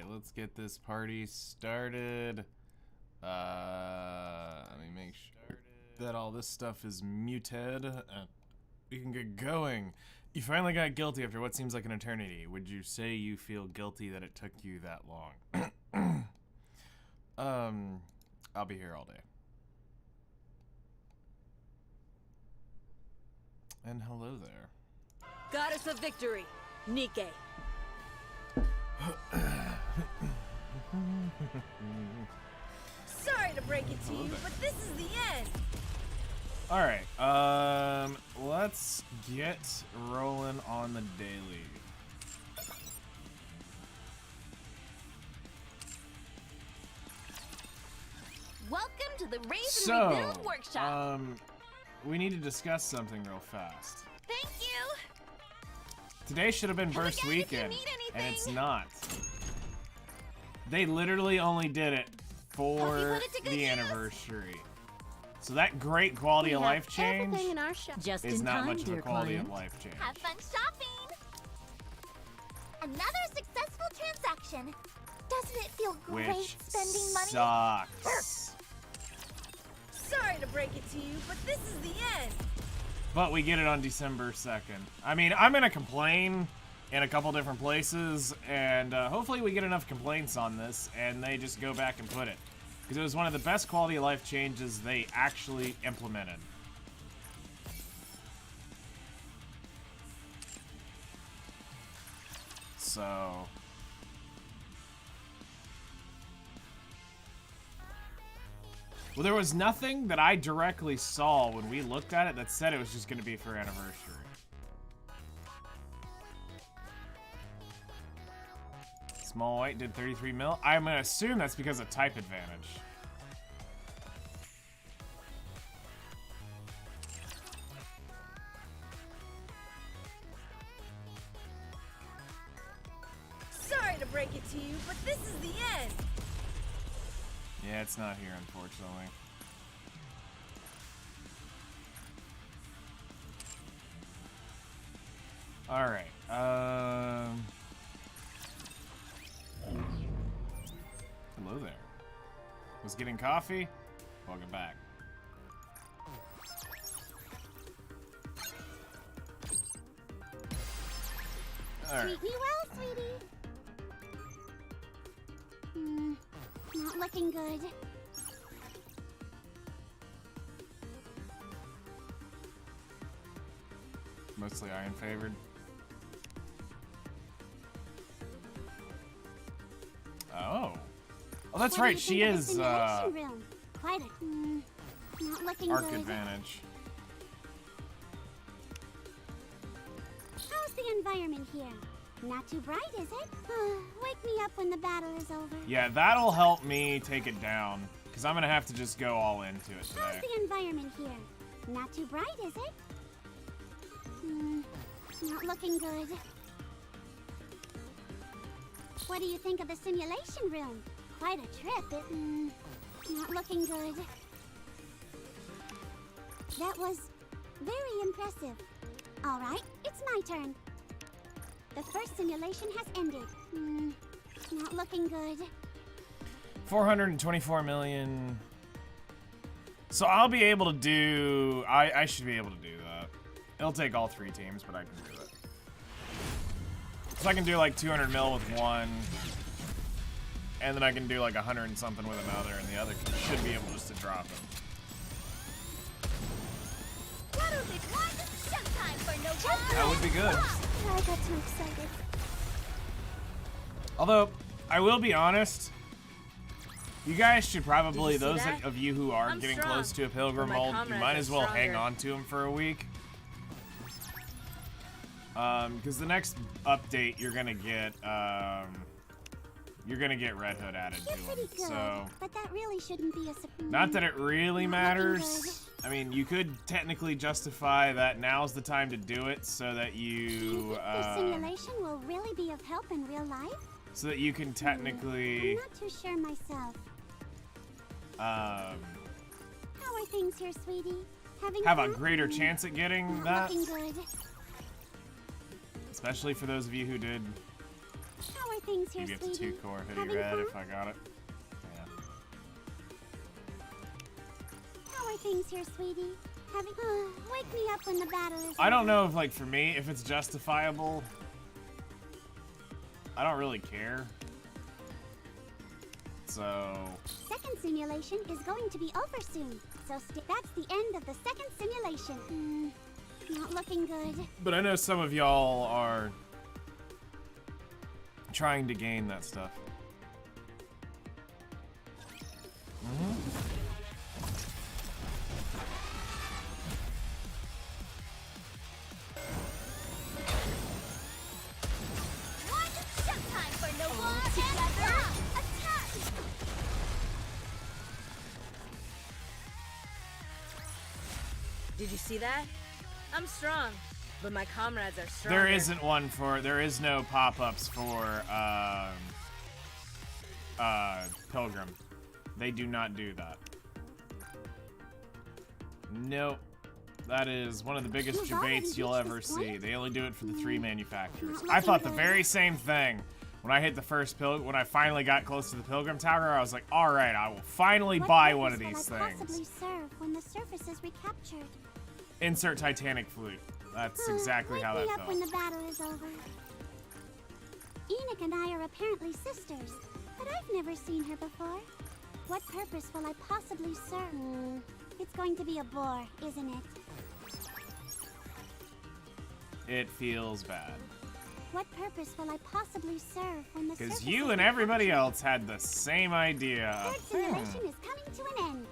Alright, let's get this party started. Let me make sure that all this stuff is muted. We can get going. You finally got guilty after what seems like an eternity. Would you say you feel guilty that it took you that long? I'll be here all day. And hello there. Goddess of Victory, Nikke. Sorry to break it to you, but this is the end. Alright, let's get rolling on the daily. Welcome to the Raise and Rebuild Workshop. We need to discuss something real fast. Thank you. Today should have been Burst Weekend, and it's not. They literally only did it for the anniversary. So that great quality of life change is not much of a quality of life change. Have fun shopping. Another successful transaction. Doesn't it feel great Which spending money? sucks. Sorry to break it to you, but this is the end. But we get it on December 2nd. I mean, I'm gonna complain in a couple different places, and hopefully we get enough complaints on this, and they just go back and put it. Because it was one of the best quality of life changes they actually implemented. So... well, there was nothing that I directly saw when we looked at it that said it was just going to be for anniversary. Small White did 33 mil. I'm going to assume that's because of type advantage. Sorry to break it to you, but this is the end. Yeah, it's not here, unfortunately. Alright, hello there. Was getting coffee? Welcome back. Alright. Treat me well, sweetie. Not looking good. Mostly iron favored. Oh. Oh, that's right. She is Quite a, not looking arc good. advantage. How's the environment here? Not too bright, is it? Wake me up when the battle is over. Yeah, that'll help me take it down, because I'm going to have to just go all into it How's today. the environment here? Not too bright, is it? Not looking good. What do you think of the simulation room? Quite a trip. Not looking good. That was very impressive. All right, it's my turn. The first simulation has ended. Not looking good. 424 million. So I'll be able to do... I should be able to do that. It'll take all three teams, but I can do it. So I can do like 200 mil with one. And then I can do like 100 and something with another, and the other should be able just to drop him. That would be good. I got too excited. Although, I will be honest, you guys should probably, those that? of you who are I'm getting strong, close to a pilgrim but my mold, you comrades might are as well hang stronger. on to him for a week. Because the next update, you're gonna get Red Hood added You're to pretty him. good, So, but that really shouldn't be a surprise. not that it really Not looking matters. I mean, you could technically justify that now's the time to do it so that Do you think the simulation will really be of help in real life? so that you can technically I'm not too sure myself. um, How are things here, sweetie? Having have a fun? greater chance at getting Not that, looking good. especially for those of you who did How are things here, You get the sweetie? 2-core hoodie Having red fun? if I got it. Yeah. How are things here, sweetie? Having wake me up when the battle is I don't over. know if, like, for me, if it's justifiable. I don't really care. So... Second simulation is going to be over soon. So that's the end of the second simulation. Not looking good. But I know some of y'all are trying to gain that stuff. Showtime for no war and attack! Did you see that? I'm strong, but my comrades are stronger. There is no pop-ups for, Pilgrim. They do not do that. Nope. That is one of the biggest debates you'll ever see. They only do it for the 3 manufacturers. I thought the very same thing when I hit the first when I finally got close to the Pilgrim Tower. I was like, all right, I will finally buy one of these things. Possibly serve when the surface is recaptured. Insert Titanic flute. That's exactly how that Wake me up felt. when the battle is over. Enoch and I are apparently sisters, but I've never seen her before. What purpose will I possibly serve? It's going to be a bore, isn't it? It feels bad. What purpose will I possibly serve when the surface Because you is and everybody recaptured? else had the same idea. Third simulation is coming to an end.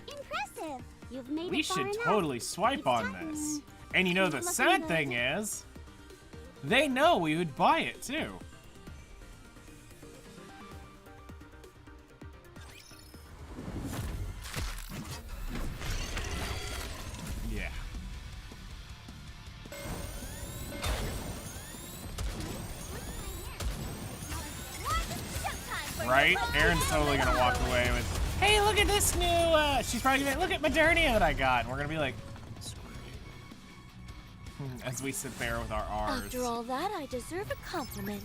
Impressive! You've made We it far should enough. totally swipe It's on time. this. And you know the Looking sad good. thing is, they know we would buy it too. Yeah. Right? Aaron's totally gonna walk away with, hey, look at this new, she's probably gonna be like, look at Modernia that I got. And we're gonna be like, screw you. As we sit there with our R's. After all that, I deserve a compliment.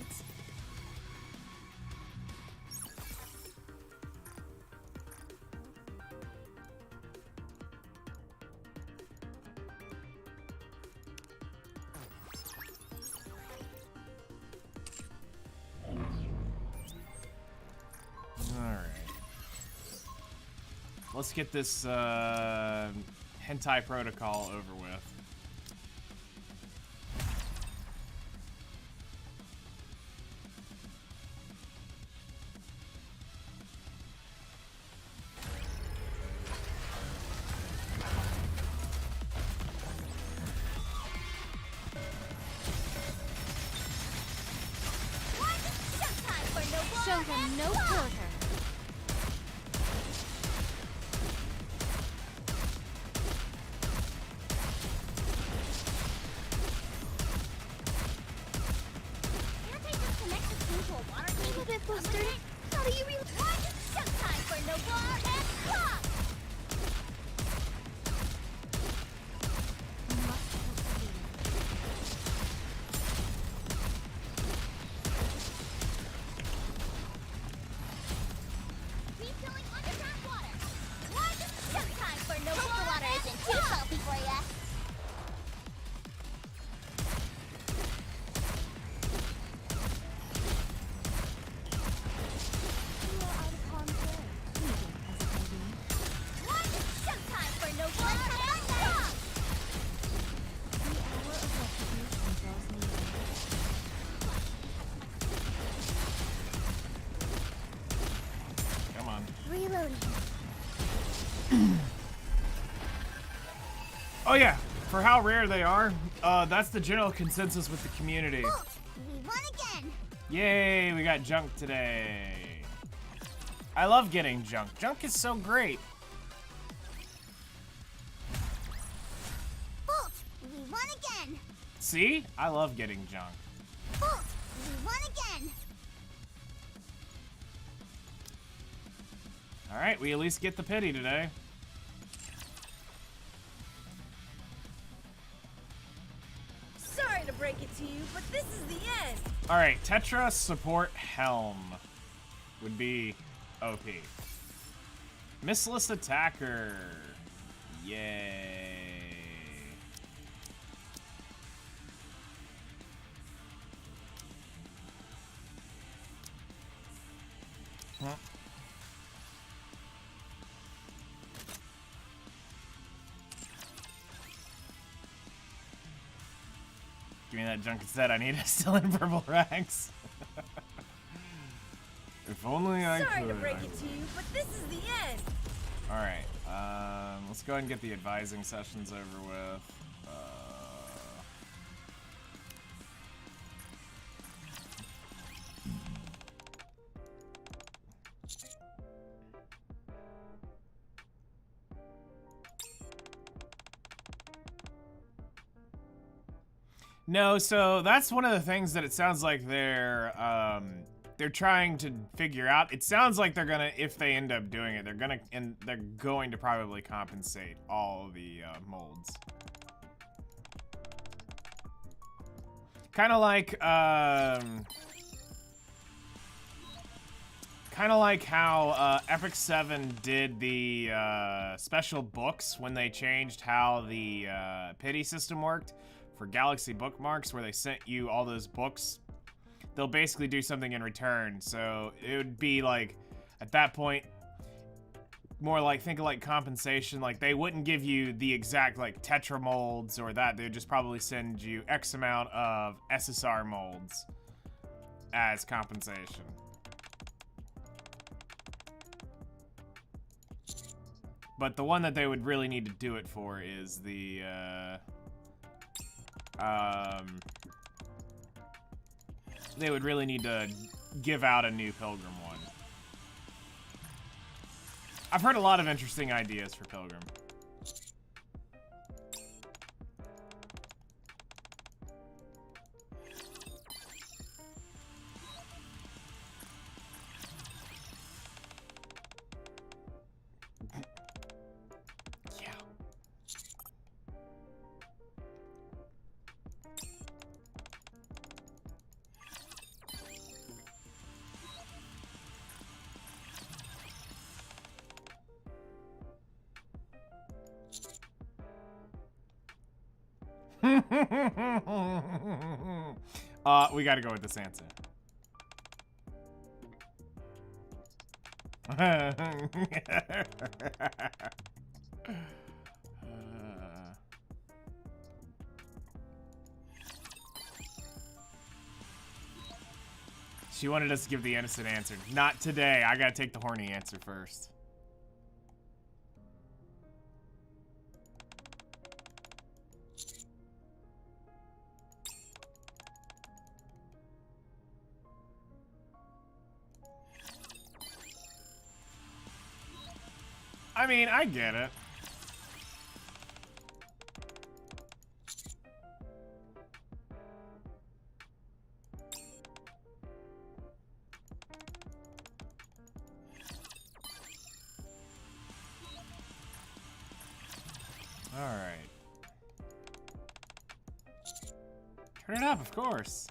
Alright. Let's get this hentai protocol over with. Show them no quarter. Can't I just connect this thing to a water A little bit booster. How do you Showtime for no war and pop! Refilling underground water. Showtime for no war the water isn't too salty for ya. Showtime for no war and pop! Come on. Reloading. Oh yeah, for how rare they are, that's the general consensus with the community. Bolt, we won again. Yay, we got junk today. I love getting junk. Junk is so great. Bolt, we won again. See? I love getting junk. Bolt, we won again. Alright, we at least get the pity today. Sorry to break it to you, but this is the end. All right, Tetra support Helm would be OP. Missless attacker. Yay. Huh. Give me that junk instead. I need it still in purple rags. If only I could. Sorry to break it to you, but this is the end. All right. Let's go ahead and get the advising sessions over with. No, so that's one of the things that it sounds like they're trying to figure out. It sounds like they're gonna, if they end up doing it, they're going to probably compensate all the molds. Kind of like how Epic 7 did the special books when they changed how the pity system worked for Galaxy bookmarks, where they sent you all those books. They'll basically do something in return. So it would be like, at that point, more like, think of like compensation. Like, they wouldn't give you the exact like Tetra molds or that. They would just probably send you X amount of SSR molds as compensation. But the one that they would really need to do it for is the they would really need to give out a new Pilgrim one. I've heard a lot of interesting ideas for Pilgrim. We gotta go with this answer. She wanted us to give the innocent answer. Not today. I gotta take the horny answer first. I mean, I get it. All right. Turn it up, of course.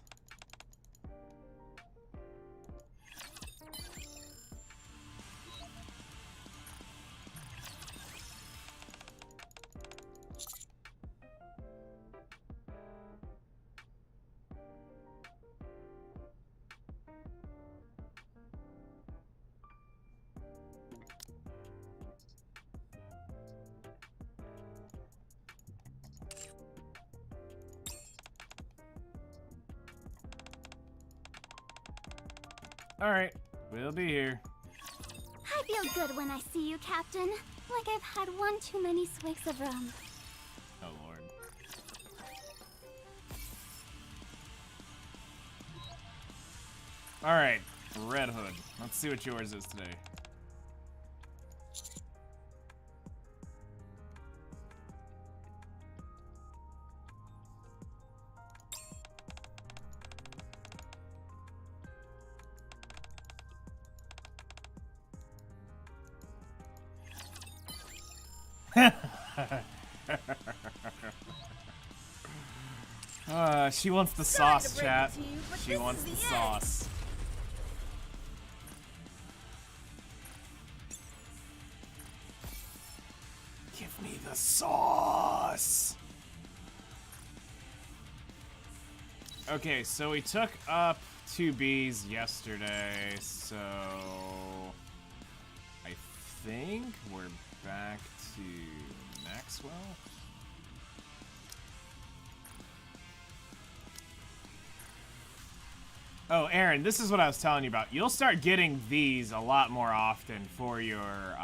All right, we'll be here. I feel good when I see you, Captain. Like I've had one too many swigs of rum. Oh, Lord. All right, Red Hood. Let's see what yours is today. she wants the Sorry sauce, to break chat. it to you, but She this wants is the the end. sauce. Give me the sauce. Okay, so we took up 2 Bs yesterday, so I think we're back to Maxwell. Oh, Aaron, this is what I was telling you about. You'll start getting these a lot more often for your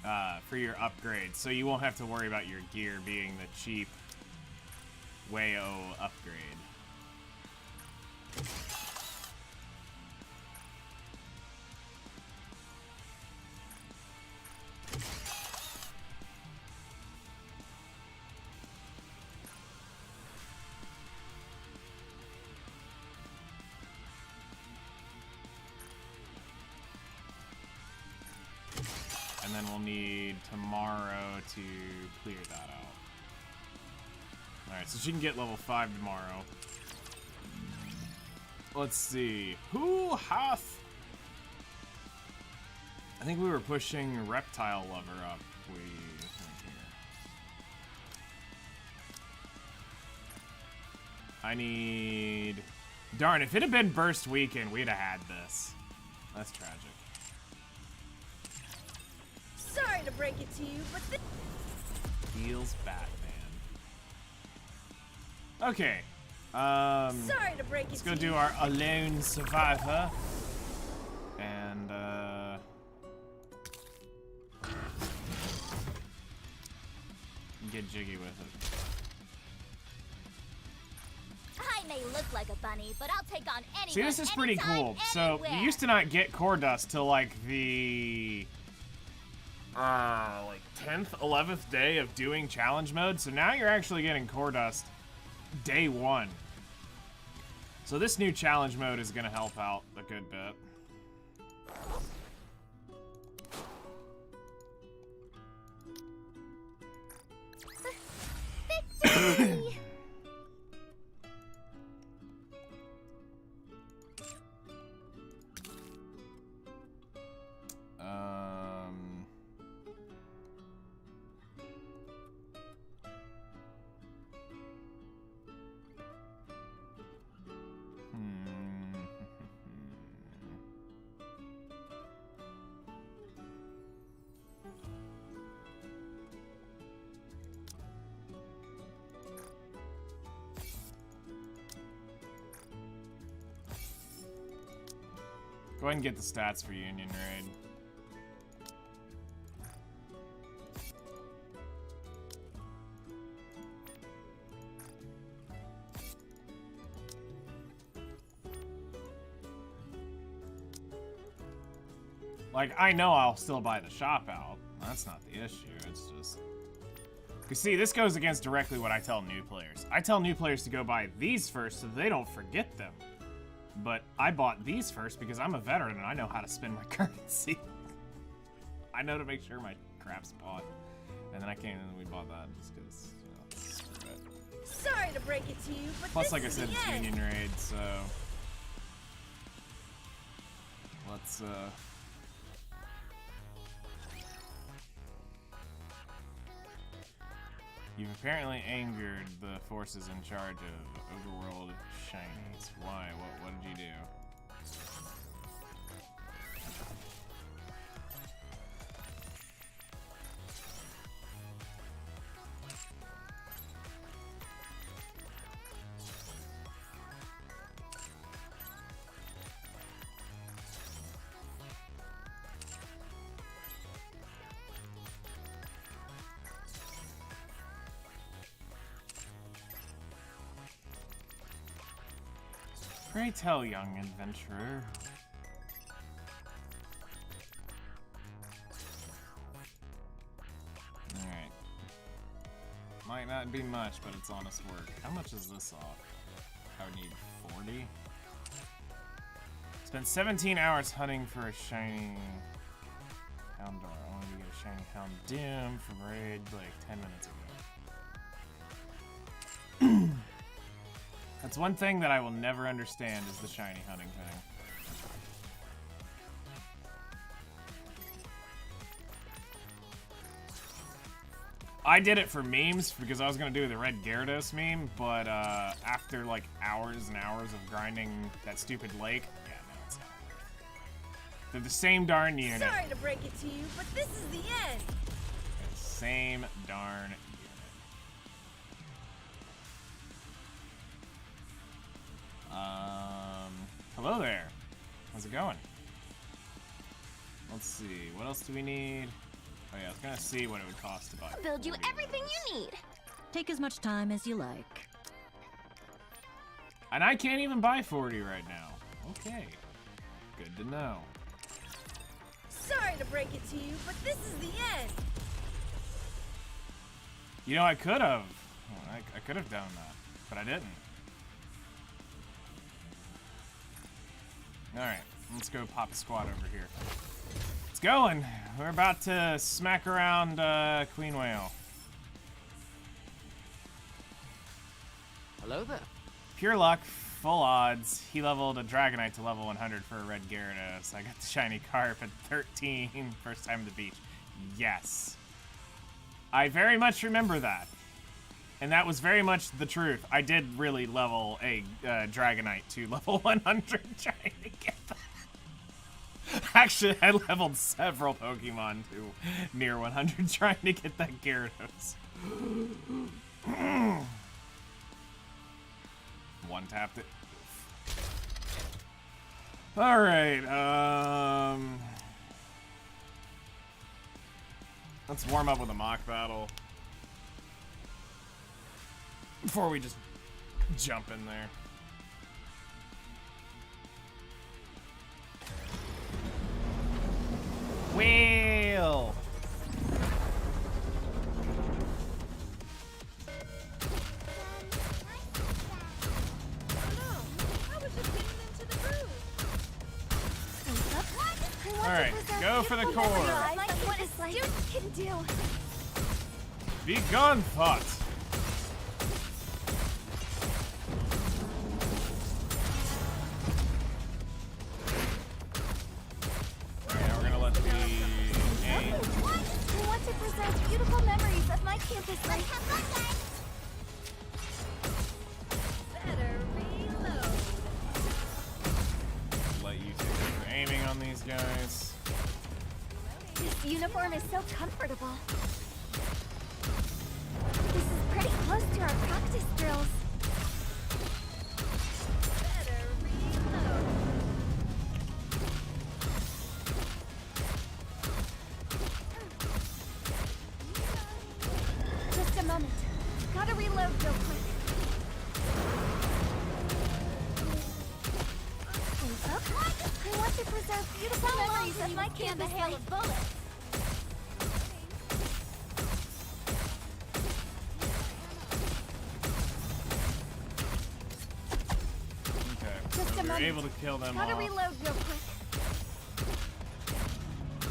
upgrades, so you won't have to worry about your gear being the cheap Wayo upgrade. And then we'll need tomorrow to clear that out. Alright, so she can get level 5 tomorrow. Let's see. Who hath... I think we were pushing Reptile Lover up. I need... Darn, if it had been Burst Weekend, we'd have had this. That's tragic. Sorry to break it to you, but this... Heals Batman. Okay. Sorry to break it Let's to go do you. our Alone Survivor. And, get jiggy with it. I may look like a bunny, but I'll take on anyone. See, this is pretty anytime, cool. So, you anywhere. used to not get core dust till, like, the... like 10th, 11th day of doing challenge mode. So now you're actually getting core dust day 1. So this new challenge mode is going to help out a good bit. Victory! Go ahead and get the stats for Union Raid. Like, I know I'll still buy the shop out. That's not the issue. It's just... You see, this goes against directly what I tell new players. I tell new players to go buy these first so they don't forget them. But I bought these first because I'm a veteran and I know how to spend my currency. I know to make sure my crap's bought. And then I came in and we bought that just because, you know, screw it. Sorry to break it to you, but Plus, this like I is said, the it's end. Union Raid, so... Let's, You've apparently angered the forces in charge of Overworld Shinies. Why? What did you do? Pray tell, young adventurer. Alright. Might not be much, but it's honest work. How much is this off? I would need 40. Spent 17 hours hunting for a shiny Houndour. Only to get a shiny Houndoom from raid like 10 minutes ago. That's one thing that I will never understand is the shiny hunting thing. I did it for memes because I was gonna do the red Gyarados meme, but after like hours and hours of grinding that stupid lake, yeah, no, it's not worth it. They're the same darn unit. Sorry to break it to you, but this is the end. They're the same darn unit. Hello there. How's it going? Let's see. What else do we need? Oh yeah, I was gonna see what it would cost to buy. Build you 40 of everything those. you need. Take as much time as you like. And I can't even buy 40 right now. Okay. Good to know. Sorry to break it to you, but this is the end. You know, I could have. I could have done that, but I didn't. Alright, let's go pop a squad over here. It's going. We're about to smack around Queen Whale. Hello there. Pure luck, full odds. He leveled a Dragonite to level 100 for a red Gyarados. I got the shiny carp at 13, first time at the beach. Yes. I very much remember that. And that was very much the truth. I did really level a Dragonite to level 100 trying to get that. Actually, I leveled several Pokemon to near 100 trying to get that Gyarados. One tapped it. Alright, let's warm up with a mock battle. Before we just jump in there. Whale! Alright, go for the core. What a student can do. Be gone, thought. Alright, we're gonna let the aim. I want to preserve beautiful memories of my campus life. Have fun, guys. Better reload. Let you take over aiming on these guys. This uniform is so comfortable. This is pretty close to our practice drills. Better reload. Just a moment. Gotta reload real quick. I want to preserve beautiful memories of my campus life. Okay, Just so a we were moment. able to kill them Gotta all. reload real quick.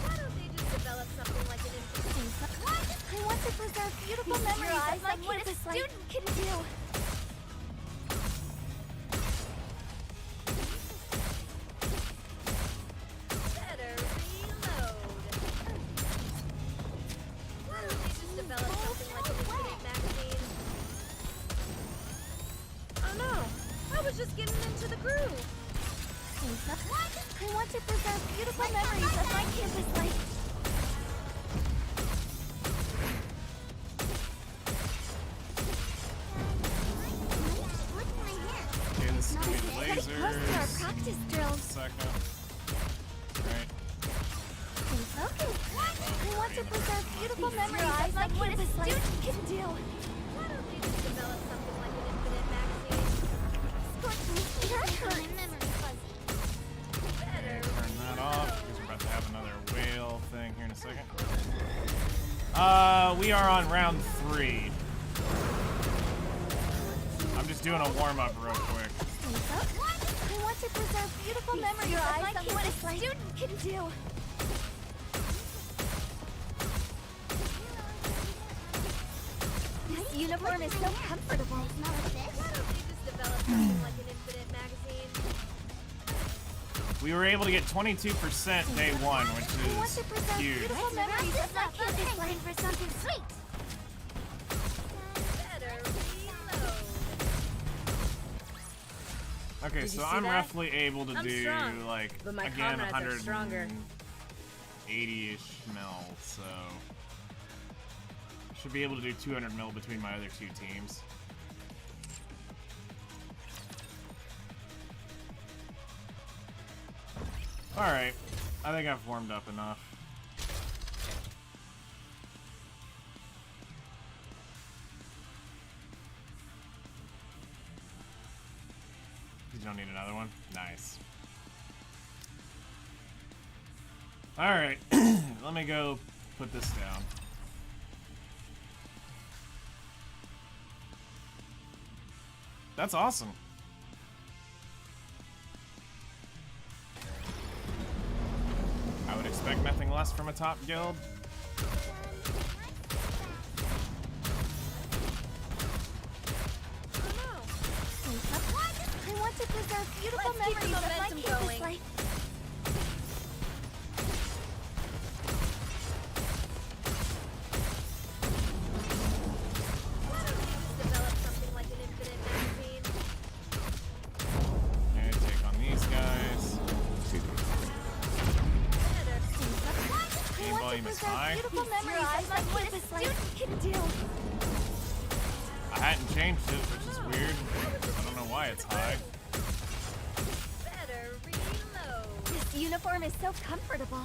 Why don't they just develop something like an I want to preserve beautiful memories of my campus life. Student can do. better reload? Why don't they just develop something like an infinite magazine? Oh no, I was just getting into the groove. I want to preserve beautiful memories of my campus life. Okay, this is gonna be Pretty close to our lasers. practice drills. Second. Right. Stay focused. I want to preserve beautiful memories of my campus life. Student can do. Why don't they just develop something like an infinite magazine? Your turn. Better Turn that off because we're about to have another whale thing here in a second. We are on round 3. I'm just doing a warm up real quick. I want to preserve beautiful memories of my campus life. Student can do. This uniform is so comfortable. Why don't they just develop something like an infinite magazine? We were able to get 22% day one, which is huge. Beautiful memories of my campus life for something sweet. Better reload. Okay, Did you so see I'm that? roughly able to I'm do strong, like but my again comrades are stronger. 180-ish mil, so should be able to do 200 mil between my other two teams. Alright, I think I've warmed up enough. You don't need another one? Nice. Alright, let me go put this down. That's awesome. I would expect nothing less from a top guild. I want to preserve beautiful Let's keep the memories of my momentum campus going. life. Why don't we just develop something like an infinite magazine? Okay, take on these guys. I Game want to volume is preserve high. beautiful memories of my campus life. Can do. I hadn't changed it, which is weird. I don't know why it's high. Better reload. This uniform is so comfortable.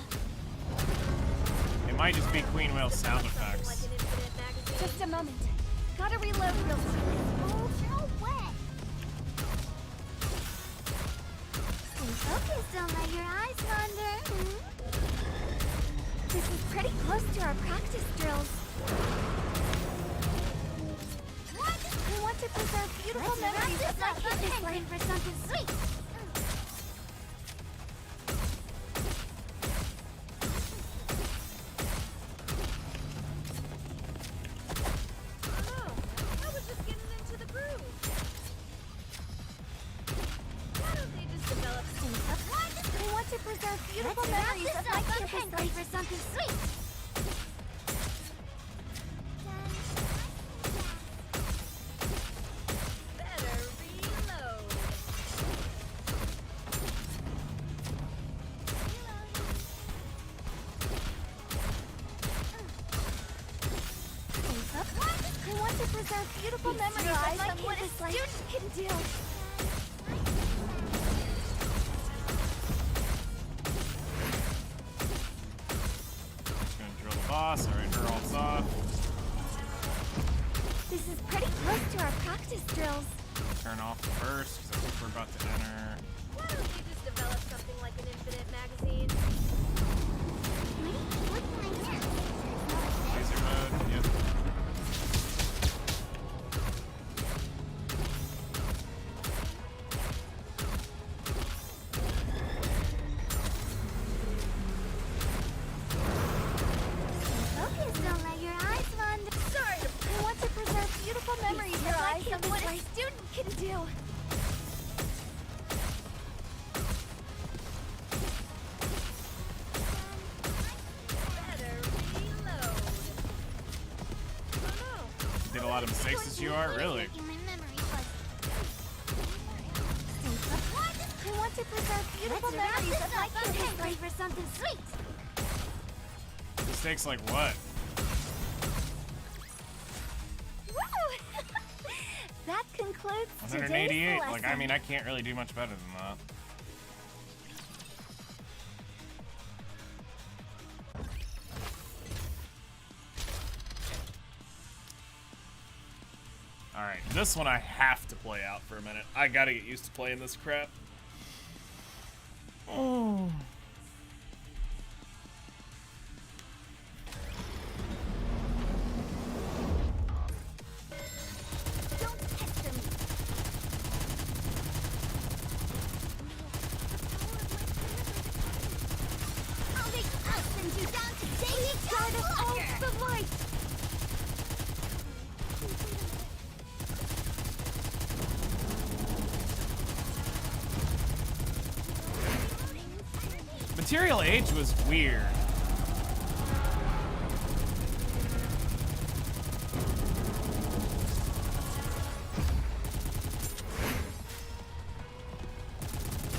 It might just be Queen Whale sound Something like effects. an infinite magazine. Just a moment. Gotta reload real quick. Oh, no way. Stay focused, don't let your eyes wander. This is pretty close to our practice drills. I want to preserve beautiful memories of my campus life for something sweet. Oh, I was just getting into the groove. Why don't they just develop I want to preserve beautiful memories of my campus life for something sweet. better reload? I want to preserve beautiful memories of my campus life. What a student can do. Just gonna drill the boss. Alright, her ult's off. This is pretty close to our practice drills. Turn off the burst, because I think we're about to enter Why don't you just develop something like an infinite magazine? laser mode. Yep. Focus, don't let your eyes wander. Sorry, I want to preserve beautiful memories of my campus what a student can do. Better reload. Oh no. Did a lot of mistakes this UR? Really? I want to preserve beautiful memories of my campus life for something sweet. Mistakes like what? Woo! That concludes today's 188. lesson. Like, I mean, I can't really do much better than that. Alright, this one I have to play out for a minute. I gotta get used to playing this crap. Oh. Don't pester me. I'll send you down to daily guard of all the light. Material H was weird.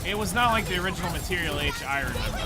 It was not like the original Material H I remember.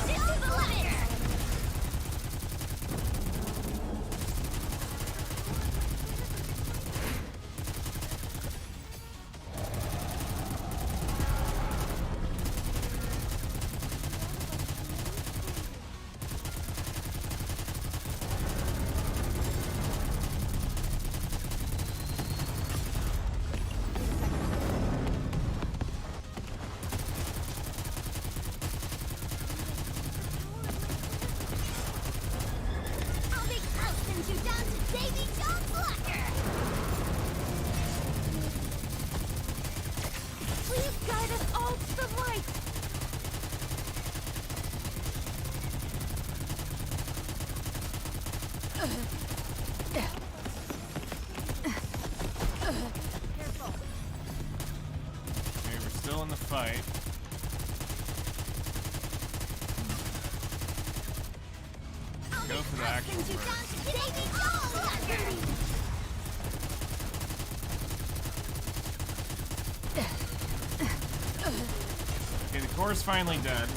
Core's finally dead.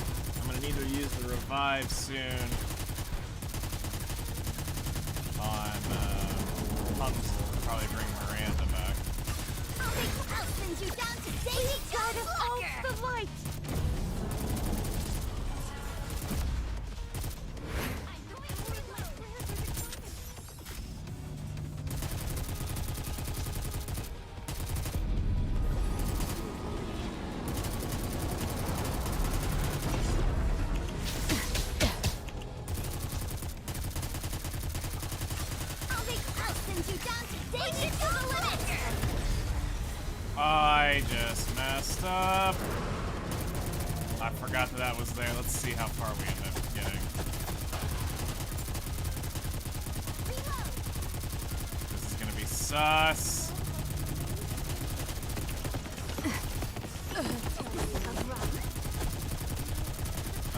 I'm gonna need to use the revive soon on Punzel. Probably bring Miranda back. I'll send you down to Davy God of all the light. I just messed up. I forgot that was there. Let's see how far we end up getting. This is gonna be sus.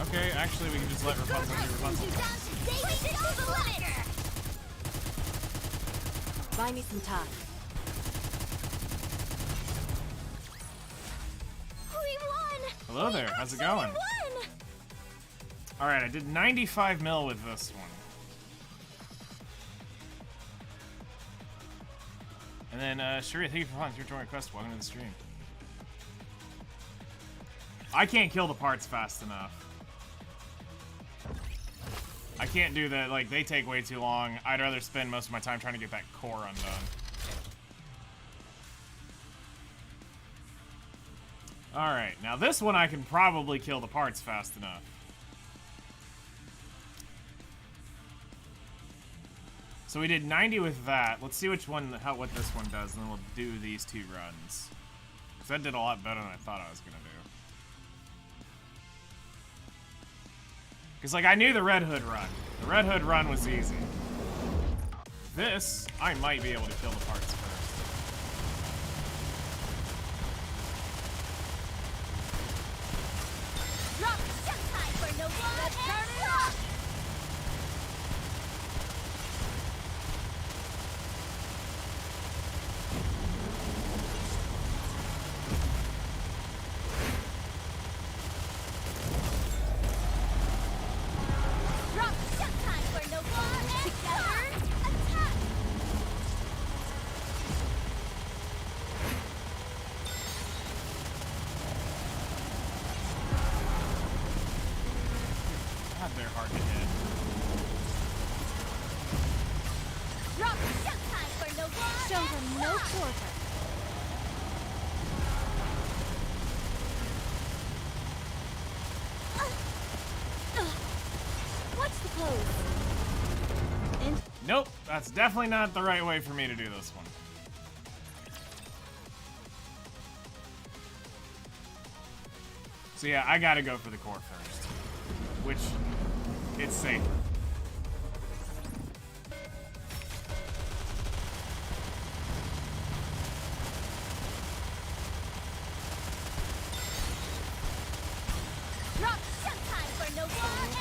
Okay, actually we can just let Rapunzel do Rapunzel. Buy me some time. Hello there, how's it going? Alright, I did 95 mil with this one. And then, Sheree, thank you for your joint request. Welcome to the stream. I can't kill the parts fast enough. I can't do that, like, they take way too long. I'd rather spend most of my time trying to get that core undone. Alright, now this one I can probably kill the parts fast enough. So we did 90 with that. Let's see which one, what this one does, and then we'll do these 2 runs. Because that did a lot better than I thought I was going to do. Because, like, I knew the Red Hood run. The Red Hood run was easy. This, I might be able to kill the parts first. They're hard to hit. Show them no quarter. What's the pose? Nope, that's definitely not the right way for me to do this one. So yeah, I gotta go for the core first. Which, it's safer. Drop showtime for no one.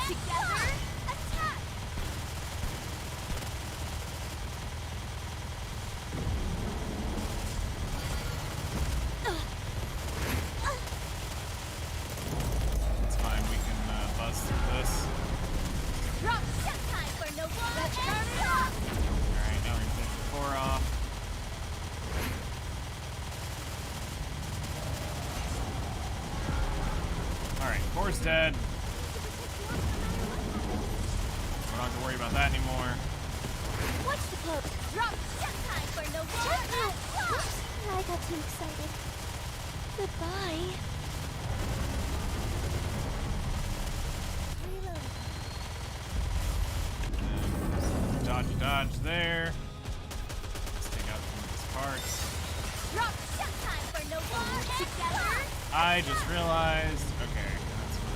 Core's dead. We don't have to worry about that anymore. Watch the pose. Drop. Time for no more. Oops, I got too excited. Goodbye. Reload. Dodge there. Let's take out some of these parts. Drop. Time for no more. Together. I just realized. Okay, that's fine.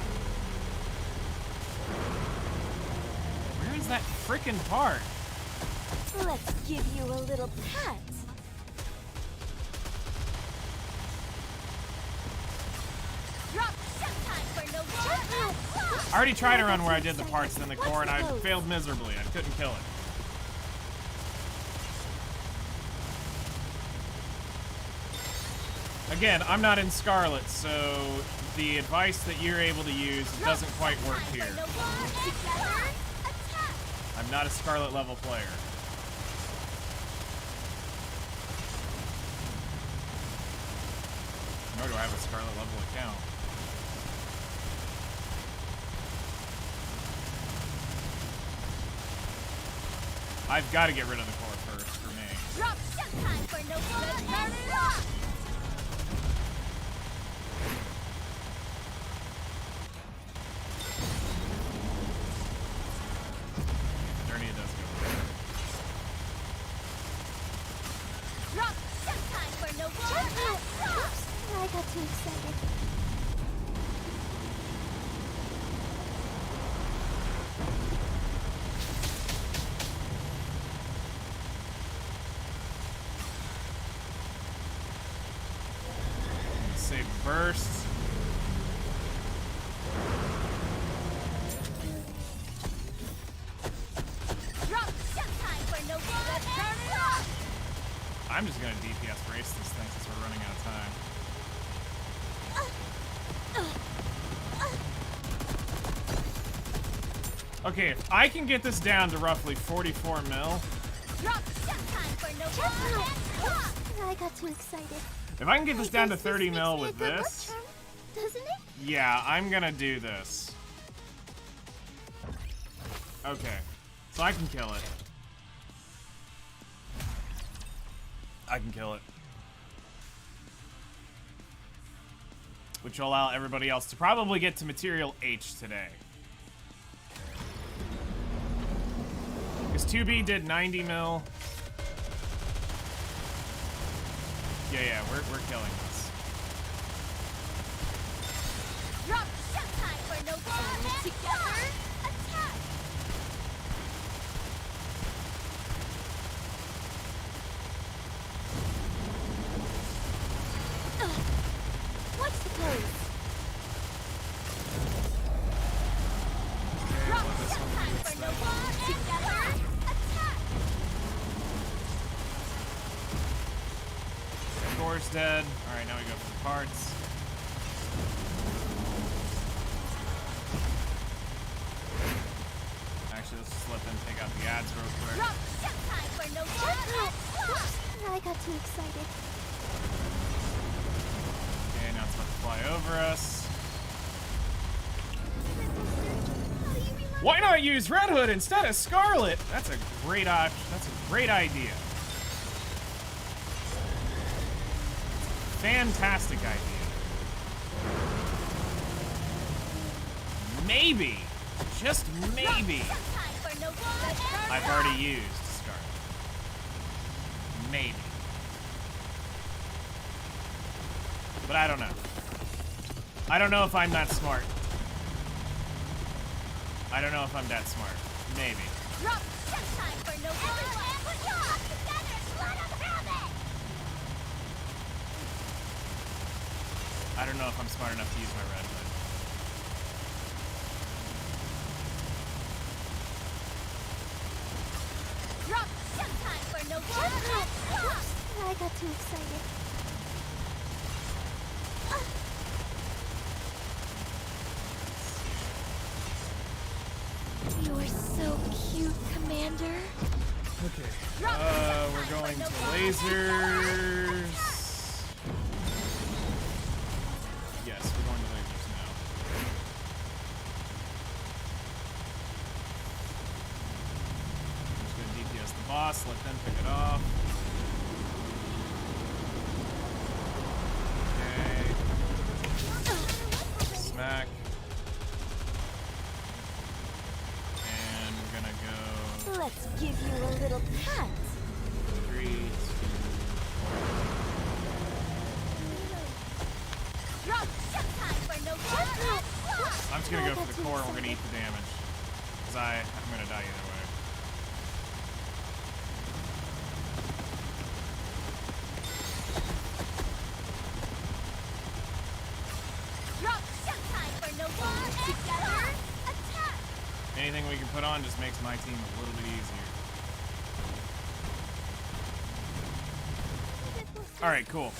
Where is that frickin' part? Let's give you a little pat. Drop. Time for no more. I already tried to run where I did the parts in the core, and I failed miserably. I couldn't kill it. Again, I'm not in Scarlet, so the advice that you're able to use doesn't quite work here. I'm not a Scarlet level player. Nor do I have a Scarlet level account. I've got to get rid of the core first for me. Drop. Time for no more. Journey does go there. Drop. Time for no more. Oops, I got too excited. Save burst. Drop. Time for no more. I'm just gonna DPS race this thing since we're running out of time. Okay, if I can get this down to roughly 44 mil. Drop. Time for no more. I got too excited. If I can get this down to 30 mil with Makes me a good this, luck charm, doesn't it? yeah, I'm gonna do this. Okay, so I can kill it. I can kill it. Which will allow everybody else to probably get to material H today. Because 2B did 90 mil. Yeah, we're killing this. Drop. Time for no more. Together. Attack. Watch the pose. Okay, Drop. let this one Time get for no stuck. more. Together. Attack. Gore's dead. Alright, now we go for the parts. Actually, let's slip and take out the ads real quick. Drop. Time for no more. Oops, I got too excited. Okay, now it's about to fly over us. Why not use Red Hood instead of Scarlet? That's a great option. That's a great idea. Fantastic idea. Maybe, just maybe, Time for no more. I've already used Scarlet. Maybe. But I don't know. I don't know if I'm that smart. I don't know if I'm that smart. Maybe. Drop. Time for no more. Put your hands together. Let us have it. I don't know if I'm smart enough to use my Red Hood. Drop. Time for no more. Oops, I got too excited. You're so cute, Commander. Okay. We're going to lasers. Yes, we're going to lasers now. boss, let them pick it off. Okay. Smack. And we're gonna go Let's give you a little cut. 3, 2, 1. Drop time for no I'm just gonna go for the core and we're gonna eat the damage. Because I'm gonna die either way. Anything we can put on just makes my team a little bit easier. Alright, cool.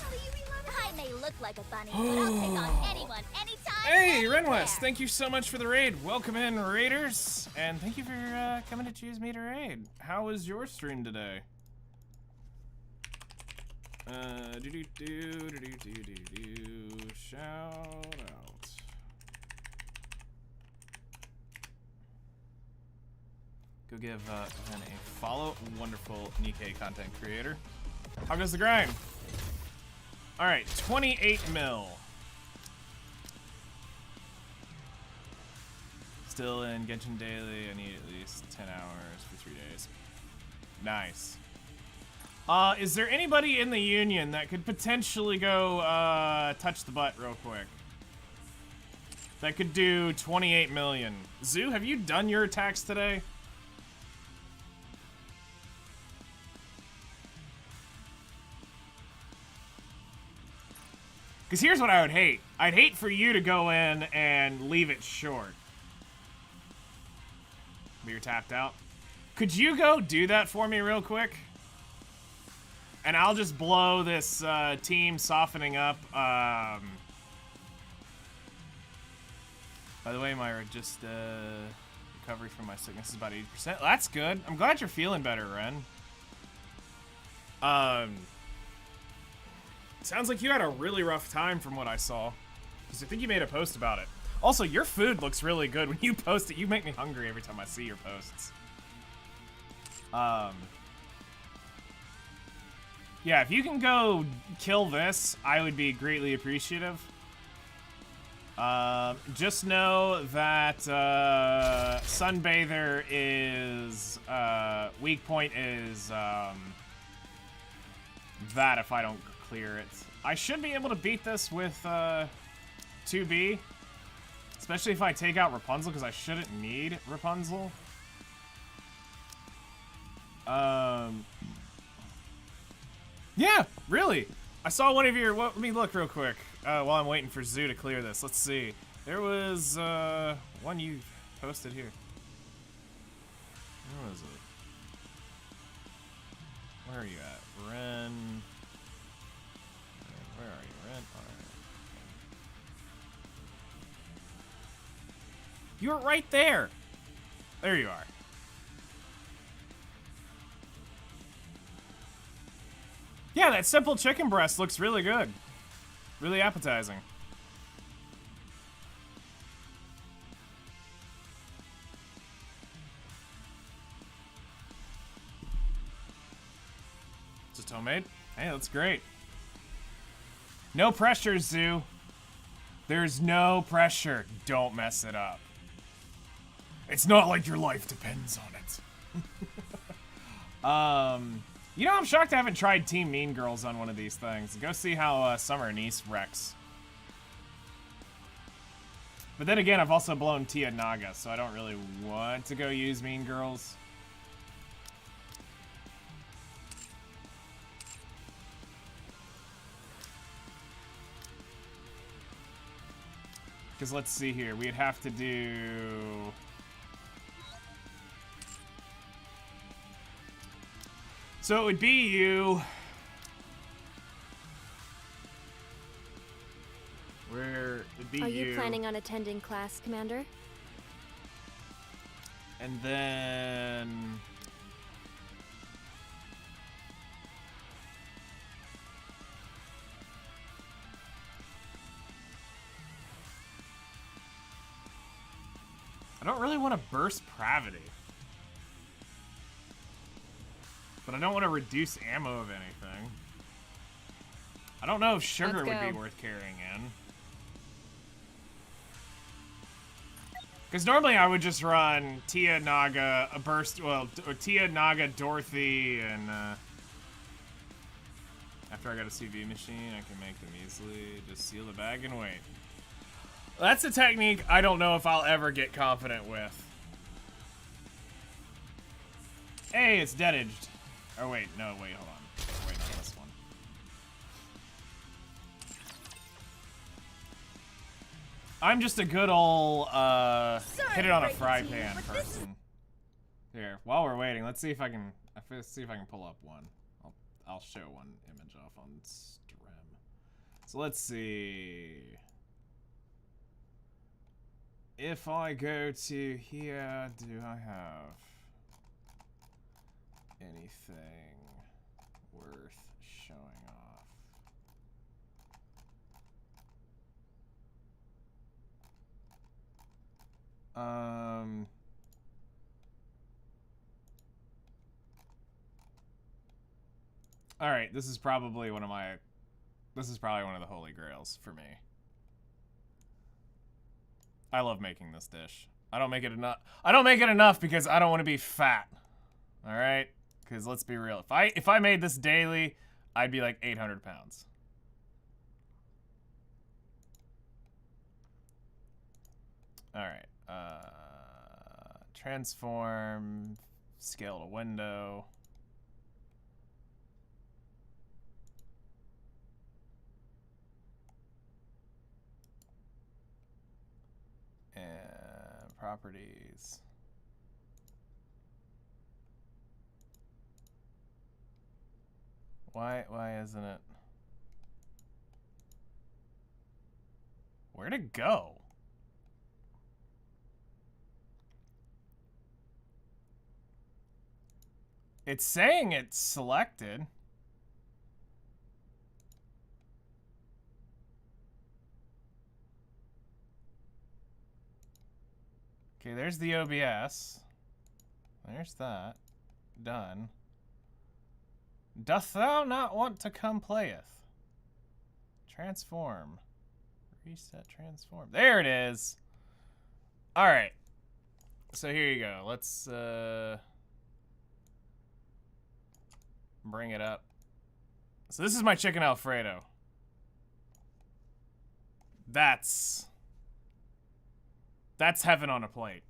I may look like a bunny, but I'll take on anyone, anytime. Hey, anywhere. Renwest, thank you so much for the raid. Welcome in, Raiders. And thank you for coming to choose me to raid. How was your stream today? Shout out. Go give Ren a follow. Wonderful Nikke content creator. How goes the grind? Alright, 28 mil. Still in Genshin Daily. I need at least 10 hours for 3 days. Nice. Is there anybody in the Union that could potentially go touch the butt real quick? That could do 28 million. Zoo, have you done your attacks today? Because here's what I would hate. I'd hate for you to go in and leave it short. But you're tapped out. Could you go do that for me real quick? And I'll just blow this team softening up. By the way, Myra, just recovery from my sickness is about 80%. That's good. I'm glad you're feeling better, Ren. Sounds like you had a really rough time from what I saw. Because I think you made a post about it. Also, your food looks really good when you post it. You make me hungry every time I see your posts. Yeah, if you can go kill this, I would be greatly appreciative. Just know that Sunbather is weak point is that if I don't clear it. I should be able to beat this with 2B. Especially if I take out Rapunzel, because I shouldn't need Rapunzel. Yeah, really. I saw one of your... Well, let me look real quick while I'm waiting for Zoo to clear this. Let's see. There was one you posted here. Where was it? Where are you at? Ren... Where are you, Ren? Alright. You're right there! There you are. Yeah, that simple chicken breast looks really good. Really appetizing. Just homemade? Hey, that's great. No pressure, Zoo. There's no pressure. Don't mess it up. It's not like your life depends on it. You know, I'm shocked I haven't tried Team Mean Girls on one of these things. Go see how Summer and East wrecks. But then again, I've also blown Tia Naga, so I don't really want to go use Mean Girls. Because let's see here, we'd have to do... So it would be you... Where it'd be you... Are you planning on attending class, Commander? And then... I don't really want to burst Pravity. But I don't want to reduce ammo of anything. I don't know if sugar would be worth carrying in. Because normally I would just run Tia, Naga, a burst, well, or Tia, Naga, Dorothy, and after I got a CV machine, I can make them easily. Just seal the bag and wait. That's a technique I don't know if I'll ever get confident with. Hey, it's dead-edged. Oh, wait, no, wait, hold on. Wait on this one. I'm just a good old, hit it on a fry pan person. Here, while we're waiting, let's see if I can, pull up one. I'll show one image off on Stream. So let's see. If I go to here, do I have anything worth showing off? All right, this is probably one of the holy grails for me. I love making this dish. I don't make it enough because I don't want to be fat. All right? Because let's be real. If I made this daily, I'd be like 800 pounds. All right. Transform, scale to window. And properties. Why isn't it? Where'd it go? It's saying it's selected. Okay, there's the OBS. There's that. Done. Doth thou not want to come playeth? Transform. Reset transform. There it is. Alright. So here you go. Let's bring it up. So this is my chicken Alfredo. That's heaven on a plate.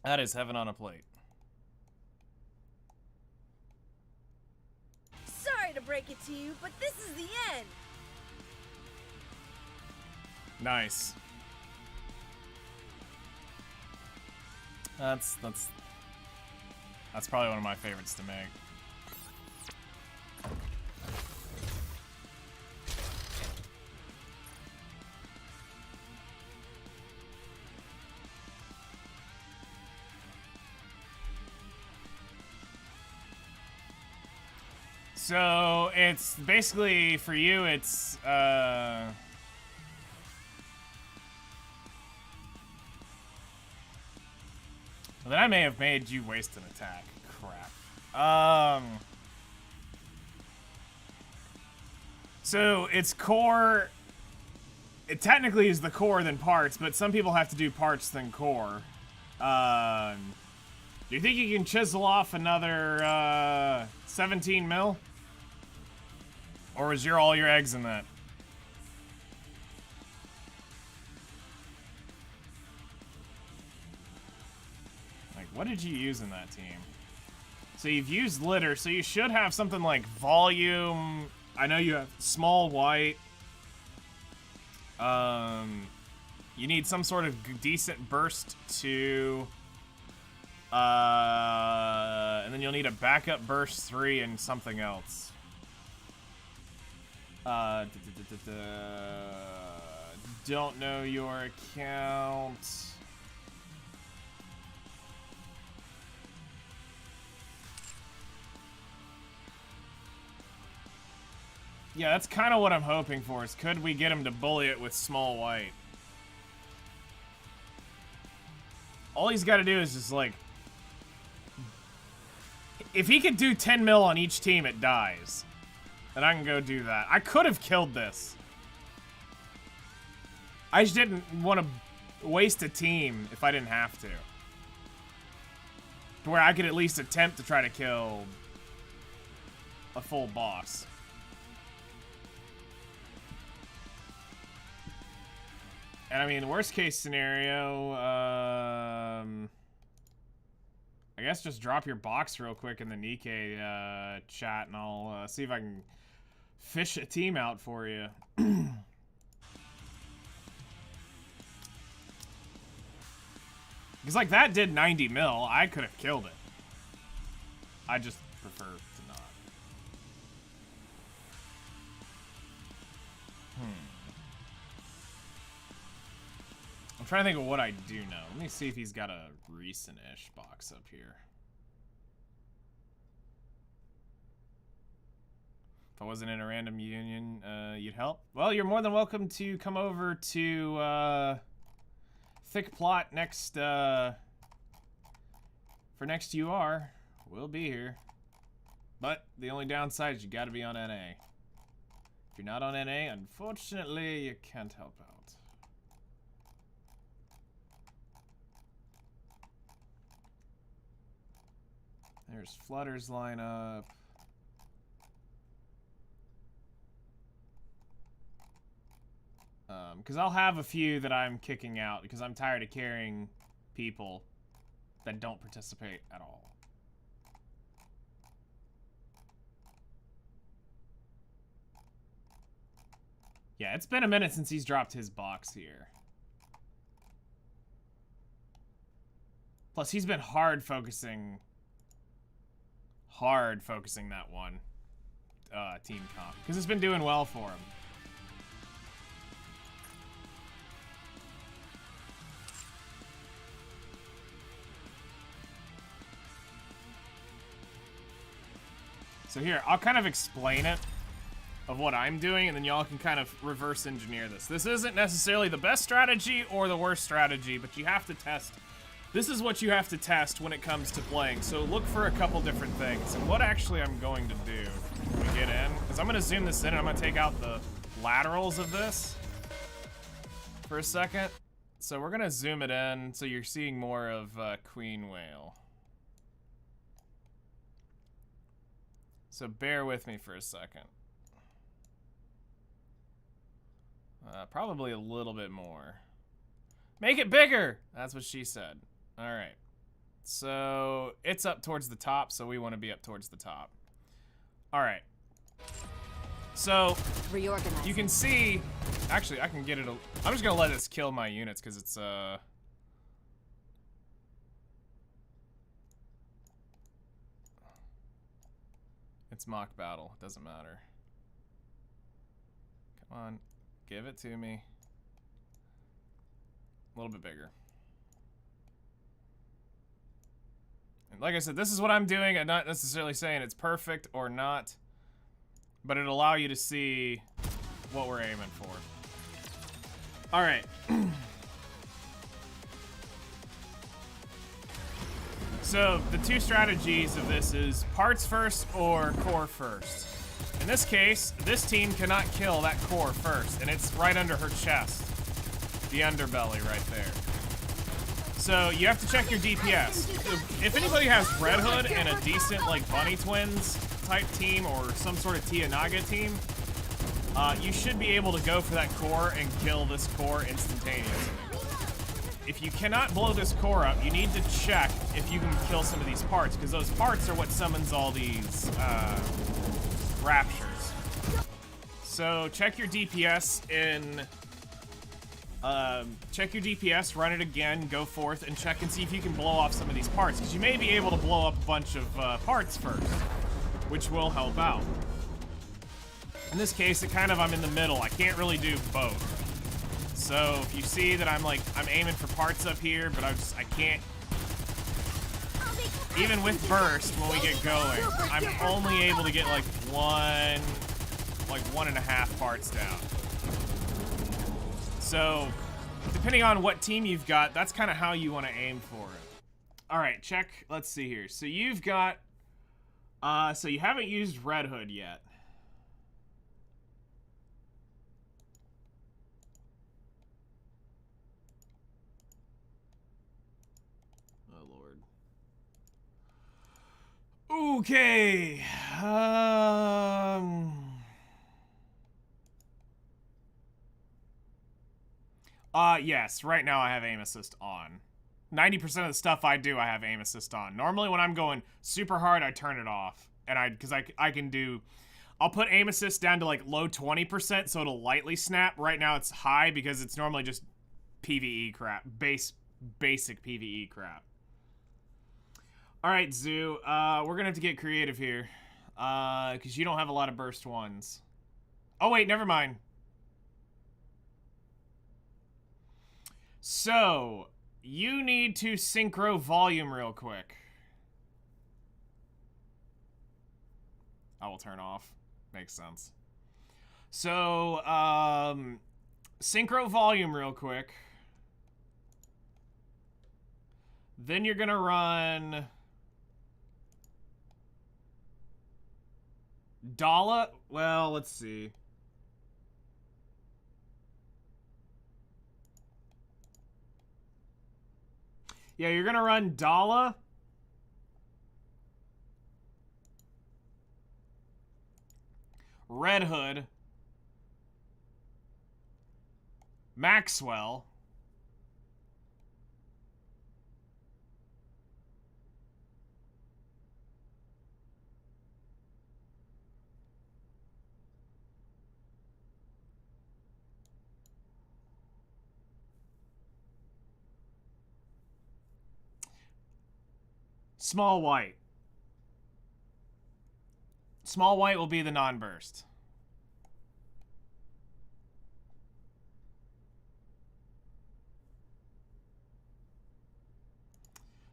That is heaven on a plate. Sorry to break it to you, but this is the end. Nice. That's probably one of my favorites to make. So it's basically for you. It's well, then I may have made you waste an attack. Crap. So it's core. It technically is the core then parts, but some people have to do parts then core. Do you think you can chisel off another 17 mil? Or is all your eggs in that? Like, what did you use in that team? So you've used litter, so you should have something like volume. I know you have small white. You need some sort of decent burst to... and then you'll need a backup burst 3 and something else. Don't know your account. Yeah, that's kind of what I'm hoping for, is could we get him to bully it with small white? All he's got to do is just, like... If he could do 10 mil on each team, it dies. Then I can go do that. I could have killed this. I just didn't want to waste a team if I didn't have to. To where I could at least attempt to try to kill a full boss. And I mean, worst case scenario, I guess just drop your box real quick in the Nikke chat, and I'll see if I can fish a team out for you. Because, like, that did 90 mil. I could have killed it. I just prefer to not. I'm trying to think of what I do know. Let me see if he's got a recent-ish box up here. If I wasn't in a random union, you'd help? Well, you're more than welcome to come over to, Thick Plot next, for next UR. We'll be here. But the only downside is you gotta be on NA. If you're not on NA, unfortunately, you can't help out. There's Flutter's lineup. Because I'll have a few that I'm kicking out because I'm tired of carrying people that don't participate at all. Yeah, it's been a minute since he's dropped his box here. Plus, he's been hard focusing that one team comp because it's been doing well for him. So here, I'll kind of explain it of what I'm doing, and then y'all can kind of reverse engineer this. This isn't necessarily the best strategy or the worst strategy, but you have to test. This is what you have to test when it comes to playing. So look for a couple different things. And what actually I'm going to do when we get in, because I'm going to zoom this in and I'm going to take out the laterals of this for a second. So we're going to zoom it in so you're seeing more of Queen Whale. So bear with me for a second. Probably a little bit more. Make it bigger! That's what she said. Alright. So it's up towards the top, so we want to be up towards the top. Alright. So you can see... Actually, I can get it... I'm just going to let this kill my units because it's... It's mock battle. It doesn't matter. Come on. Give it to me. A little bit bigger. And like I said, this is what I'm doing. I'm not necessarily saying it's perfect or not, but it'll allow you to see what we're aiming for. All right. So the two strategies of this is parts first or core first. In this case, this team cannot kill that core first, and it's right under her chest. The underbelly right there. So you have to check your DPS. If anybody has Red Hood and a decent like Bunny Twins type team or some sort of Tianaga team, you should be able to go for that core and kill this core instantaneously. If you cannot blow this core up, you need to check if you can kill some of these parts, because those parts are what summons all these raptures. So check your DPS in... check your DPS, run it again, go forth, and check and see if you can blow off some of these parts, because you may be able to blow up a bunch of parts first, which will help out. In this case, I'm in the middle. I can't really do both. So if you see that I'm aiming for parts up here, but I can't. Even with burst, when we get going, I'm only able to get like 1.5 parts down. So depending on what team you've got, that's kind of how you want to aim for it. All right, check. Let's see here. So you've got, so you haven't used Red Hood yet. Oh, Lord. Okay. Yes, right now I have aim assist on. 90% of the stuff I do, I have aim assist on. Normally when I'm going super hard, I turn it off. And because I can do, I'll put aim assist down to like low 20% so it'll lightly snap. Right now it's high because it's normally just PvE crap, basic PvE crap. All right, Zoo, we're gonna have to get creative here. Because you don't have a lot of burst ones. Oh wait, never mind. So, you need to synchro volume real quick. I will turn off. Makes sense. So, synchro volume real quick. Then you're gonna run Dala. Well, let's see. Yeah, you're gonna run Dala. Red Hood. Maxwell. Small White. Small White will be the non-burst.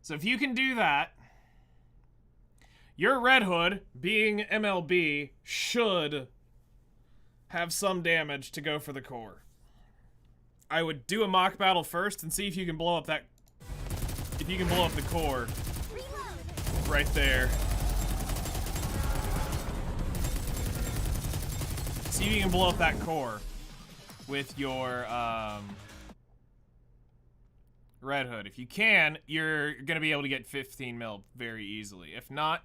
So if you can do that, your Red Hood, being MLB, should have some damage to go for the core. I would do a mock battle first and see if you can blow up that... If you can blow up the core. Right there. See if you can blow up that core with your Red Hood. If you can, you're gonna be able to get 15 mil very easily. If not,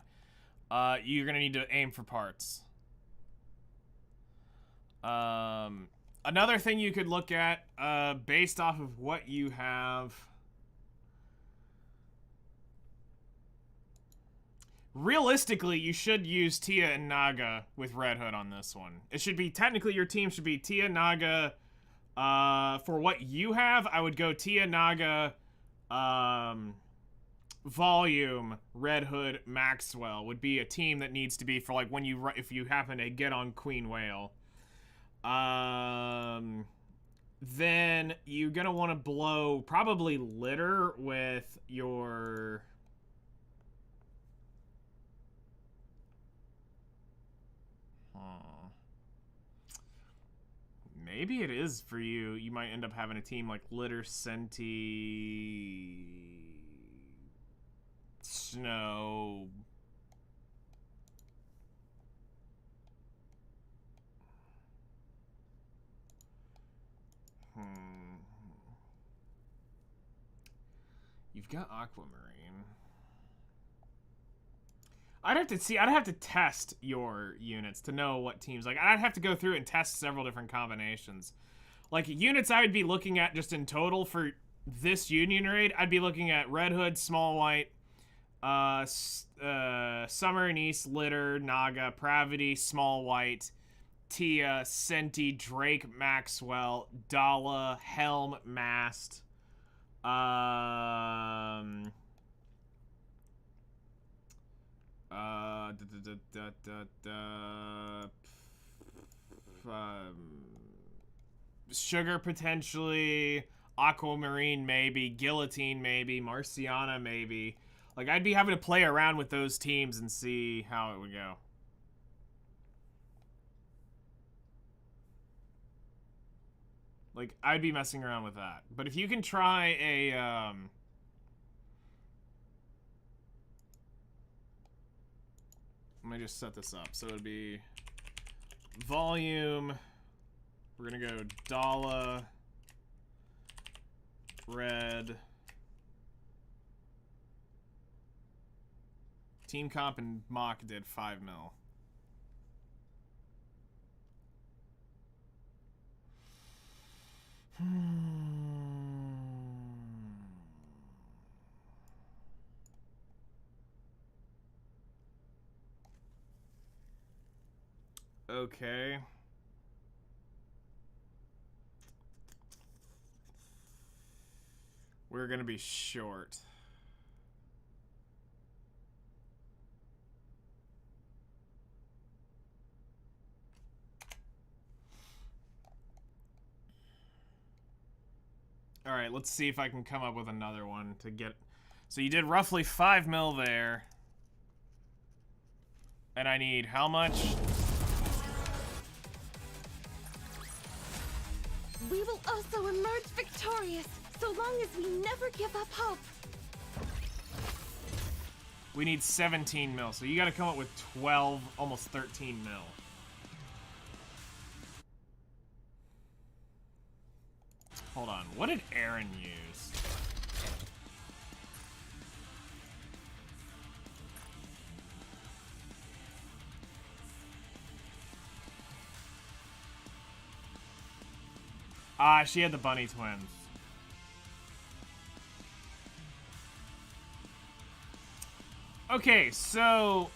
you're gonna need to aim for parts. Another thing you could look at, based off of what you have. Realistically, you should use Tia and Naga with Red Hood on this one. It should be, technically your team should be Tia, Naga. For what you have, I would go Tia, Naga, Volume, Red Hood, Maxwell would be a team that needs to be for like when you, if you happen to get on Queen Whale. Then you're gonna want to blow probably Litter with your... Maybe it is for you. You might end up having a team like Litter, Senti, Snow. You've got Aquamarine. I'd have to see, I'd have to test your units to know what teams, like, I'd have to go through and test several different combinations. Like, units I would be looking at just in total for this Union raid, I'd be looking at Red Hood, Small White, Summer and East, Litter, Naga, Pravity, Small White, Tia, Senti, Drake, Maxwell, Dala, Helm, Mast, Sugar potentially, Aquamarine maybe, Guillotine maybe, Marciana maybe. Like, I'd be having to play around with those teams and see how it would go. Like, I'd be messing around with that. But if you can try a, let me just set this up. So it'd be volume. We're gonna go Dala, red. Team Comp and Mock did 5 mil. Okay. We're gonna be short. All right, let's see if I can come up with another one to get. So you did roughly 5 mil there. And I need how much? We will also emerge victorious, so long as we never give up hope. We need 17 mil, so you gotta come up with 12, almost 13 mil. Hold on, what did Aaron use? Ah, she had the bunny twins. Okay, so...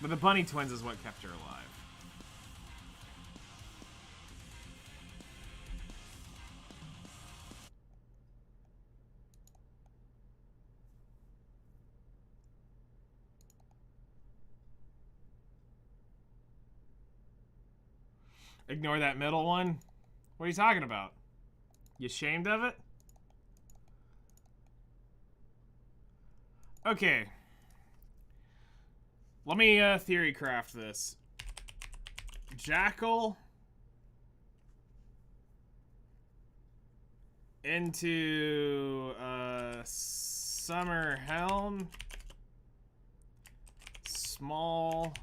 But the bunny twins is what kept her alive. Ignore that middle one? What are you talking about? You ashamed of it? Okay. Let me theory craft this. Jackal into Summer Helm. Small.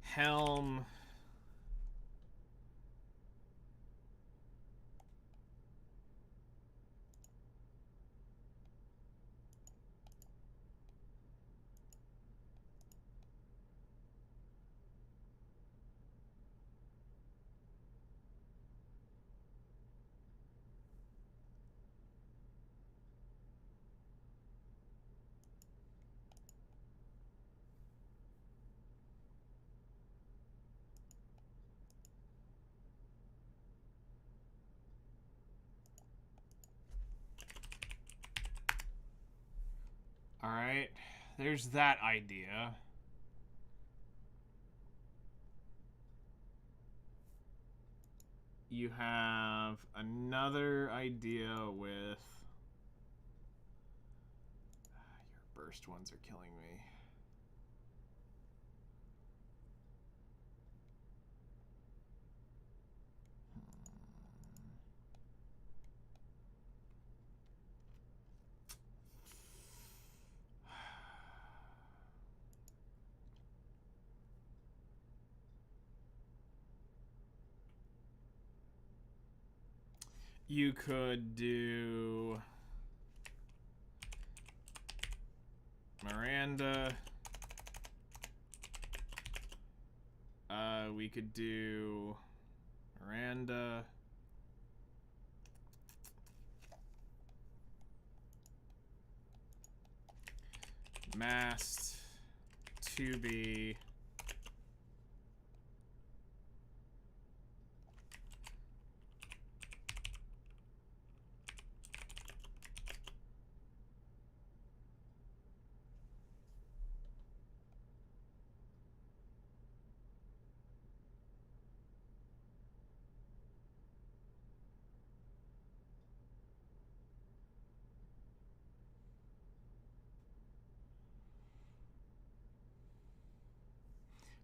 Helm. All right, there's that idea. You have another idea with... Your burst ones are killing me. You could do Miranda. We could do Miranda. Mast to be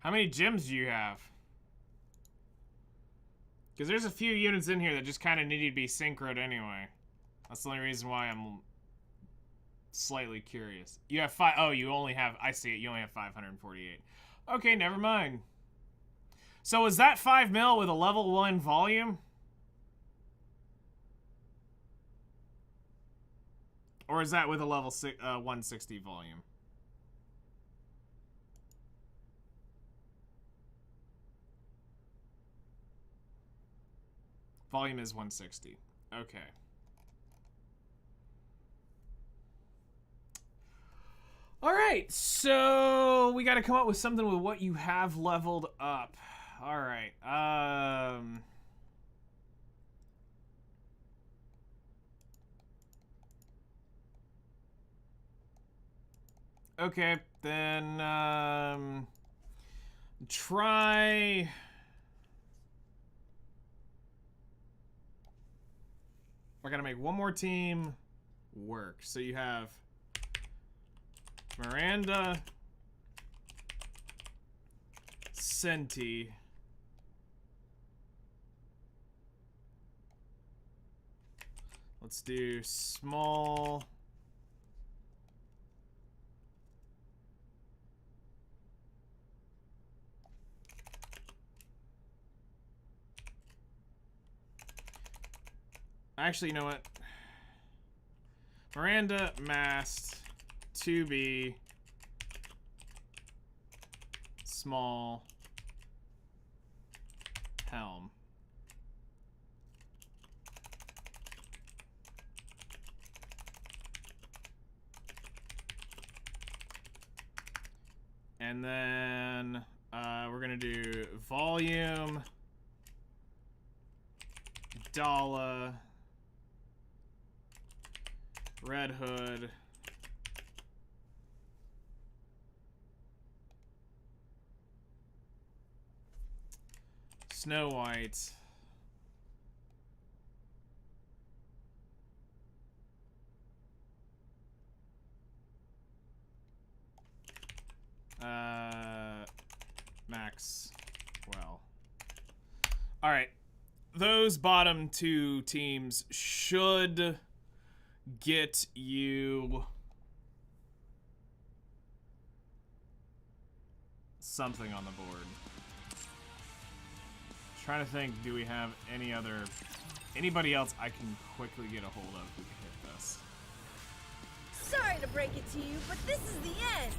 How many gems do you have? Because there's a few units in here that just kind of need to be synchroed anyway. That's the only reason why I'm slightly curious. You have 5. Oh, you only have. I see it. You only have 548. Okay, never mind. So is that 5 mil with a level 1 volume? Or is that with a level 160 volume? Volume is 160. Okay. All right, so we got to come up with something with what you have leveled up. All right. Okay, then try. We're gonna make one more team work. So you have Miranda, Senti, let's do small. Actually, you know what? Miranda, Mast, 2B, small, helm. And then we're gonna do volume, Dala, Red Hood, Snow White, Maxwell. All right, those bottom two teams should get you something on the board. Trying to think, do we have anybody else I can quickly get a hold of who can hit this? Sorry to break it to you, but this is the end.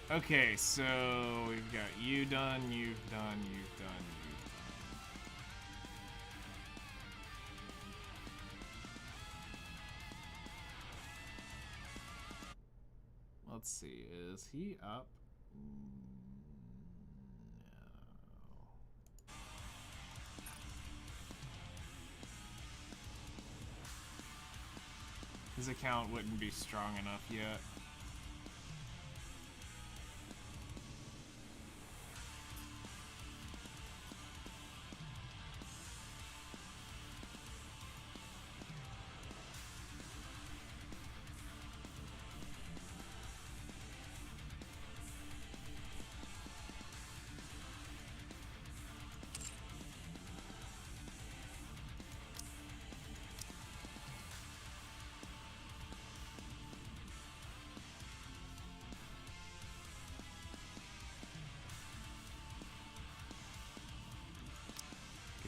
Okay, so we've got you done, you've done, you've done, you've done. Let's see, is he up? No. His account wouldn't be strong enough yet.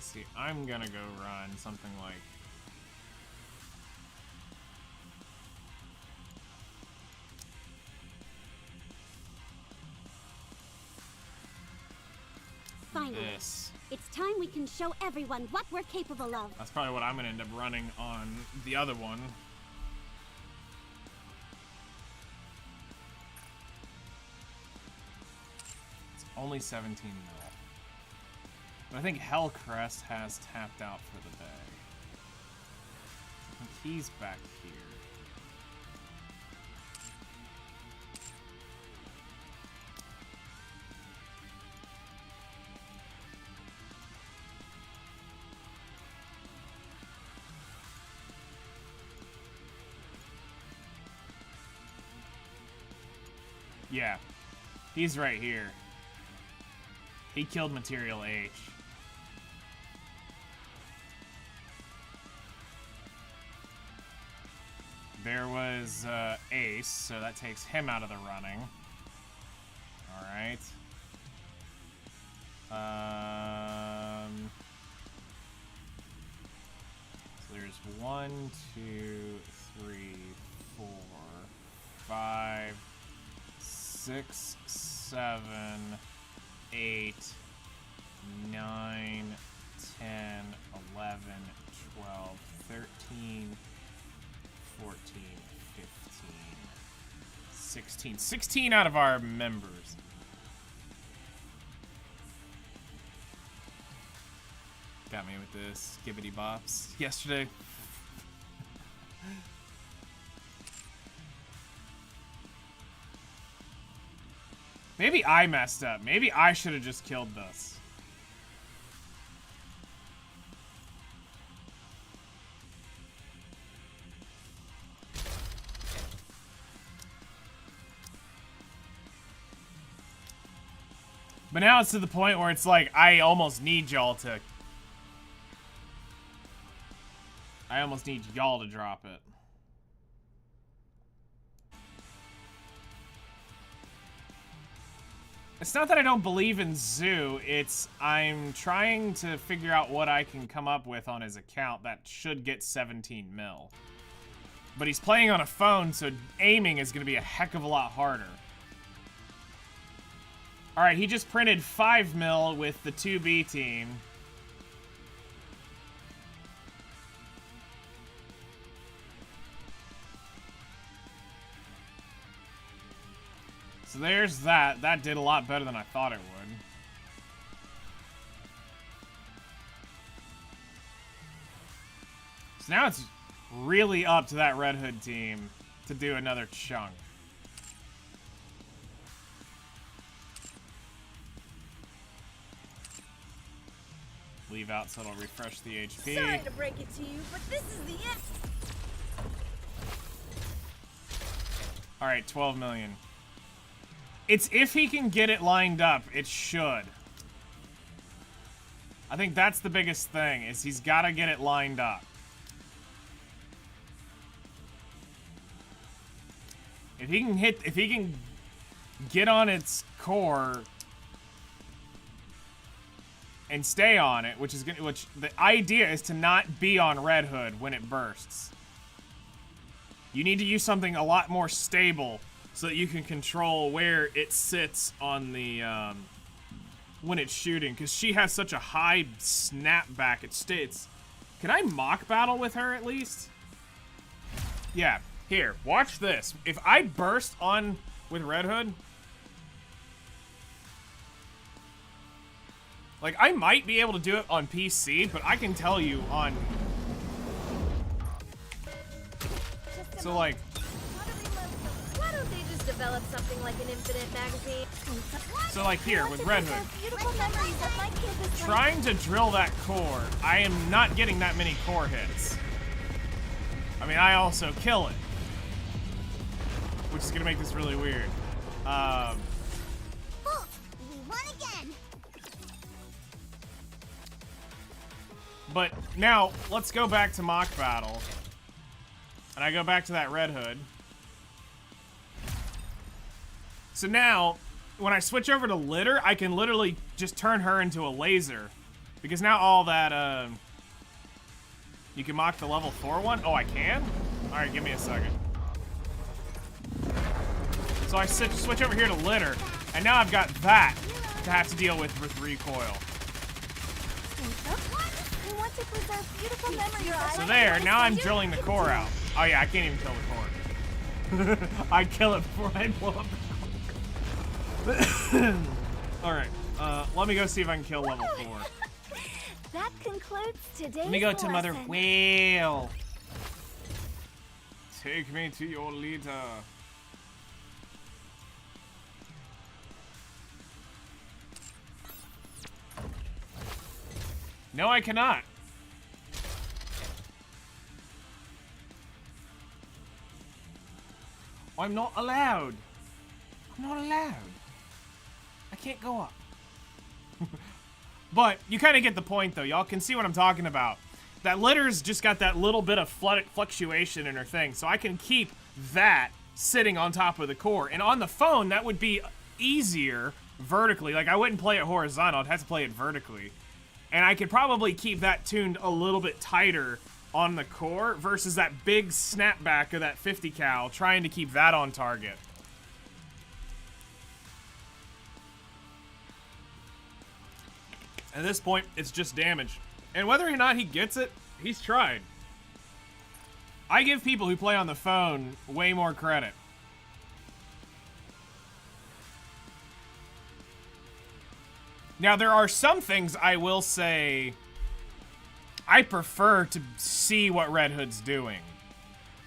See, I'm gonna go run something like Finally, this. it's time we can show everyone what we're capable of. That's probably what I'm gonna end up running on the other one. It's only 17 mil. But I think Hellcrest has tapped out for the day. I think he's back here. Yeah. He's right here. He killed Material H. There was Ace, so that takes him out of the running. Alright. So there's 1, 2, 3, 4, 5, 6, 7, 8, 9, 10, 11, 12, 13, 14, 15, 16. 16 out of our members. Got me with this skibbity bops yesterday. Maybe I messed up. Maybe I should have just killed this. But now it's to the point where it's like, I almost need y'all to... I almost need y'all to drop it. It's not that I don't believe in Zoo, it's I'm trying to figure out what I can come up with on his account that should get 17 mil. But he's playing on a phone, so aiming is going to be a heck of a lot harder. Alright, he just printed 5 mil with the 2B team. So there's that. That did a lot better than I thought it would. So now it's really up to that Red Hood team to do another chunk. Leave out so it'll refresh the HP. Sorry to break it to you, but this is the end. Alright, 12 million. It's if he can get it lined up, it should. I think that's the biggest thing, is he's got to get it lined up. If he can get on its core and stay on it, which the idea is to not be on Red Hood when it bursts. You need to use something a lot more stable so that you can control where it sits on the, when it's shooting. Because she has such a high snapback, it states. Can I mock battle with her at least? Yeah, here, watch this. If I burst on with Red Hood, like, I might be able to do it on PC, but I can tell you on... So, like... Why don't they just develop something like an infinite magazine? So, like, here, with Red Hood. Trying to drill that core, I am not getting that many core hits. I mean, I also kill it. Which is gonna make this really weird. We won again. But now, let's go back to mock battle. And I go back to that Red Hood. So now, when I switch over to Litter, I can literally just turn her into a laser. Because now all that, you can mock the level 4 one? Oh, I can? Alright, give me a second. So I switch over here to Litter, and now I've got that to have to deal with recoil. So there, now I'm drilling the core out. Oh yeah, I can't even kill the core. I kill it before I blow up the core. Alright, let me go see if I can kill level 4. That concludes today's Let me go to Mother lesson. Whale. Take me to your leader. No, I cannot. I'm not allowed. I'm not allowed. I can't go up. But you kind of get the point, though. Y'all can see what I'm talking about. That litter's just got that little bit of fluctuation in her thing, so I can keep that sitting on top of the core. And on the phone, that would be easier vertically. Like, I wouldn't play it horizontal. I'd have to play it vertically. And I could probably keep that tuned a little bit tighter on the core versus that big snapback of that 50 cal, trying to keep that on target. At this point, it's just damage. And whether or not he gets it, he's tried. I give people who play on the phone way more credit. Now, there are some things I will say I prefer to see what Red Hood's doing,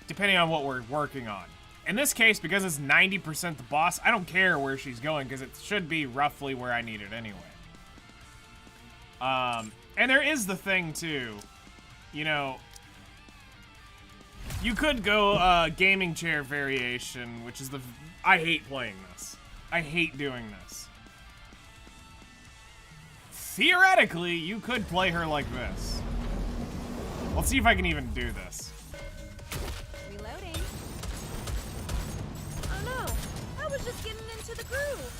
depending on what we're working on. In this case, because it's 90% the boss, I don't care where she's going, because it should be roughly where I need it anyway. And there is the thing, too. You know, you could go gaming chair variation, which is the... I hate playing this. I hate doing this. Theoretically, you could play her like this. Let's see if I can even do this. Reloading. Oh no, I was just getting into the groove.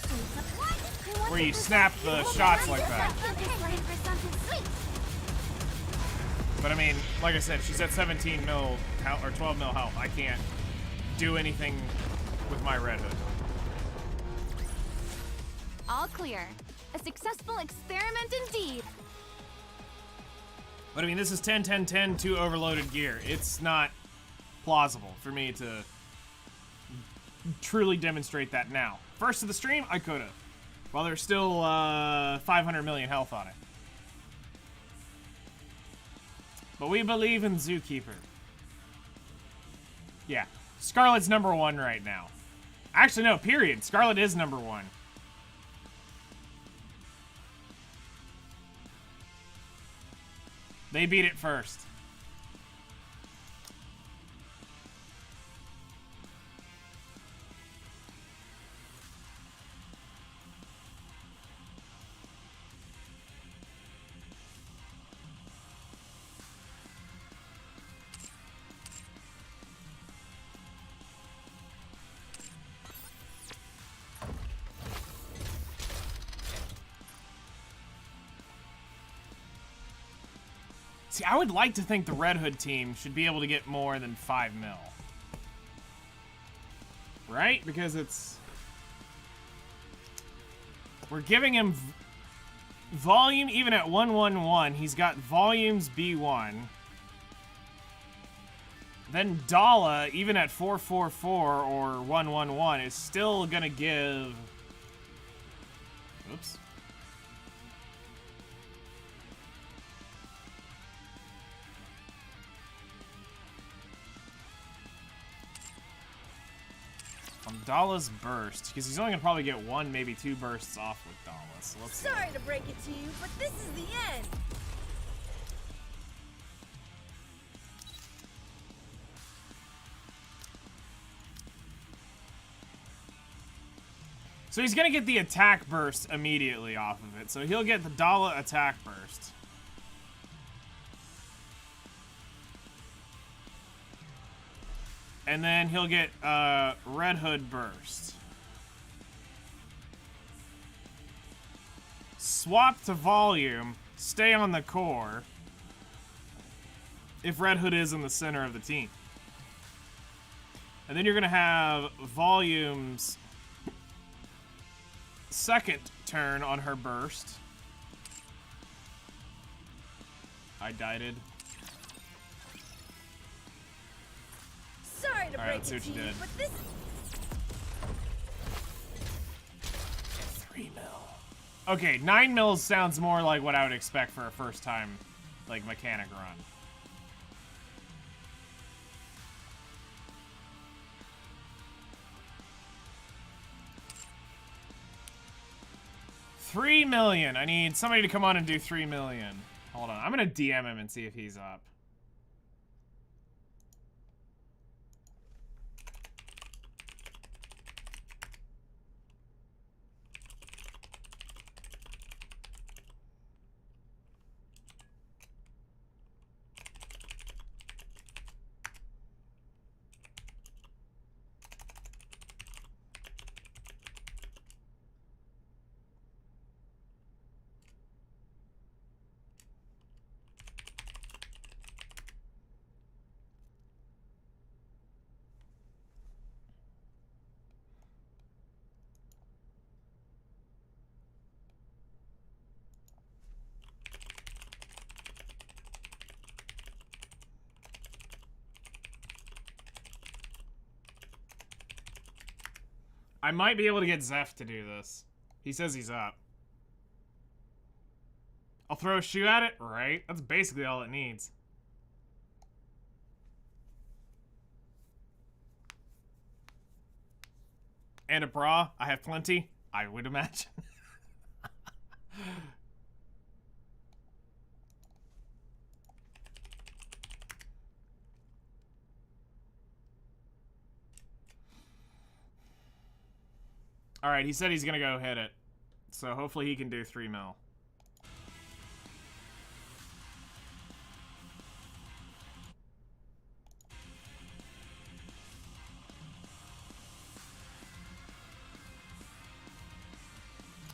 Where you snap the shots like that. But I mean, like I said, she's at 17 mil health, or 12 mil health. I can't do anything with my Red Hood. All clear. A successful experiment indeed. But I mean, this is 10, 10, 10, 2 overloaded gear. It's not plausible for me to truly demonstrate that now. First of the stream, I could've. While there's still 500 million health on it. But we believe in Zookeeper. Yeah, Scarlet's #1 right now. Actually, no, period. Scarlet is #1. They beat it first. See, I would like to think the Red Hood team should be able to get more than 5 mil. Right? Because it's... We're giving him volume even at 111. He's got volumes B1. Then Dala, even at 444 or 111, is still gonna give... Oops. Dala's burst, because he's only gonna probably get 1, maybe 2 bursts off with Dala. So let's see. Sorry to break it to you, but this is the end. So he's gonna get the attack burst immediately off of it. So he'll get the Dala attack burst. And then he'll get Red Hood burst. Swap to volume, stay on the core, if Red Hood is in the center of the team. And then you're gonna have volume's second turn on her burst. I died. Sorry to All right, break let's see it what to you you, did. but this 3 mil. Okay, 9 mils sounds more like what I would expect for a first time, like, mechanic run. $3 million. I need somebody to come on and do 3 million. Hold on, I'm gonna DM him and see if he's up. I might be able to get Zeph to do this. He says he's up. I'll throw a shoe at it? Right. That's basically all it needs. And a bra. I have plenty, I would imagine. Alright, he said he's gonna go hit it. So hopefully he can do 3 mil.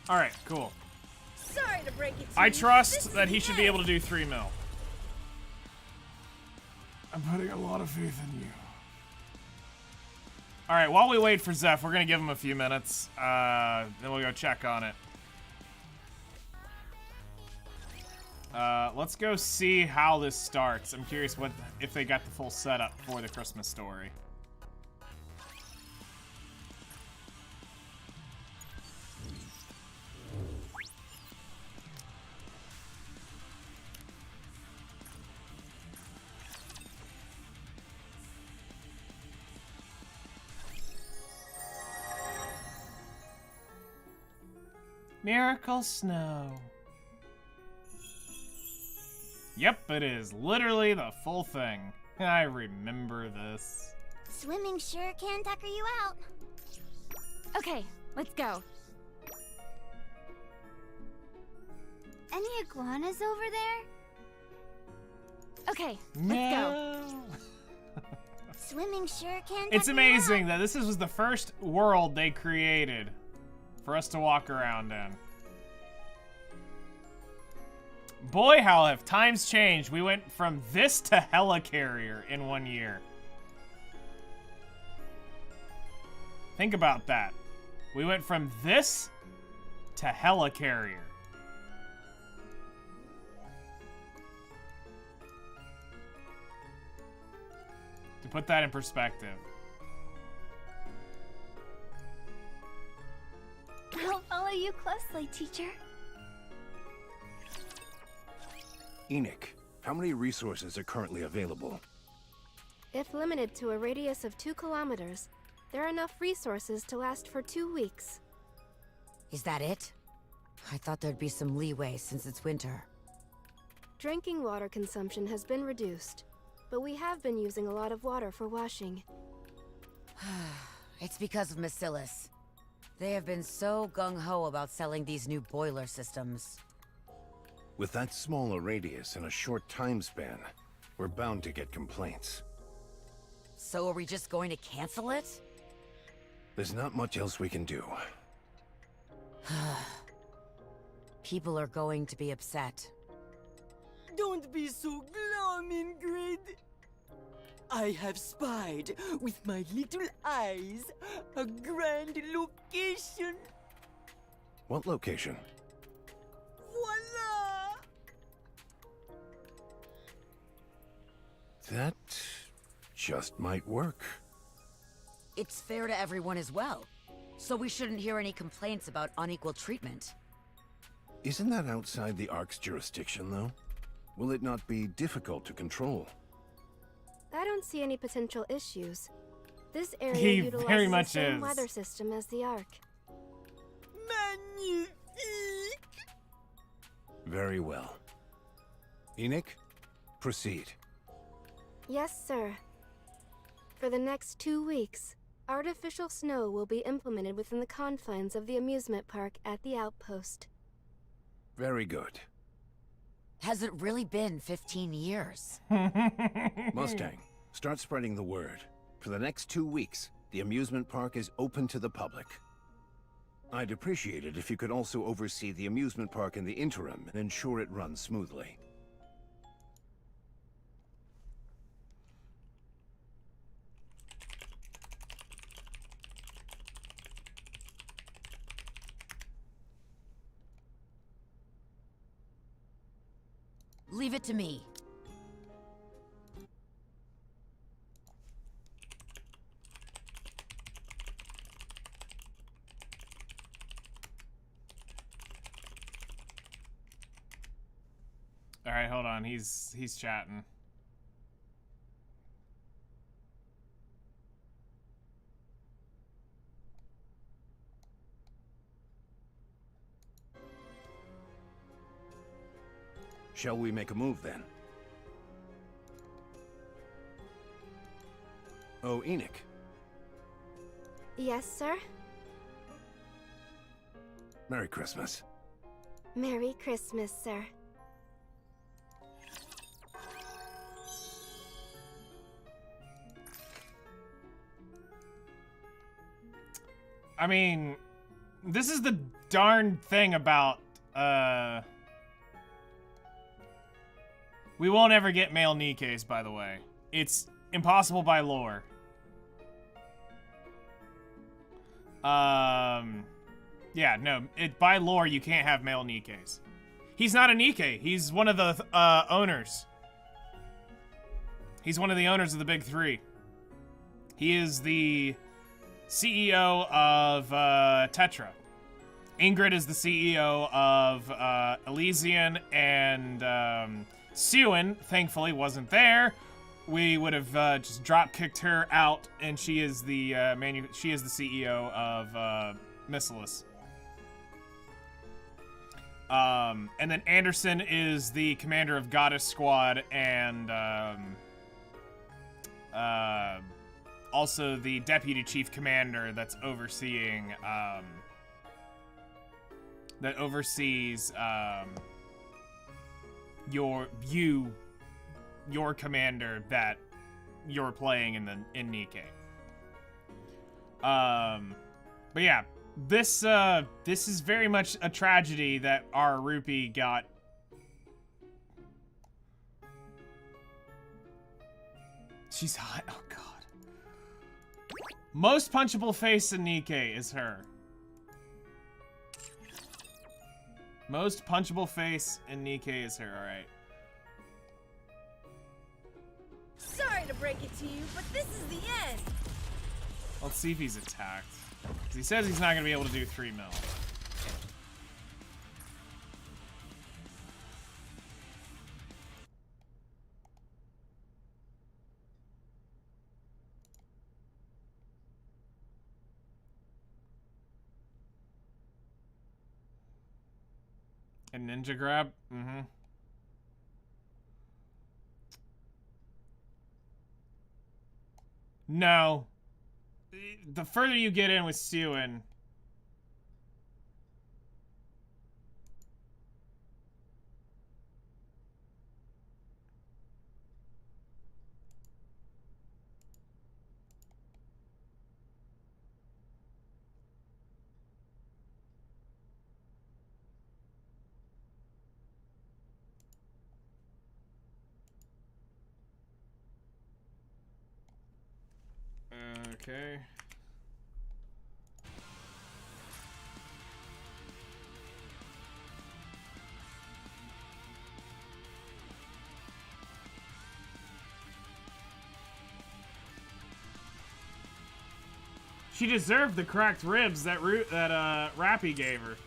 Alright, cool. Sorry to break it to I you. trust This that is he should the be end. able to do 3 mil. I'm putting a lot of faith in you. Alright, while we wait for Zeph, we're gonna give him a few minutes. Then we'll go check on it. Let's go see how this starts. I'm curious if they got the full setup for the Christmas story. Miracle Snow. Yep, it is literally the full thing. I remember this. Swimming sure can tucker you out. Okay, let's go. Any iguanas over there? Okay, let's go. Swimming sure can It's tucker you amazing out. that this was the first world they created for us to walk around in. Boy, how have times changed. We went from this to Helicarrier in 1 year. Think about that. We went from this to Helicarrier. To put that in perspective. I'll follow you closely, teacher. Enoch, how many resources are currently available? If limited to a radius of 2 kilometers, there are enough resources to last for 2 weeks. Is that it? I thought there'd be some leeway since it's winter. Drinking water consumption has been reduced, but we have been using a lot of water for washing. It's because of Bacillus. They have been so gung-ho about selling these new boiler systems. With that small a radius and a short time span, we're bound to get complaints. So are we just going to cancel it? There's not much else we can do. People are going to be upset. Don't be so glum, Ingrid. I have spied with my little eyes a grand location. What location? Voila! That just might work. It's fair to everyone as well. So we shouldn't hear any complaints about unequal treatment. Isn't that outside the Ark's jurisdiction, though? Will it not be difficult to control? I don't see any potential issues. This area He utilizes very the much same is. weather system as the Ark. Magnifique! Very well. Enoch, proceed. Yes, sir. For the next 2 weeks, artificial snow will be implemented within the confines of the amusement park at the outpost. Very good. Has it really been 15 years? Mustang, start spreading the word. For the next 2 weeks, the amusement park is open to the public. I'd appreciate it if you could also oversee the amusement park in the interim and ensure it runs smoothly. Leave it to me. All right, hold on. He's chatting. Shall we make a move then? Oh, Enoch. Yes, sir? Merry Christmas. Merry Christmas, sir. I mean, this is the darn thing about, we won't ever get male Nikkes, by the way. It's impossible by lore. Yeah, no, by lore, you can't have male Nikkes. He's not a Nikke. He's one of the, owners. He's one of the owners of the big three. He is the CEO of, Tetra. Ingrid is the CEO of, Elysian, and, Sewin, thankfully, wasn't there. We would have just drop-kicked her out, and she is the she is the CEO of Missilis. And then Anderson is the commander of Goddess Squad, and also the deputy chief commander that's overseeing that oversees your commander that you're playing in Nikke. But yeah, this is very much a tragedy that our Rupee got. She's hot. Oh god. Most punchable face in Nikke is her. Most punchable face in Nikke is her, alright. Sorry to break it to you, but this is the end. Let's see if he's attacked. 'Cause he says he's not going to be able to do 3 mil. A ninja grab? Mm-hmm. No. The further you get in with Sewin... Okay. She deserved the cracked ribs that Rupee gave her. Alright,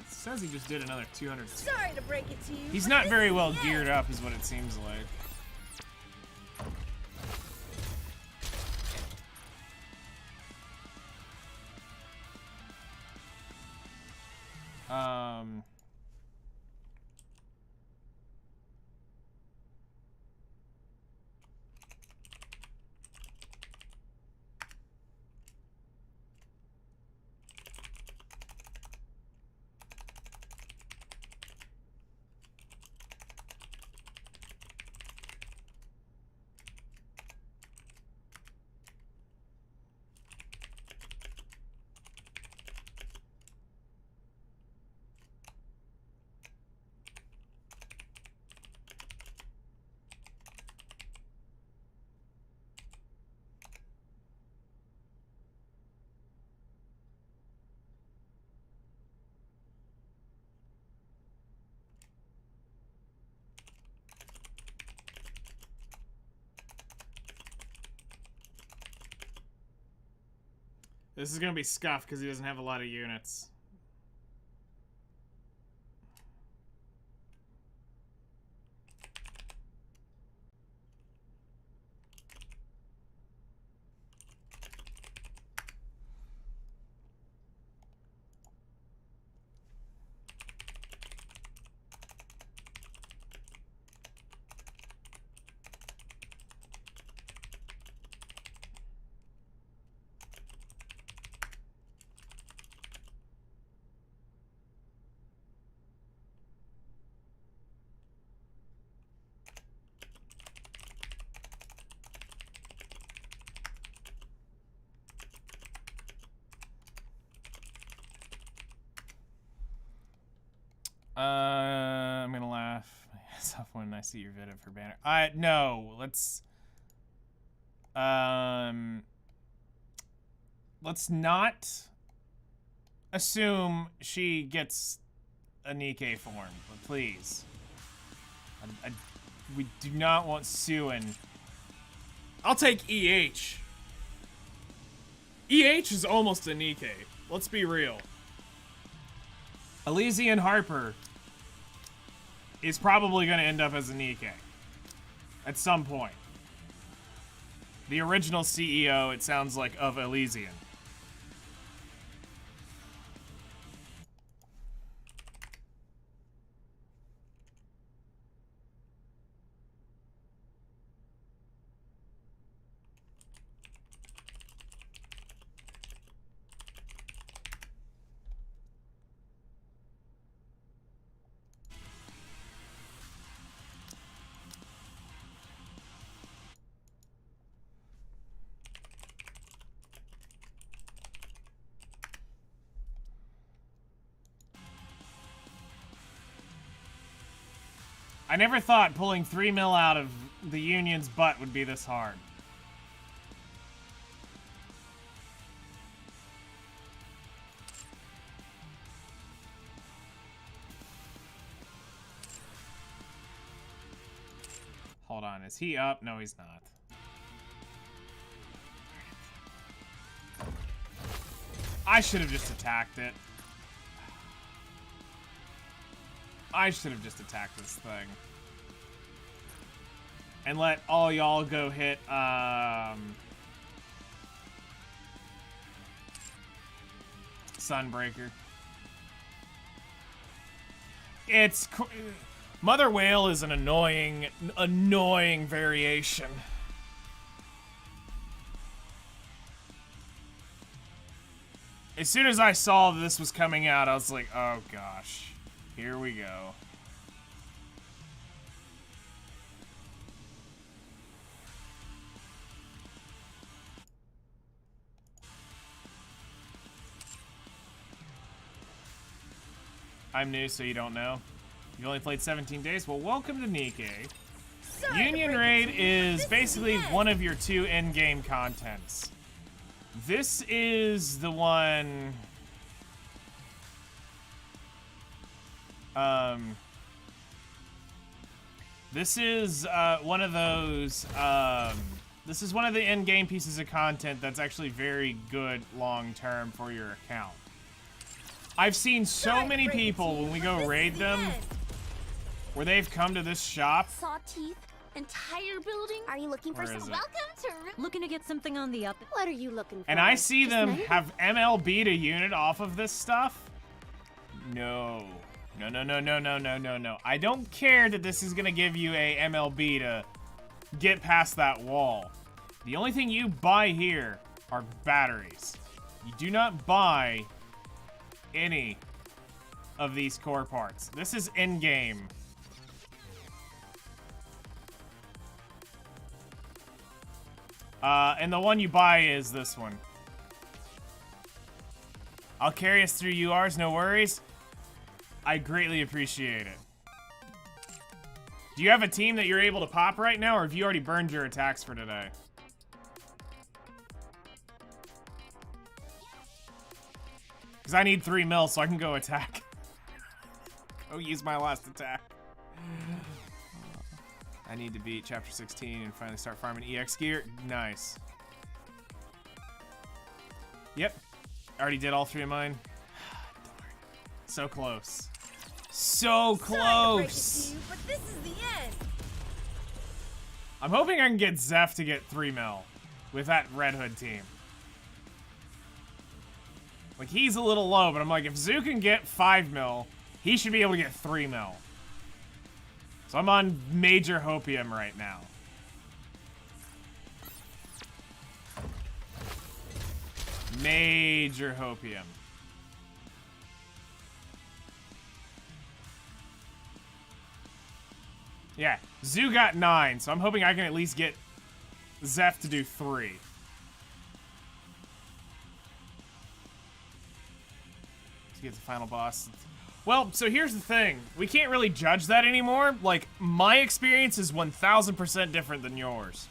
it says he just did another 200. Sorry to break it to you. He's but not this very is well the geared end. up, is what it seems like. This is gonna be scuffed because he doesn't have a lot of units. I'm gonna laugh my ass off when I see your vid of her banner. No, let's not assume she gets a Nikke form, but please. We do not want Suin. I'll take EH. EH is almost a Nikke. Let's be real. Elysian Harper is probably going to end up as a Nikke at some point. The original CEO, it sounds like, of Elysian. I never thought pulling 3 mil out of the Union's butt would be this hard. Hold on, is he up? No, he's not. I should have just attacked it. I should have just attacked this thing. And let all y'all go hit, Sunbreaker. It's... Mother Whale is an annoying variation. As soon as I saw this was coming out, I was like, oh gosh. Here we go. I'm new, so you don't know. You only played 17 days? Well, welcome to Nikke. Union Raid is basically one of your 2 in-game contents. This is the one... This is one of those, this is one of the in-game pieces of content that's actually very good long-term for your account. I've seen so many people when we go raid them where they've come to this shop. Saw teeth, entire building. Are you looking for Where some? is it? Welcome to Looking to get something on the up. What are you looking for? And I see them Just money? have MLB'd a unit off of this stuff. No. No, no, no, no, no, no, no, no. I don't care that this is gonna give you a MLB to get past that wall. The only thing you buy here are batteries. You do not buy any of these core parts. This is in-game. And the one you buy is this one. I'll carry us through URs, no worries. I greatly appreciate it. Do you have a team that you're able to pop right now, or have you already burned your attacks for today? Because I need 3 mil so I can go attack. Go use my last attack. I need to beat chapter 16 and finally start farming EX gear. Nice. Yep. I already did all 3 of mine. Darn. So close. So close. Sorry to break it to you, but this is the end. I'm hoping I can get Zeph to get 3 mil with that Red Hood team. Like, he's a little low, but I'm like, if Zoo can get 5 mil, he should be able to get 3 mil. So I'm on major hopium right now. Major hopium. Yeah, Zoo got 9, so I'm hoping I can at least get Zeph to do 3. To get the final boss. Well, so here's the thing. We can't really judge that anymore. Like, my experience is 1000% different than yours.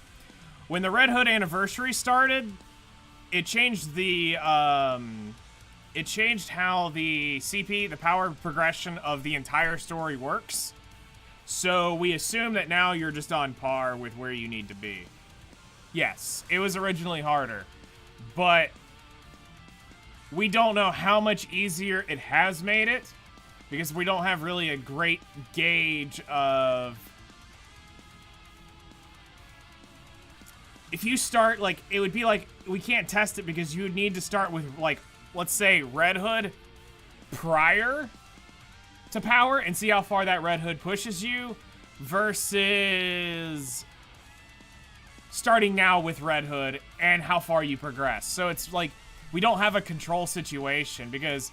When the Red Hood anniversary started, it changed the, it changed how the CP, the power progression of the entire story works. So we assume that now you're just on par with where you need to be. Yes, it was originally harder, but we don't know how much easier it has made it because we don't have really a great gauge of... If you start, like, it would be like, we can't test it because you would need to start with, like, let's say Red Hood prior to power and see how far that Red Hood pushes you versus starting now with Red Hood and how far you progress. So it's like, we don't have a control situation because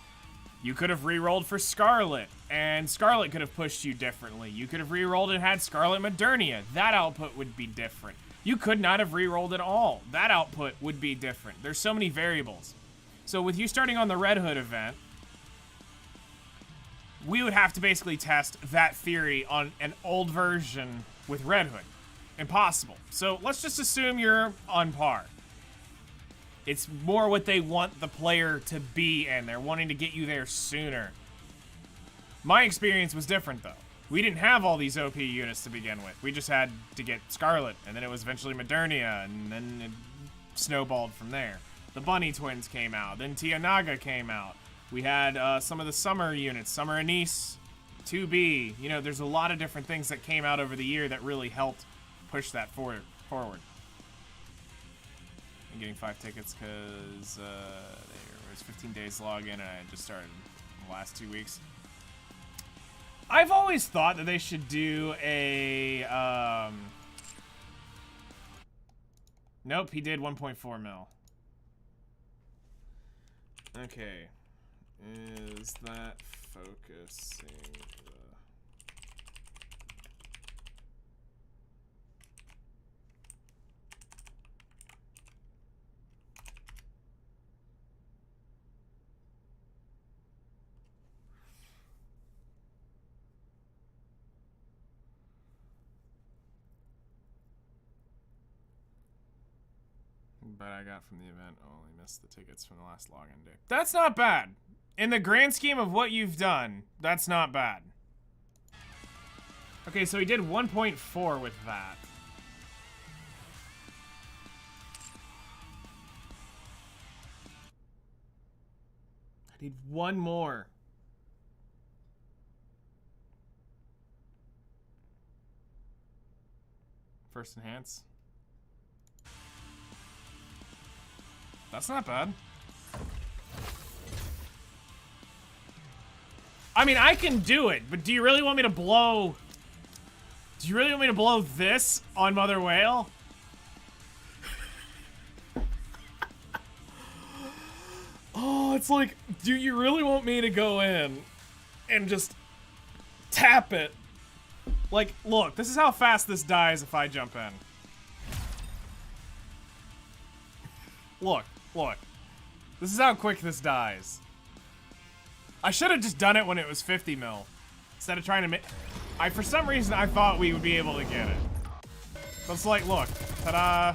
you could have re-rolled for Scarlet and Scarlet could have pushed you differently. You could have re-rolled and had Scarlet Modernia. That output would be different. You could not have re-rolled at all. That output would be different. There's so many variables. So with you starting on the Red Hood event, we would have to basically test that theory on an old version with Red Hood. Impossible. So let's just assume you're on par. It's more what they want the player to be in. They're wanting to get you there sooner. My experience was different though. We didn't have all these OP units to begin with. We just had to get Scarlet, and then it was eventually Modernia, and then it snowballed from there. The Bunny Twins came out, then Tianaga came out. We had some of the summer units, Summer Anise, 2B. You know, there's a lot of different things that came out over the year that really helped push that forward. I'm getting 5 tickets because there was 15 days login, and I just started in the last 2 weeks. I've always thought that they should do a, nope, he did 1.4 mil. Okay. Is that focusing the... But I got from the event, only missed the tickets from the last login day. That's not bad. In the grand scheme of what you've done, that's not bad. Okay, so he did 1.4 with that. I need one more. First enhance. That's not bad. I mean, I can do it, but do you really want me to blow... Do you really want me to blow this on Mother Whale? Oh, it's like, do you really want me to go in and just tap it? Like, look, this is how fast this dies if I jump in. Look. Look, this is how quick this dies. I should have just done it when it was 50 mil. Instead of trying to make... for some reason, I thought we would be able to get it. But it's like, look. Ta-da.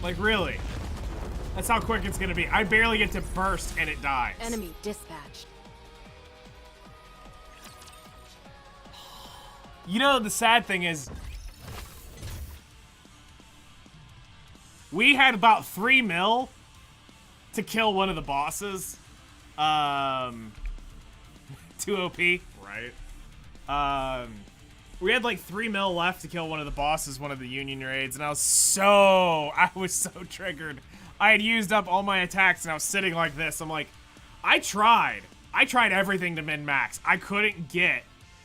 Like, really? That's how quick it's gonna be. I barely get to burst and it dies. Enemy dispatched. You know, the sad thing is... We had about 3 mil to kill one of the bosses. 2 OP, right? We had like 3 mil left to kill one of the bosses, one of the Union raids, and I was so triggered. I had used up all my attacks and I was sitting like this. I'm like, I tried everything to min-max. I couldn't get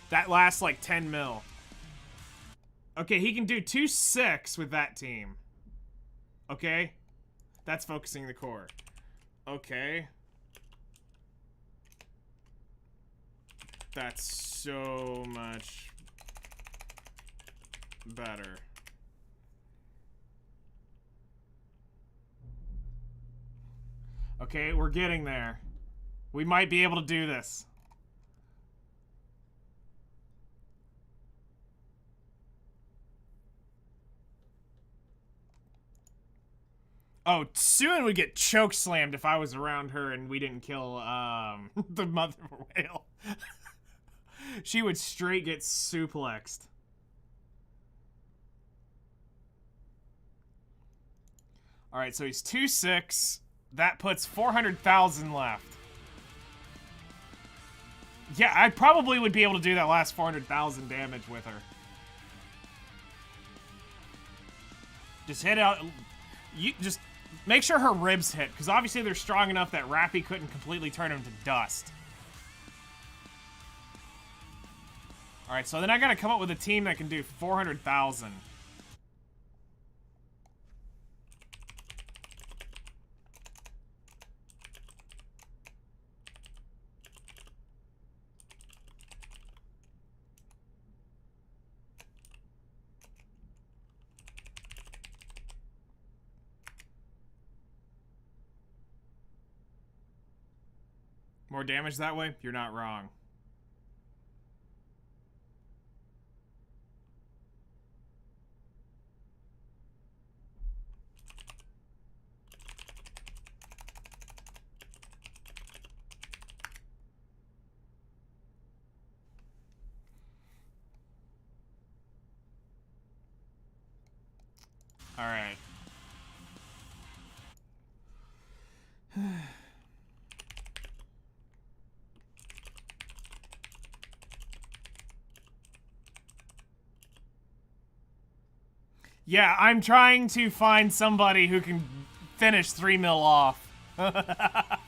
that last like 10 mil. Okay, he can do 2-6 with that team. Okay? That's focusing the core. Okay. That's so much better. Okay, we're getting there. We might be able to do this. Oh, Suin would get choke slammed if I was around her and we didn't kill the mother whale. She would straight get suplexed. All right, so he's 2-6. That puts 400,000 left. Yeah, I probably would be able to do that last 400,000 damage with her. Just hit out. You just make sure her ribs hit, because obviously they're strong enough that Rappy couldn't completely turn him to dust. All right, so then I got to come up with a team that can do 400,000. More damage that way? You're not wrong. All right. Yeah, I'm trying to find somebody who can finish 3 mil off. To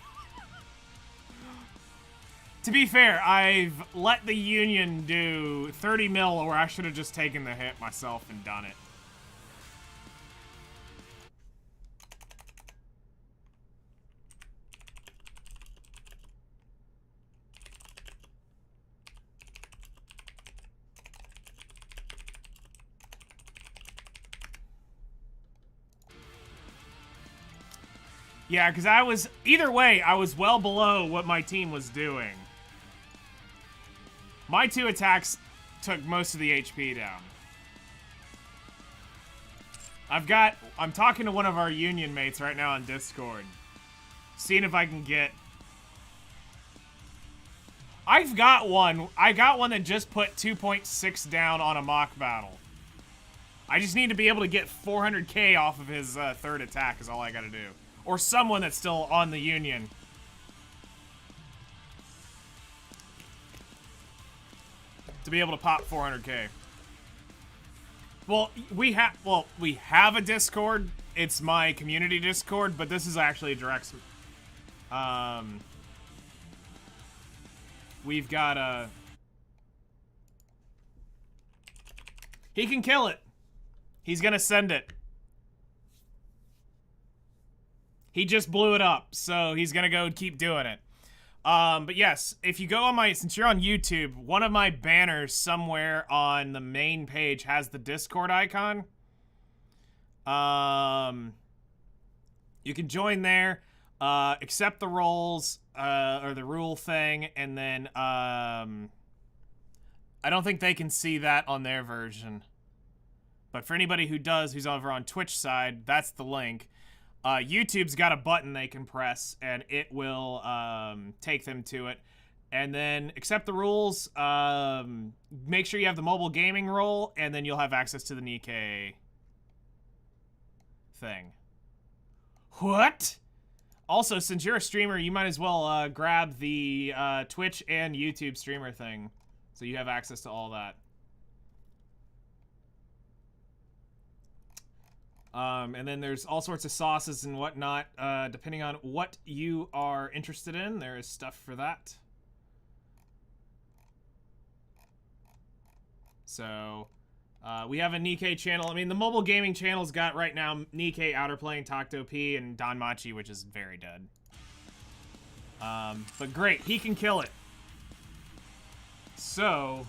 be fair, I've let the Union do 30 mil, or I should have just taken the hit myself and done it. Yeah, because I was, either way, I was well below what my team was doing. My 2 attacks took most of the HP down. I'm talking to one of our Union mates right now on Discord. Seeing if I can get... I got one that just put 2.6 down on a mock battle. I just need to be able to get 400k off of his 3rd attack is all I gotta do. Or someone that's still on the Union. To be able to pop 400k. Well, we have a Discord. It's my community Discord, but this is actually a direct... We've got a... He can kill it. He's gonna send it. He just blew it up, so he's gonna go keep doing it. But yes, if you go on my, since you're on YouTube, one of my banners somewhere on the main page has the Discord icon. You can join there, accept the roles, or the rule thing, and then, I don't think they can see that on their version. But for anybody who does, who's over on Twitch side, that's the link. YouTube's got a button they can press, and it will take them to it. And then accept the rules. Make sure you have the mobile gaming role, and then you'll have access to the Nikke thing. What? Also, since you're a streamer, you might as well grab the Twitch and YouTube streamer thing, so you have access to all that. And then there's all sorts of sauces and whatnot, depending on what you are interested in. There is stuff for that. So, we have a Nikke channel. I mean, the mobile gaming channel's got right now Nikke, Outer Playing, Tokto P, and Danmachi, which is very dead. But great, he can kill it. So,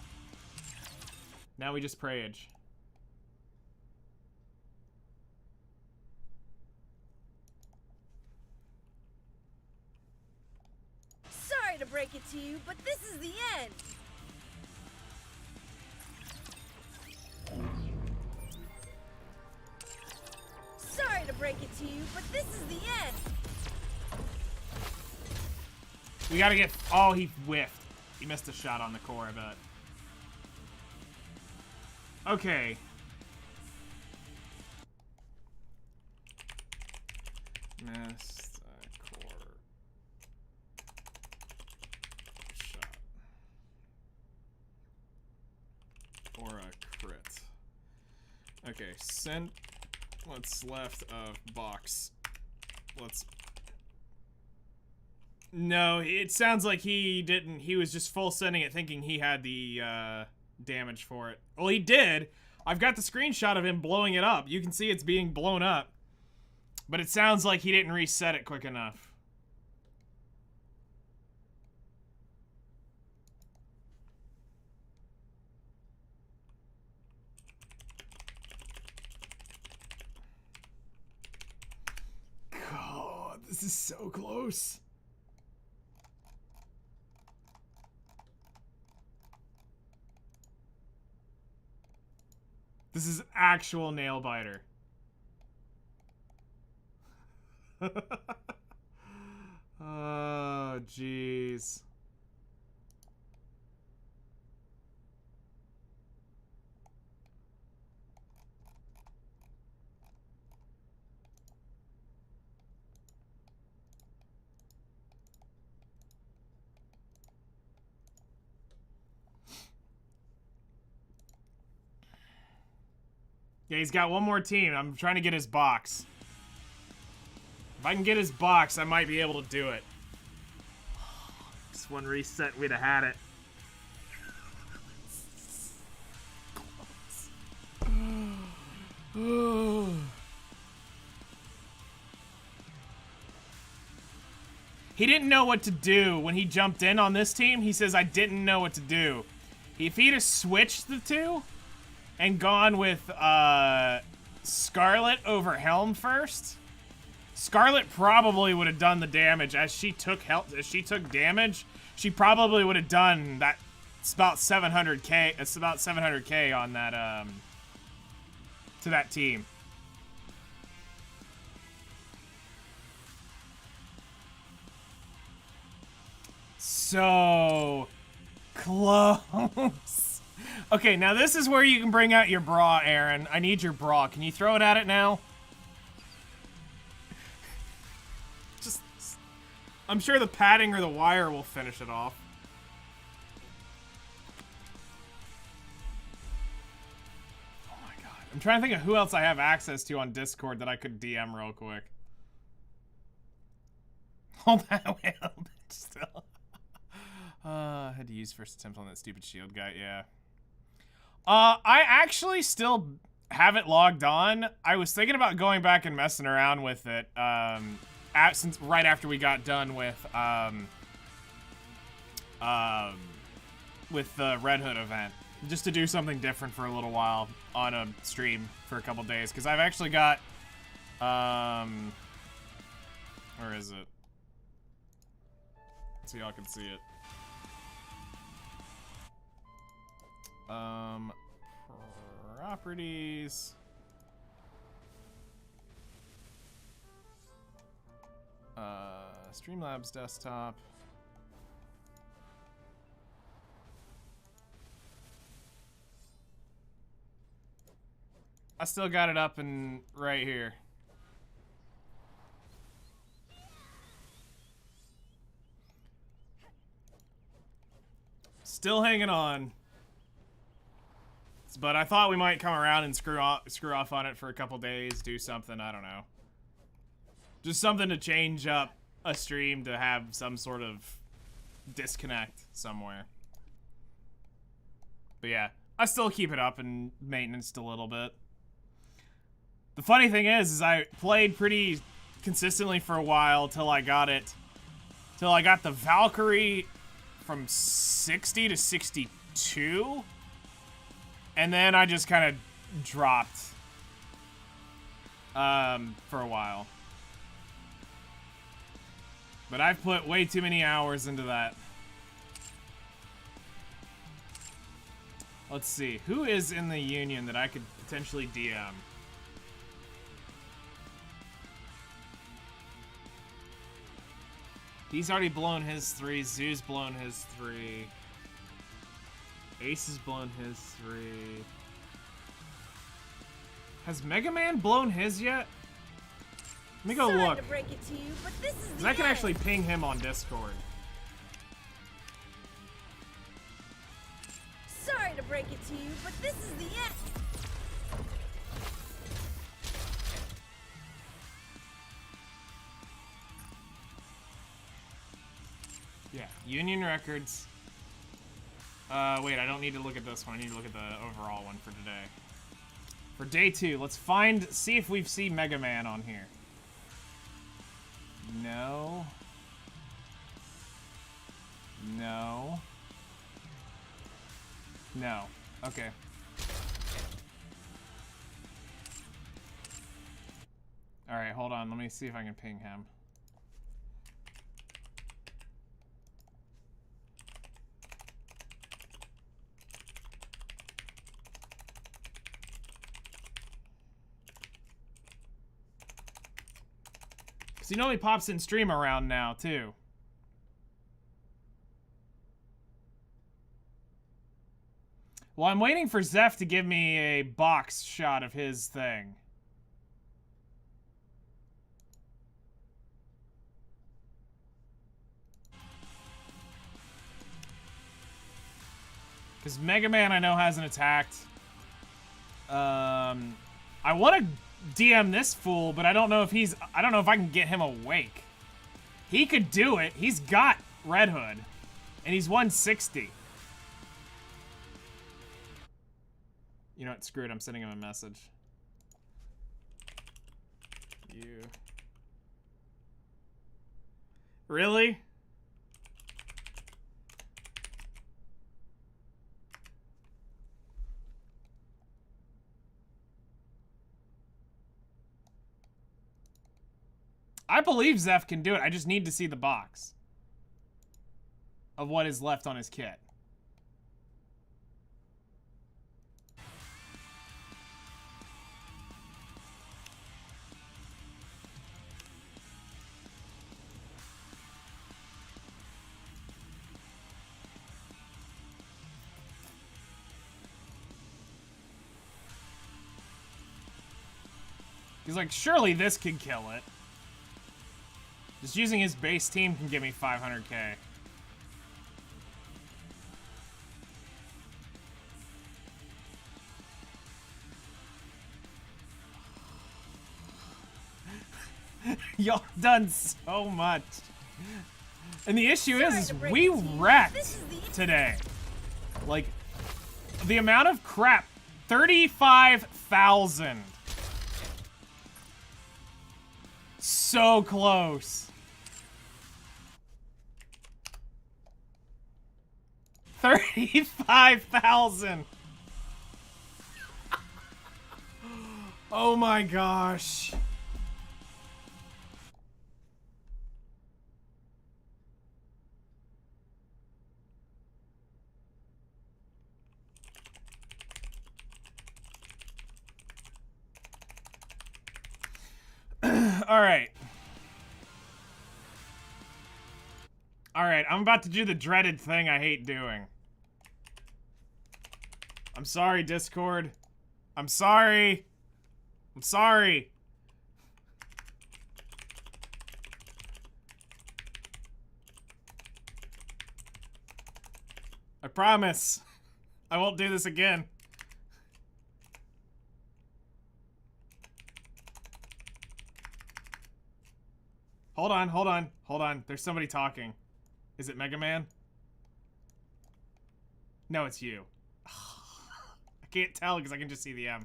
now we just Preyage. Sorry to break it to you, but this is the end. Sorry to break it to you, but this is the end. We gotta get... Oh, he whiffed. He missed a shot on the core, I bet. Okay. Missed a core shot. Or a crit. Okay, send what's left of box. Let's... No, it sounds like he didn't. He was just full sending it thinking he had the damage for it. Well, he did. I've got the screenshot of him blowing it up. You can see it's being blown up. But it sounds like he didn't reset it quick enough. God, this is so close. This is actual nail biter. Oh, jeez. Yeah, he's got one more team. I'm trying to get his box. If I can get his box, I might be able to do it. This one reset, we'd have had it. He didn't know what to do when he jumped in on this team. He says, I didn't know what to do. If he'd have switched the two and gone with Scarlet over Helm first, Scarlet probably would have done the damage as she took damage. She probably would have done that. It's about 700k. It's about 700k on that to that team. So close. Okay, now this is where you can bring out your bra, Aaron. I need your bra. Can you throw it at it now? Just, I'm sure the padding or the wire will finish it off. Oh my god. I'm trying to think of who else I have access to on Discord that I could DM real quick. Hold that way a little bit still. I had to use first attempt on that stupid shield guy, yeah. I actually still have it logged on. I was thinking about going back and messing around with it, since right after we got done with the Red Hood event, just to do something different for a little while on a stream for a couple days, because I've actually got, where is it? So y'all can see it. Properties. Streamlabs desktop. I still got it up and right here. Still hanging on. But I thought we might come around and screw off on it for a couple days, do something, I don't know. Just something to change up a stream to have some sort of disconnect somewhere. But yeah, I still keep it up and maintenance a little bit. The funny thing is I played pretty consistently for a while till I got it till I got the Valkyrie from 60 to 62. And then I just kind of dropped for a while. But I've put way too many hours into that. Let's see. Who is in the Union that I could potentially DM? He's already blown his 3. Zoo's blown his 3. Ace has blown his 3. Has Mega Man blown his yet? Let me go Sorry look. to break it to you, but this is 'Cause the I can end. actually ping him on Discord. Sorry to break it to you, but this is the end. Yeah, Union Records. Wait, I don't need to look at this one. I need to look at the overall one for today. For day 2, let's see if we've seen Mega Man on here. No. No. No. Okay. Alright, hold on. Let me see if I can ping him. He normally pops in stream around now, too. Well, I'm waiting for Zeph to give me a box shot of his thing. Because Mega Man, I know, hasn't attacked. I want to DM this fool, but I don't know if I don't know if I can get him awake. He could do it. He's got Red Hood. And he's 160. You know what? Screw it. I'm sending him a message. You. Really? I believe Zeph can do it. I just need to see the box of what is left on his kit. He's like, surely this could kill it. Just using his base team can give me 500k. Y'all done so much. And the issue is we wrecked today. Like, the amount of crap. 35,000. So close. 35,000. Oh my gosh. All right. Alright, I'm about to do the dreaded thing I hate doing. I'm sorry, Discord. I'm sorry. I'm sorry. I promise. I won't do this again. Hold on, hold on, hold on. There's somebody talking. Is it Mega Man? No, it's you. I can't tell because I can just see the M.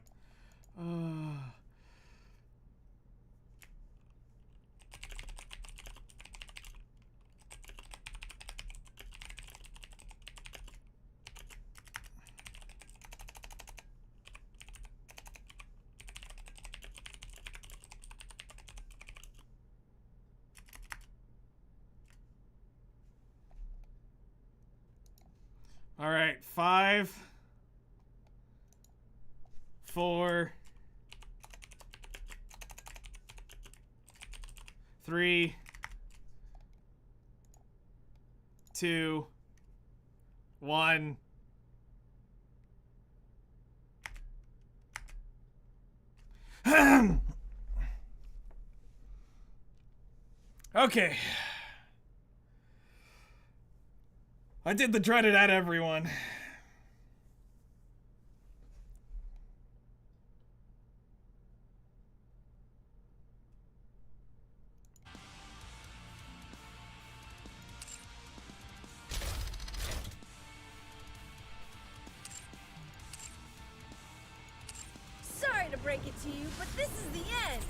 All right, 5, 4, 3, 2, 1. Okay. I did the dreaded at everyone. Sorry to break it to you, but this is the end.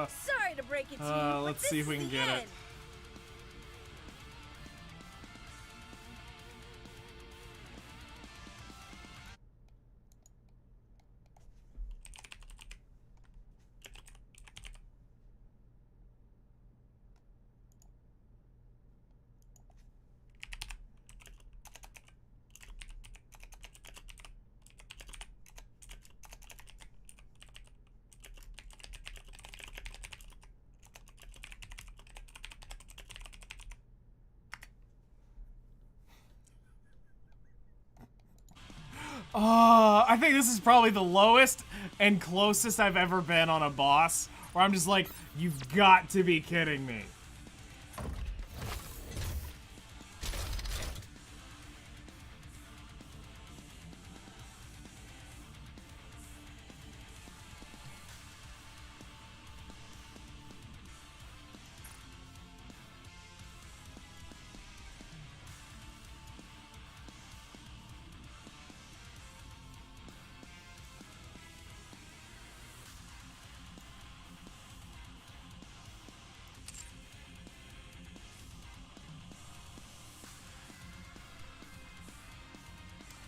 Sorry to break it to you, but let's this see if we is can the get end. it. I think this is probably the lowest and closest I've ever been on a boss, where I'm just like, you've got to be kidding me.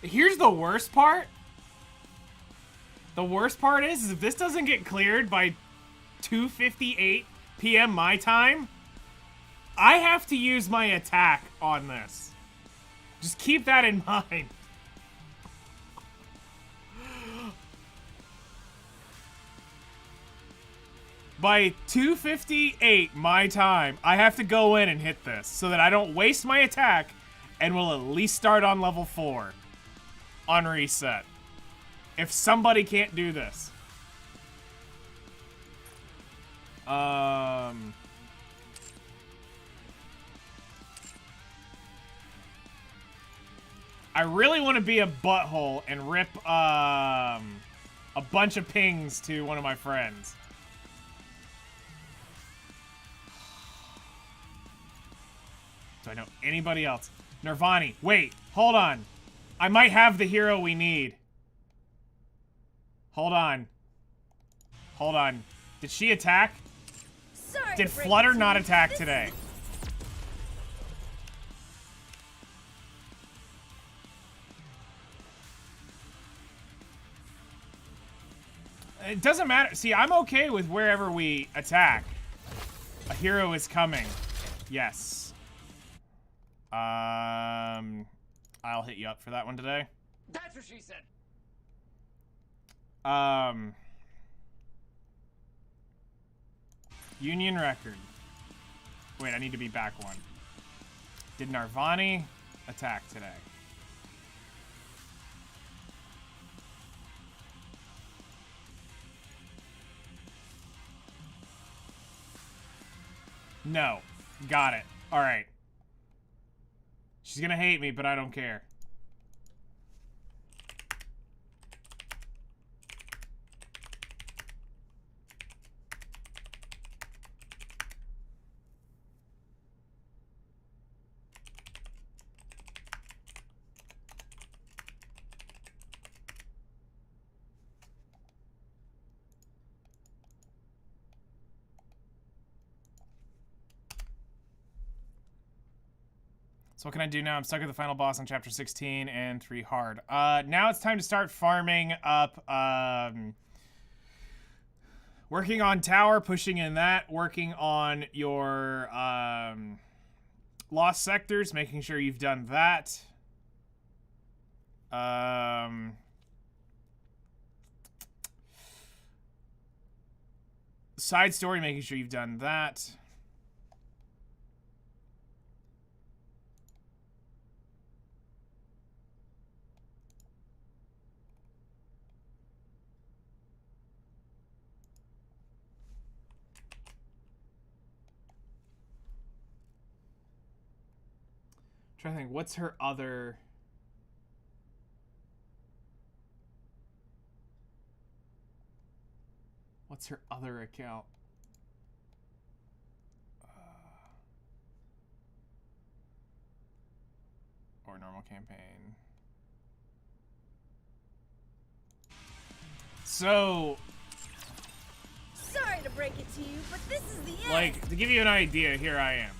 Here's the worst part. The worst part is if this doesn't get cleared by 2:58 p.m. my time, I have to use my attack on this. Just keep that in mind. By 2:58 my time, I have to go in and hit this so that I don't waste my attack and will at least start on level 4 on reset. If somebody can't do this. I really want to be a butthole and rip a bunch of pings to one of my friends. Do I know anybody else? Nirvani, wait, hold on. I might have the hero we need. Hold on. Hold on. Did she attack? Sorry Did to break Flutter it to not you, attack this today? It doesn't matter. See, I'm okay with wherever we attack. A hero is coming. Yes. I'll hit you up for that one today. That's what she said. Union record. Wait, I need to be back one. Did Narvani attack today? No. Got it. Alright. She's gonna hate me, but I don't care. So what can I do now? I'm stuck at the final boss on chapter 16 and 3 hard. Now it's time to start farming up, working on tower, pushing in that, working on your, lost sectors, making sure you've done that. Side story, making sure you've done that. Trying to think, what's her other... What's her other account? Or normal campaign. So... Sorry to break it to you, but this is the end. Like, to give you an idea, here I am.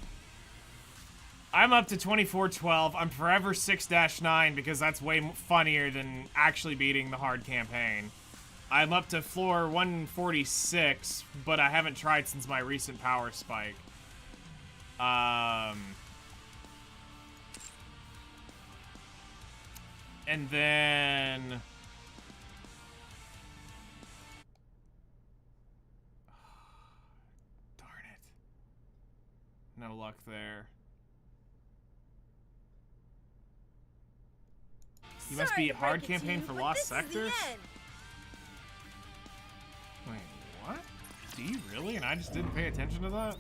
I'm up to 2412. I'm forever 6-9 because that's way funnier than actually beating the hard campaign. I'm up to floor 146, but I haven't tried since my recent power spike. And then... Darn it. No luck there. You must be hard campaign for lost sectors? Wait, what? Do you really? And I just didn't pay attention to that?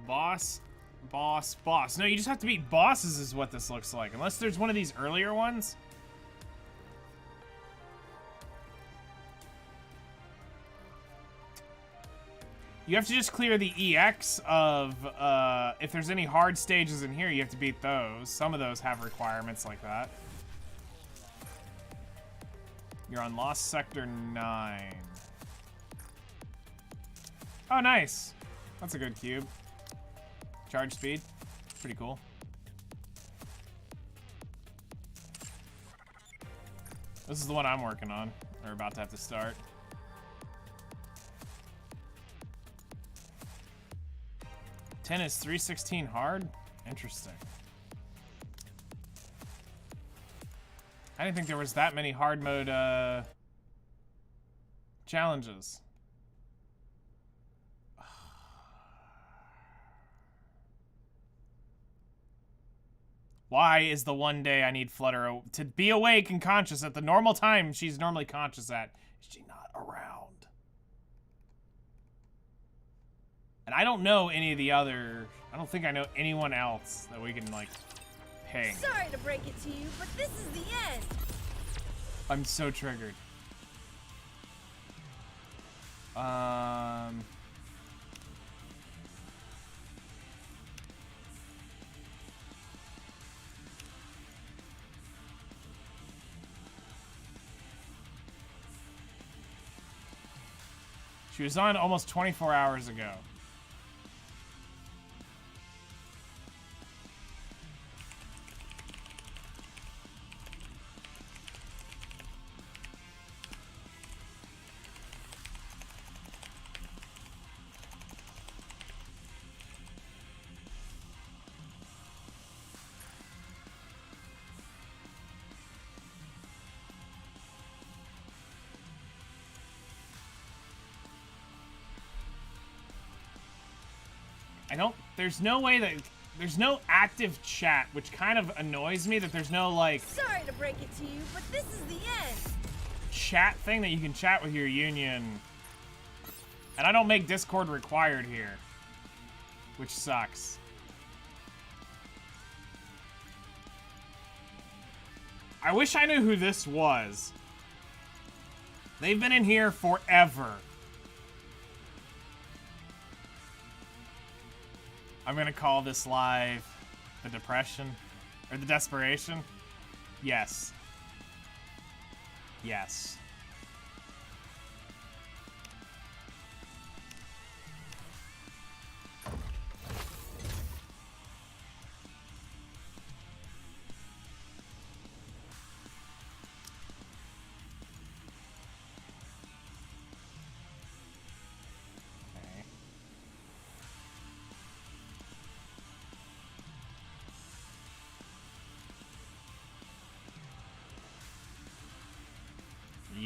Boss, boss, boss. No, you just have to beat bosses is what this looks like. Unless there's one of these earlier ones. You have to just clear the EX of, if there's any hard stages in here, you have to beat those. Some of those have requirements like that. You're on Lost Sector 9. Oh, nice. That's a good cube. Charge speed. Pretty cool. This is the one I'm working on. We're about to have to start. Ten is 316 hard? Interesting. I didn't think there was that many hard mode challenges. Why is the one day I need Flutter to be awake and conscious at the normal time she's normally conscious at? Is she not around? And I don't know any of the other... I don't think I know anyone else that we can, like, ping. Sorry to break it to you, but this is the end. I'm so triggered. She was on almost 24 hours ago. There's no way that, there's no active chat, which kind of annoys me that there's no, like... Sorry to break it to you, but this is the end. Chat thing that you can chat with your union. And I don't make Discord required here. Which sucks. I wish I knew who this was. They've been in here forever. I'm gonna call this live the depression or the desperation. Yes. Yes.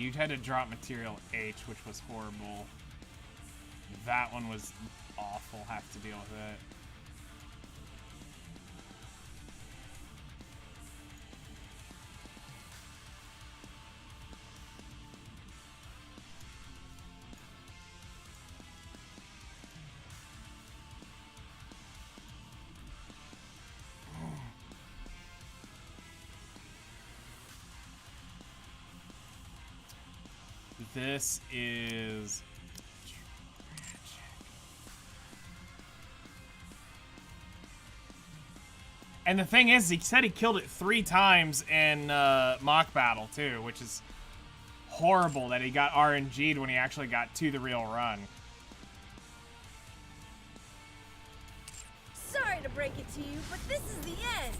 you had to drop material H, which was horrible. That one was awful. Have to deal with it. This is... And the thing is, he said he killed it 3 times in mock battle, too, which is horrible that he got RNG'd when he actually got to the real run. Sorry to break it to you, but this is the end.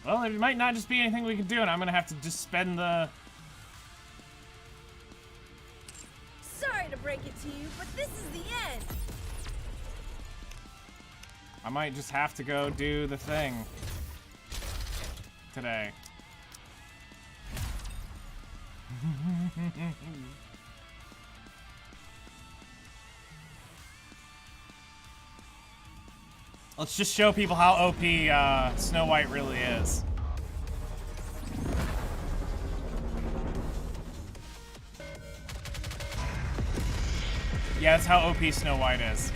Well, there might not just be anything we can do, and I'm gonna have to just spend the... Sorry to break it to you, but this is the end. I might just have to go do the thing today. Let's just show people how OP Snow White really is. Yeah, that's how OP Snow White is.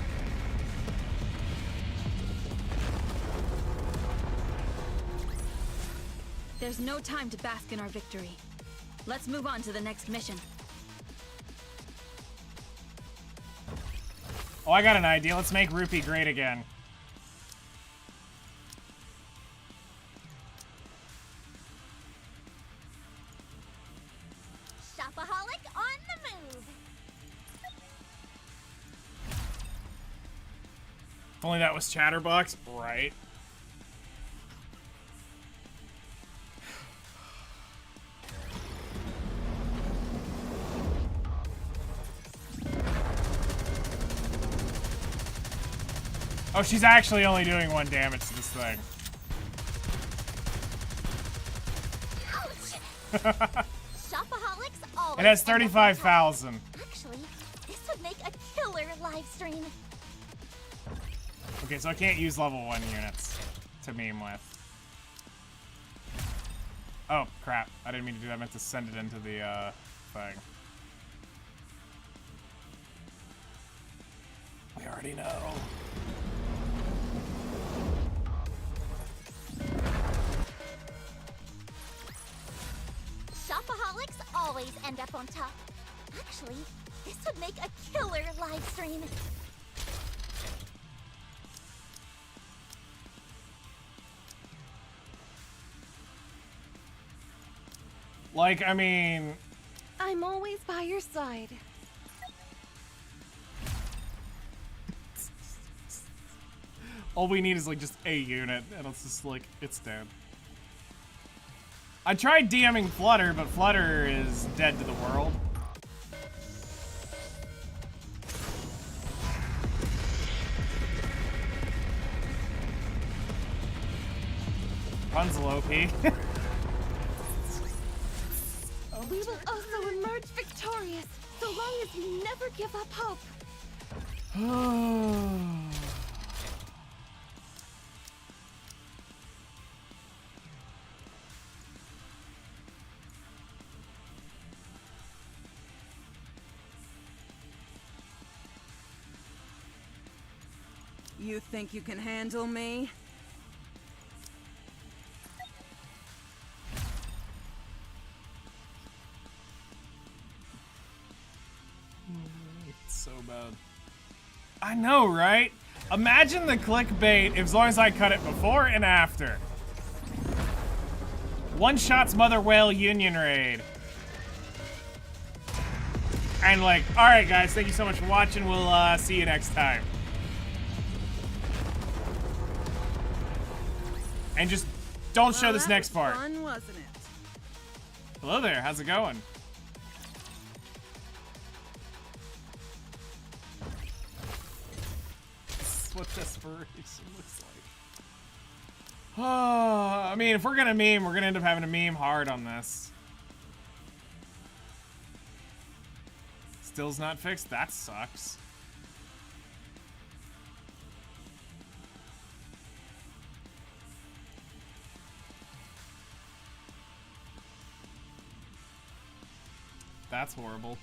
There's no time to bask in our victory. Let's move on to the next mission. Oh, I got an idea. Let's make Rupee great again. Shopaholic on the move. If only that was Chatterbox. Right. Oh, she's actually only doing 1 damage to this thing. Shopaholics always. It has 35,000. Actually, this would make a killer live stream. Okay, so I can't use level 1 units to meme with. Oh, crap. I didn't mean to do that. I meant to send it into the, thing. We already know. Shopaholics always end up on top. Actually, this would make a killer live stream. Like, I mean... I'm always by your side. all we need is, like, just a unit, and it's just, like, it's dead. I tried DMing Flutter, but Flutter is dead to the world. Rapunzel OP. We will also emerge victorious, so long as we never give up hope. You think you can handle me? It's so bad. I know, right? Imagine the clickbait as long as I cut it before and after. One shots Mother Whale Union Raid. And like, alright guys, thank you so much for watching. We'll see you next time. And just don't show this next part. Fun, wasn't it? Hello there, how's it going? That's what desperation looks like. I mean, if we're gonna meme, we're gonna end up having to meme hard on this. Still's not fixed? That sucks. That's horrible.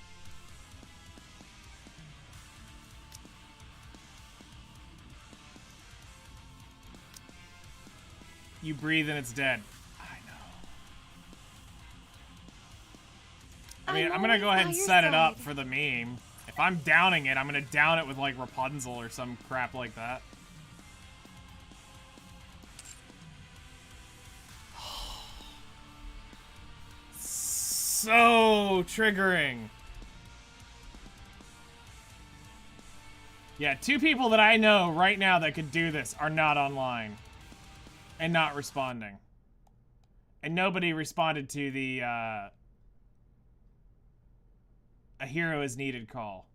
You breathe and it's dead. I know. I mean, I'm gonna go ahead and set it up for the meme. If I'm downing it, I'm gonna down it with like Rapunzel or some crap like that. So triggering. Yeah, 2 people that I know right now that could do this are not online. And not responding. And nobody responded to the, a hero is needed call.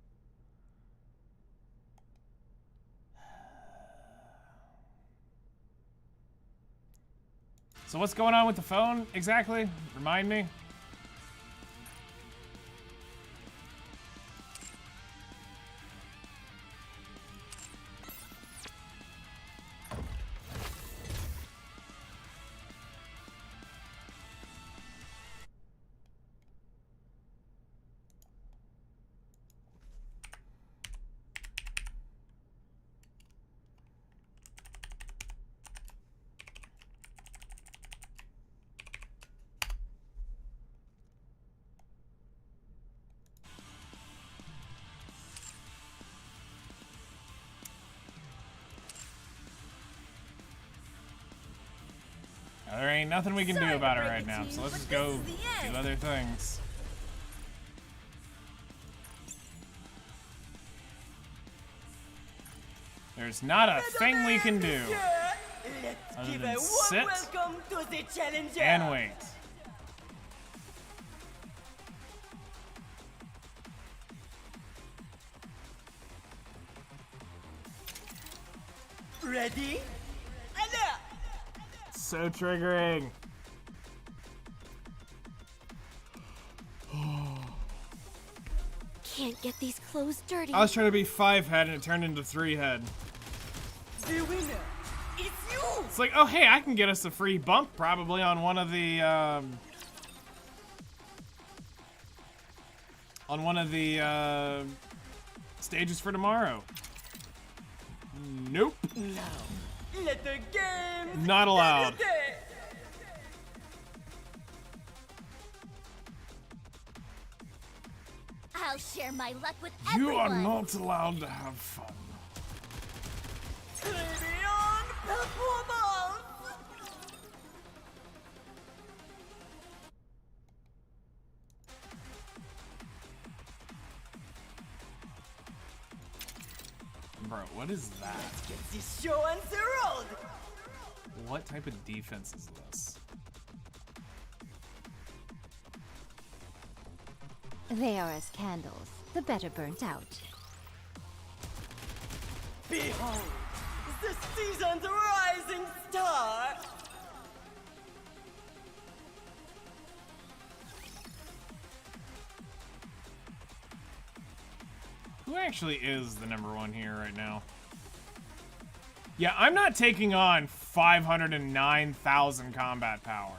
So what's going on with the phone exactly? Remind me. There ain't nothing we can do about it right now, so let's just go do other things. There's not a thing we can do other than sit and wait. Ready? So triggering. Can't get these clothes dirty. I was trying to be 5-head and it turned into 3-head. The winner is you! It's like, oh hey, I can get us a free bump probably on one of the stages for tomorrow. Nope. Now, let the game Not allowed. I'll share my luck with You everyone. are not allowed to have fun. Beyond performance! Bro, what is that? Get this show on the road! What type of defense is this? They are as candles, the better burnt out. Behold, the season's rising star! Who actually is the #1 here right now? Yeah, I'm not taking on 509,000 combat power.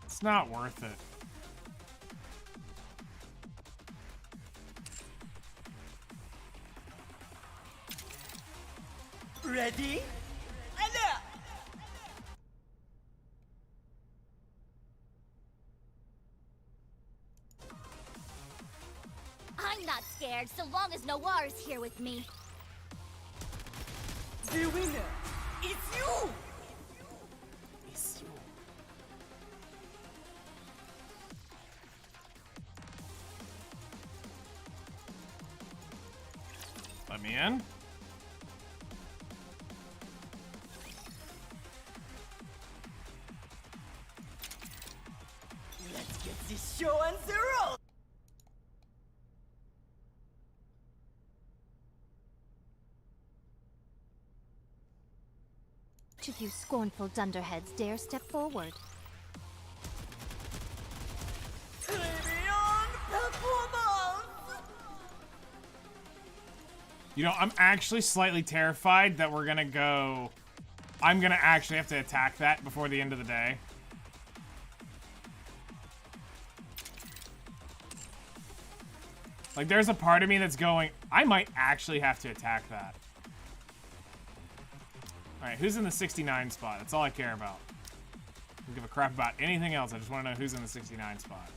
It's not worth it. Ready? I'm not scared so long as Noir is here with me. The winner is you! Let me in. Let's get this show on the Should you scornful dunderheads dare step forward? You know, I'm actually slightly terrified that we're gonna go... I'm gonna actually have to attack that before the end of the day. Like, there's a part of me that's going, I might actually have to attack that. Alright, who's in the 69 spot? That's all I care about. I don't give a crap about anything else. I just want to know who's in the 69 spot.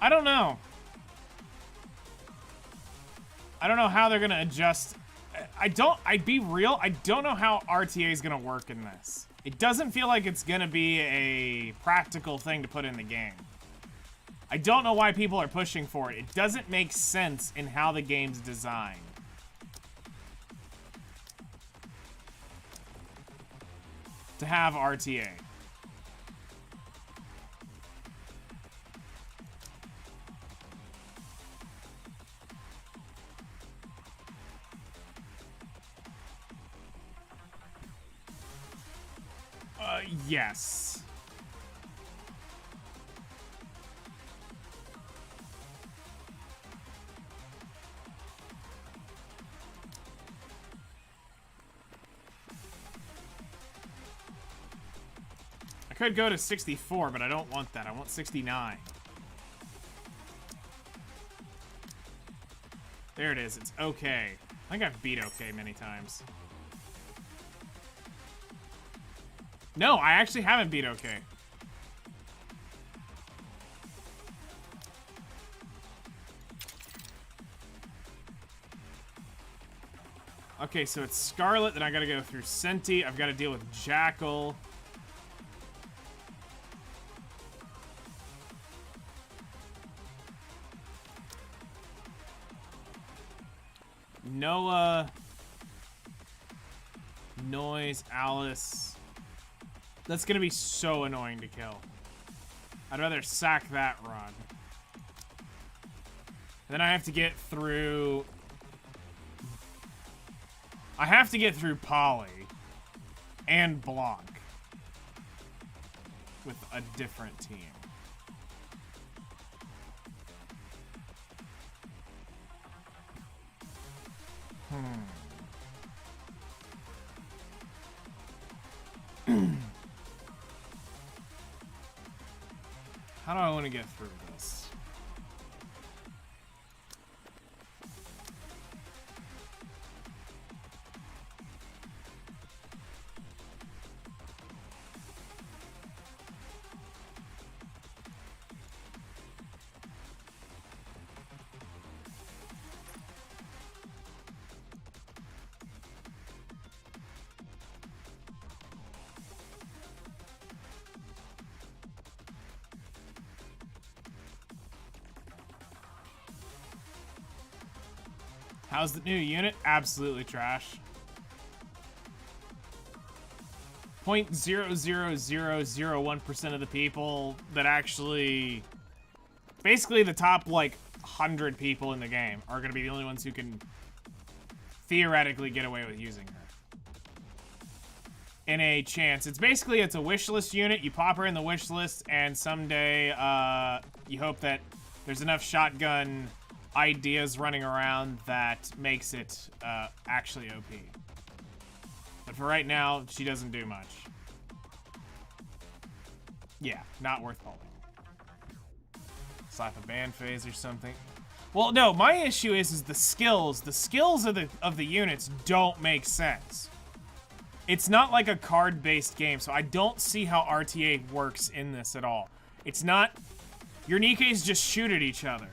I don't know. I don't know how they're gonna adjust. I'd be real, I don't know how RTA is gonna work in this. It doesn't feel like it's gonna be a practical thing to put in the game. I don't know why people are pushing for it. It doesn't make sense in how the game's designed. To have RTA. Yes. I could go to 64, but I don't want that. I want 69. There it is. It's okay. I think I've beat okay many times. No, I actually haven't beat okay. Okay, so it's Scarlet, then I gotta go through Senti. I've got to deal with Jackal. Noah. Noise, Alice. That's gonna be so annoying to kill. I'd rather sack that run. Then I have to get through... I have to get through Polly and Blanc with a different team. How do I want to get through this? How's the new unit? Absolutely trash. 0.00001% of the people that actually... Basically, the top, like, 100 people in the game are going to be the only ones who can theoretically get away with using her. In a chance. It's basically, it's a wish list unit. You pop her in the wish list, and someday, you hope that there's enough shotgun ideas running around that makes it actually OP. But for right now, she doesn't do much. Yeah, not worth pulling. Slap a band phase or something. Well, no, my issue is the skills. The skills of the units don't make sense. It's not like a card-based game, so I don't see how RTA works in this at all. It's not... Your Nikkes just shoot at each other.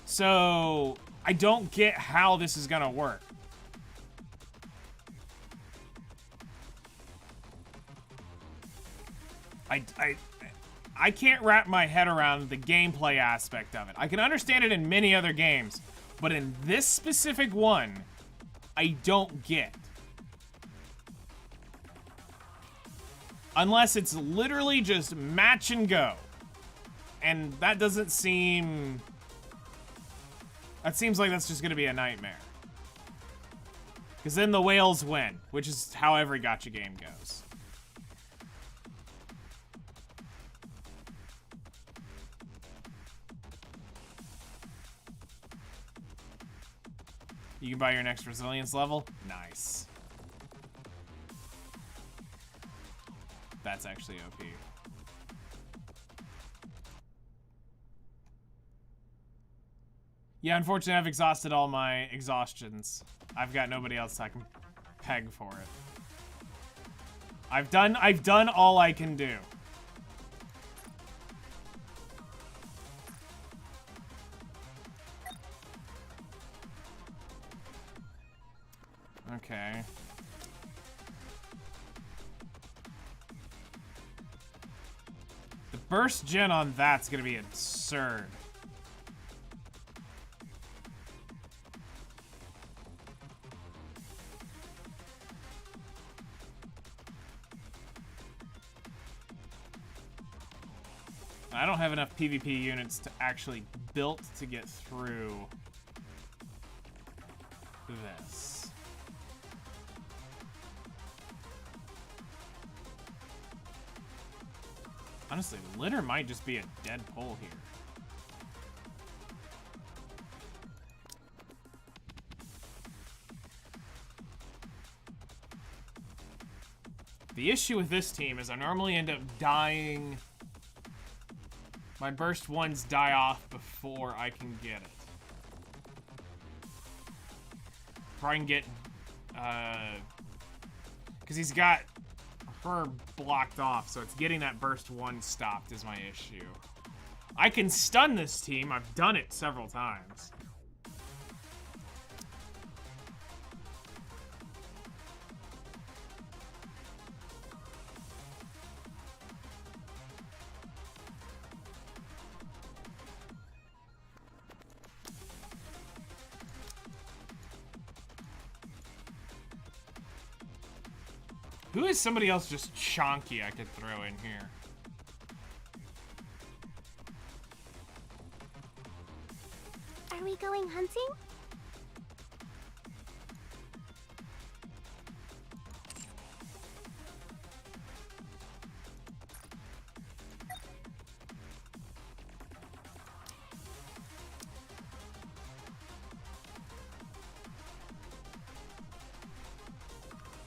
So, I don't get how this is gonna work. I can't wrap my head around the gameplay aspect of it. I can understand it in many other games, but in this specific one, I don't get. Unless it's literally just match and go. And that doesn't seem... That seems like that's just going to be a nightmare. Because then the whales win, which is how every gacha game goes. You can buy your next resilience level? Nice. That's actually OP. Yeah, unfortunately I've exhausted all my exhaustions. I've got nobody else I can peg for it. I've done all I can do. Okay. The burst gen on that's gonna be absurd. I don't have enough PvP units to actually built to get through this. Honestly, litter might just be a dead pull here. The issue with this team is I normally end up dying. My burst ones die off before I can get it. Before I can get, because he's got her blocked off, so it's getting that burst one stopped is my issue. I can stun this team. I've done it several times. Who is somebody else just chonky I could throw in here? Are we going hunting?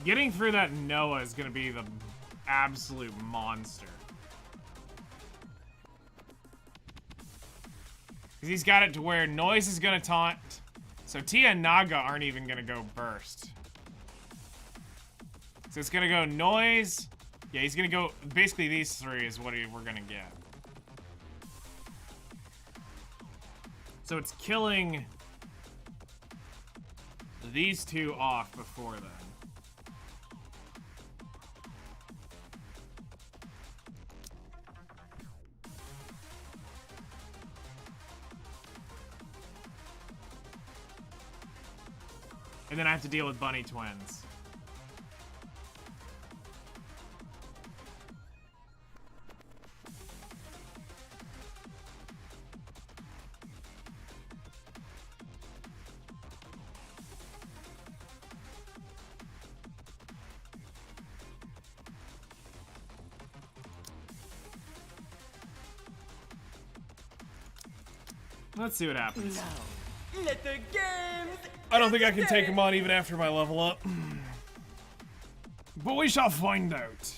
Getting through that Noah is gonna be the absolute monster. Because he's got it to where Noise is gonna taunt, so Tia and Naga aren't even gonna go burst. So it's gonna go Noise. Yeah, he's gonna go, basically these three is what we're gonna get. So it's killing these two off before then. And then I have to deal with bunny twins. Let's see what happens. Now, let the games. I don't think I can take him on even after my level up. But we shall find out.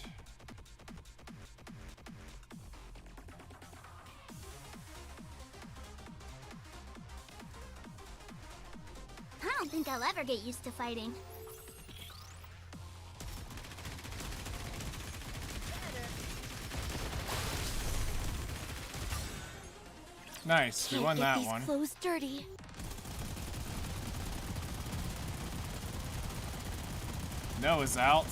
I don't think I'll ever get used to fighting. Nice, we won that one. Clothes dirty. Noah's out.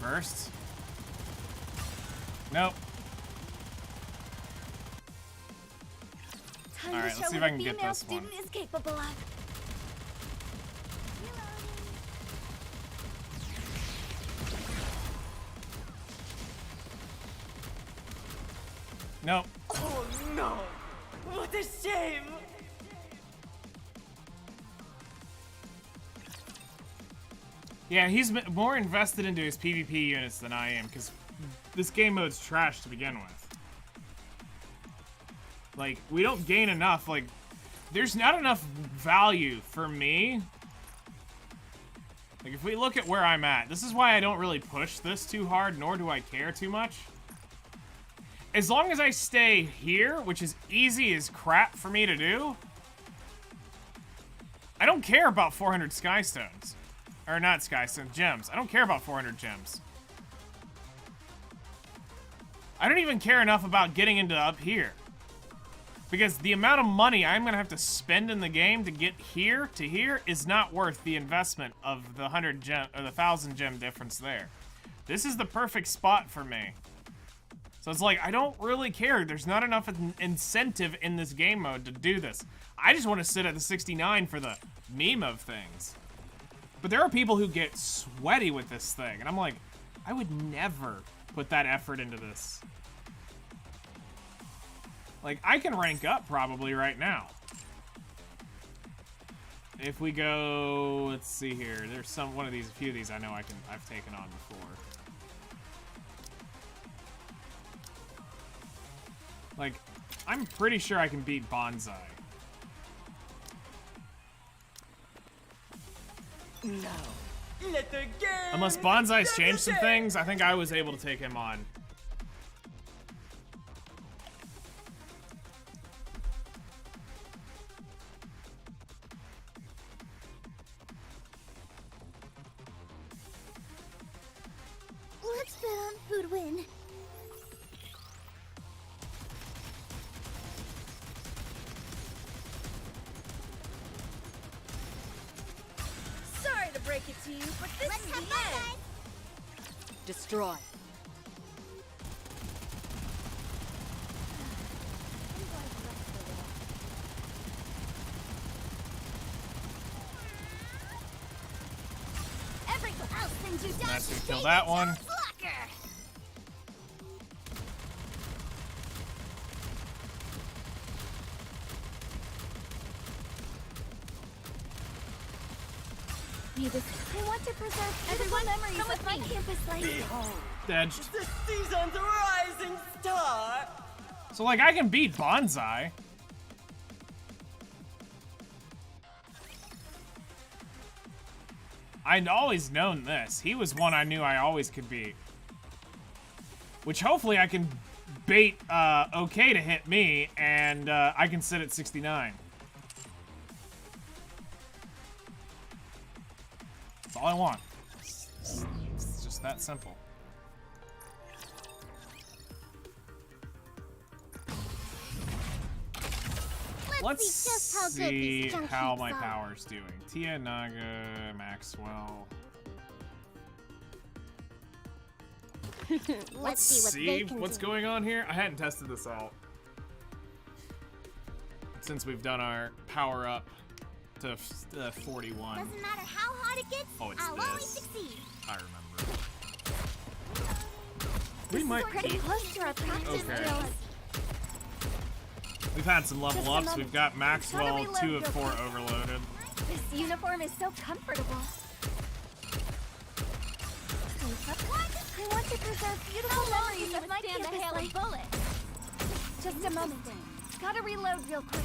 Burst. Nope. Alright, let's see if I can get this one. Is capable of. Nope. Oh no! What a shame! Yeah, he's more invested into his PvP units than I am, because this game mode's trash to begin with. Like, we don't gain enough, like, there's not enough value for me. Like, if we look at where I'm at, this is why I don't really push this too hard, nor do I care too much. As long as I stay here, which is easy as crap for me to do, I don't care about 400 Skystones. Or not Skystone, gems. I don't care about 400 gems. I don't even care enough about getting into up here. Because the amount of money I'm gonna have to spend in the game to get here to here is not worth the investment of the 100 gem or the 1,000 gem difference there. This is the perfect spot for me. So it's like, I don't really care. There's not enough incentive in this game mode to do this. I just want to sit at the 69 for the meme of things. But there are people who get sweaty with this thing, and I'm like, I would never put that effort into this. Like, I can rank up probably right now. If we go, let's see here. There's a few of these I know I've taken on before. Like, I'm pretty sure I can beat Bonsai. No. Let the game. Unless Bonsai's changed some things, I think I was able to take him on. Let's bet on who'd win. Sorry to break it to you, but this is the end. Destroy. Everyone else thinks you done. That's gonna kill that one. I want to preserve beautiful memories of my campus life. Behold, Edged. the season's rising star. So, like, I can beat Bonsai. I'd always known this. He was one I knew I always could beat. Which hopefully I can bait OK to hit me, and I can sit at 69. That's all I want. It's just that simple. Let's see how my power's doing. Tia, Naga, Maxwell. Let's see what's going on here. I hadn't tested this out since we've done our power up to 41. Doesn't matter how hard it gets, Oh, it's I'll this. always succeed. I remember. We might Pretty keep. close to our practice Okay. drills. We've had some level Just a ups. moment. We've got Maxwell, Gotta 2 reload of 4 real quick. overloaded. This uniform is so comfortable. I want to preserve beautiful memories of my campus life. Bullet. Just a moment. Gotta reload real quick.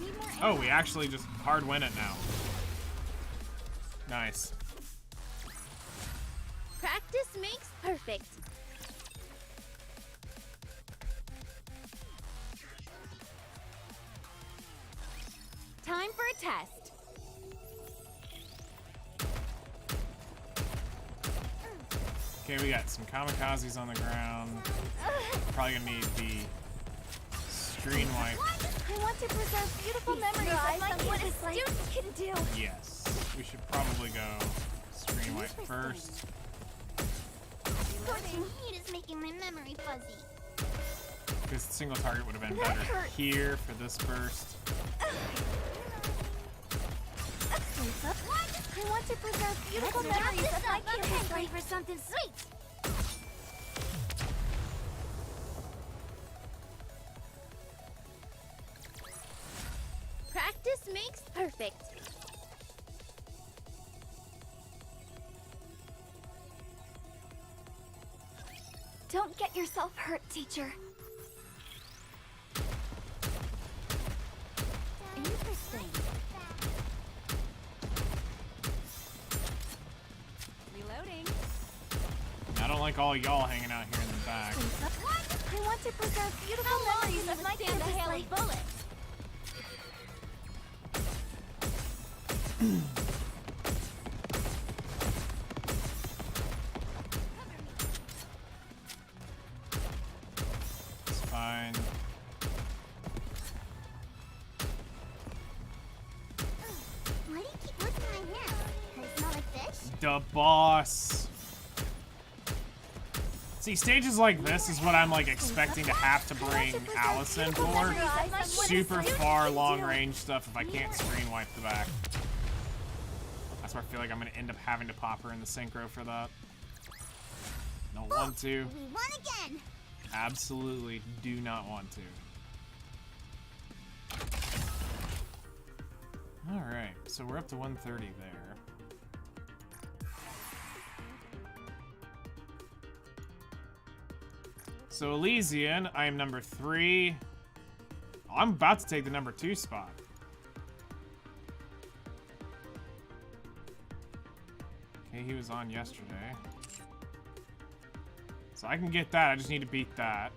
Need more Oh, we actually just hard win it now. Nice. Practice makes perfect. Time for a test. Okay, we got some kamikazes on the ground. Probably gonna need the screen wipe. I want to preserve beautiful memories of my campus life. What a student can do. Yes. We should probably go screen wipe first. Scorching heat is making my memory fuzzy. Because single target would have been better here for this burst. I want to preserve beautiful memories of my campus life. For something sweet. makes perfect. Don't get yourself hurt, teacher. Interesting. Reloading. I don't like all y'all hanging out here in the back. I want to preserve beautiful memories of my stand a hail of bullets. It's fine. Why do you keep looking at my hair? Does it smell like fish? The boss. See, stages like this is what I'm like expecting to have to bring Allison for. Super far long range stuff if I can't screen wipe the back. That's where I feel like I'm gonna end up having to pop her in the synchro for that. Don't want to. We won again. Absolutely do not want to. Alright, so we're up to 130 there. So Elysian, I am number 3. Oh, I'm about to take the number 2 spot. Okay, he was on yesterday. So I can get that, I just need to beat that.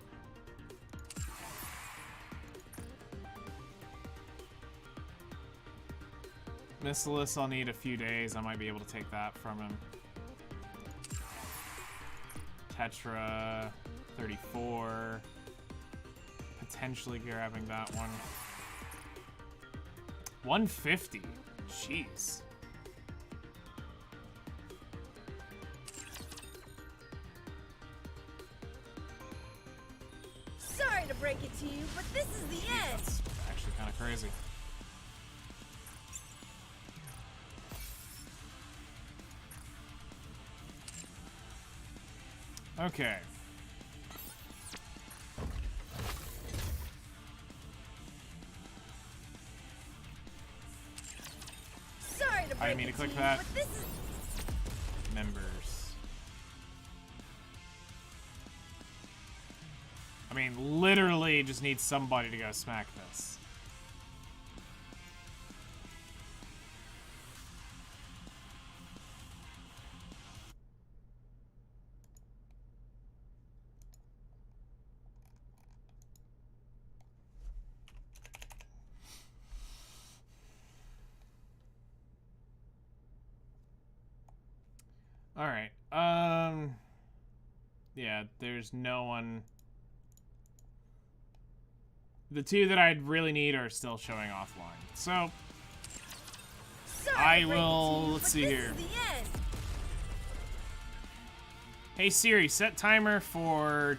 Missilis, I'll need a few days. I might be able to take that from him. Tetra, 34. Potentially grabbing that one. 150. Jeez. Sorry to break it to you, but this is the end. That's actually kind of crazy. Okay. Sorry to break I didn't mean to click you, that. but this is Members. I mean, literally just need somebody to go smack this. All right. Yeah, there's no one. The two that I'd really need are still showing offline. So I will, let's see here. Hey Siri, set timer for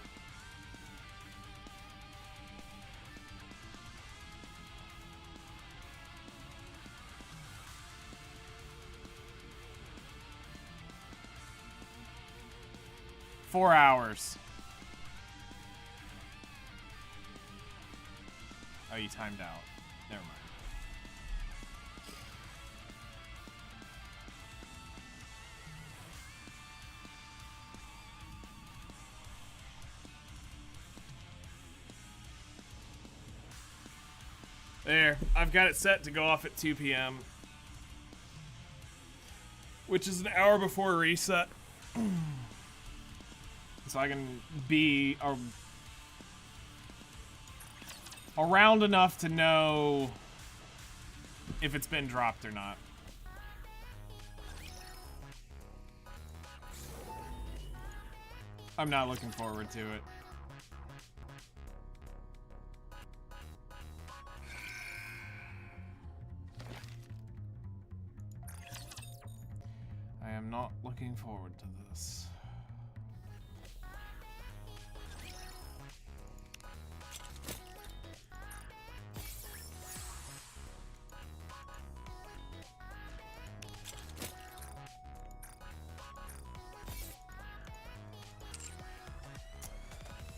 $4 hours. Oh, you timed out. Never mind. There. I've got it set to go off at 2 p.m. Which is an hour before reset. So I can be around enough to know if it's been dropped or not. I'm not looking forward to it. I am not looking forward to this.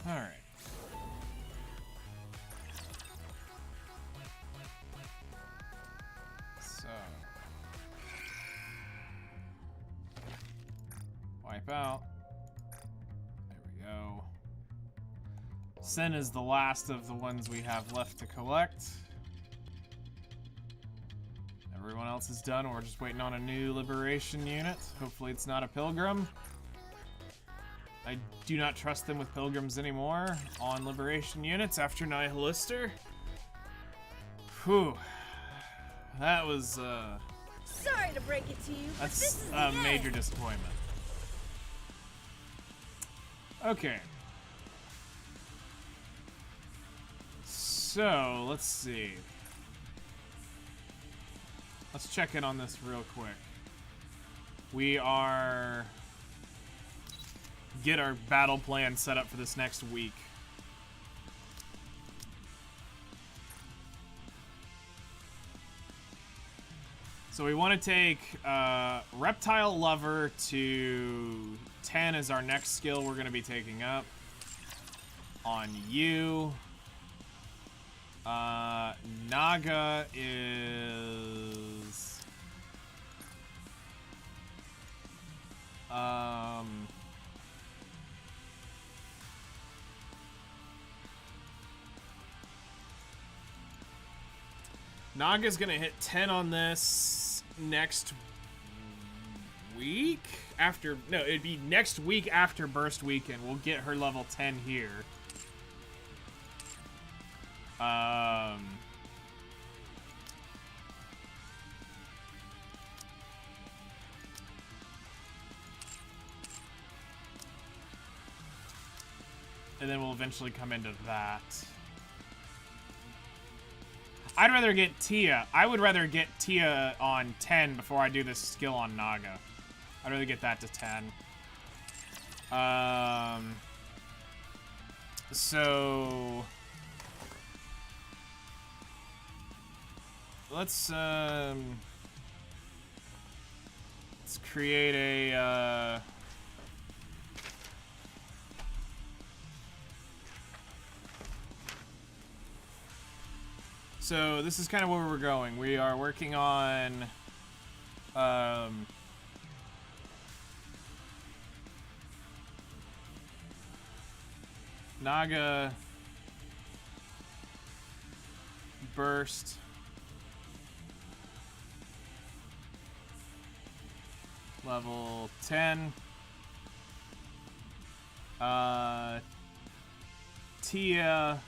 All right. wipe out. There we go. Sin is the last of the ones we have left to collect. Everyone else is done. We're just waiting on a new liberation unit. Hopefully it's not a pilgrim. I do not trust them with pilgrims anymore on liberation units after Nihilister. Whew. That was, Sorry to break it to you, but this that's is a the major end. disappointment. Okay. So, let's see. Let's check in on this real quick. We are... get our battle plan set up for this next week. So we want to take Reptile Lover to 10 as our next skill we're going to be taking up. On you. Naga is... Naga's gonna hit 10 on this next week? After, no, it'd be next week after Burst Weekend. We'll get her level 10 here. And then we'll eventually come into that. I'd rather get Tia. I would rather get Tia on 10 before I do this skill on Naga. I'd rather get that to 10. So... let's create a, So this is kind of where we're going. We are working on Naga Burst level 10. Tia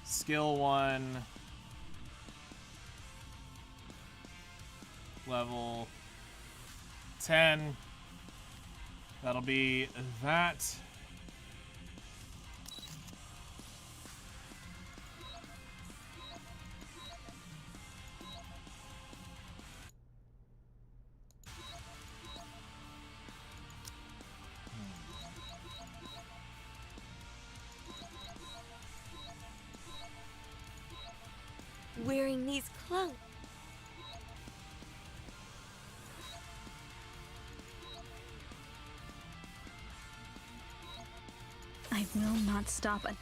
skill 1 level 10. That'll be that. Wearing these clothes. I will not stop it.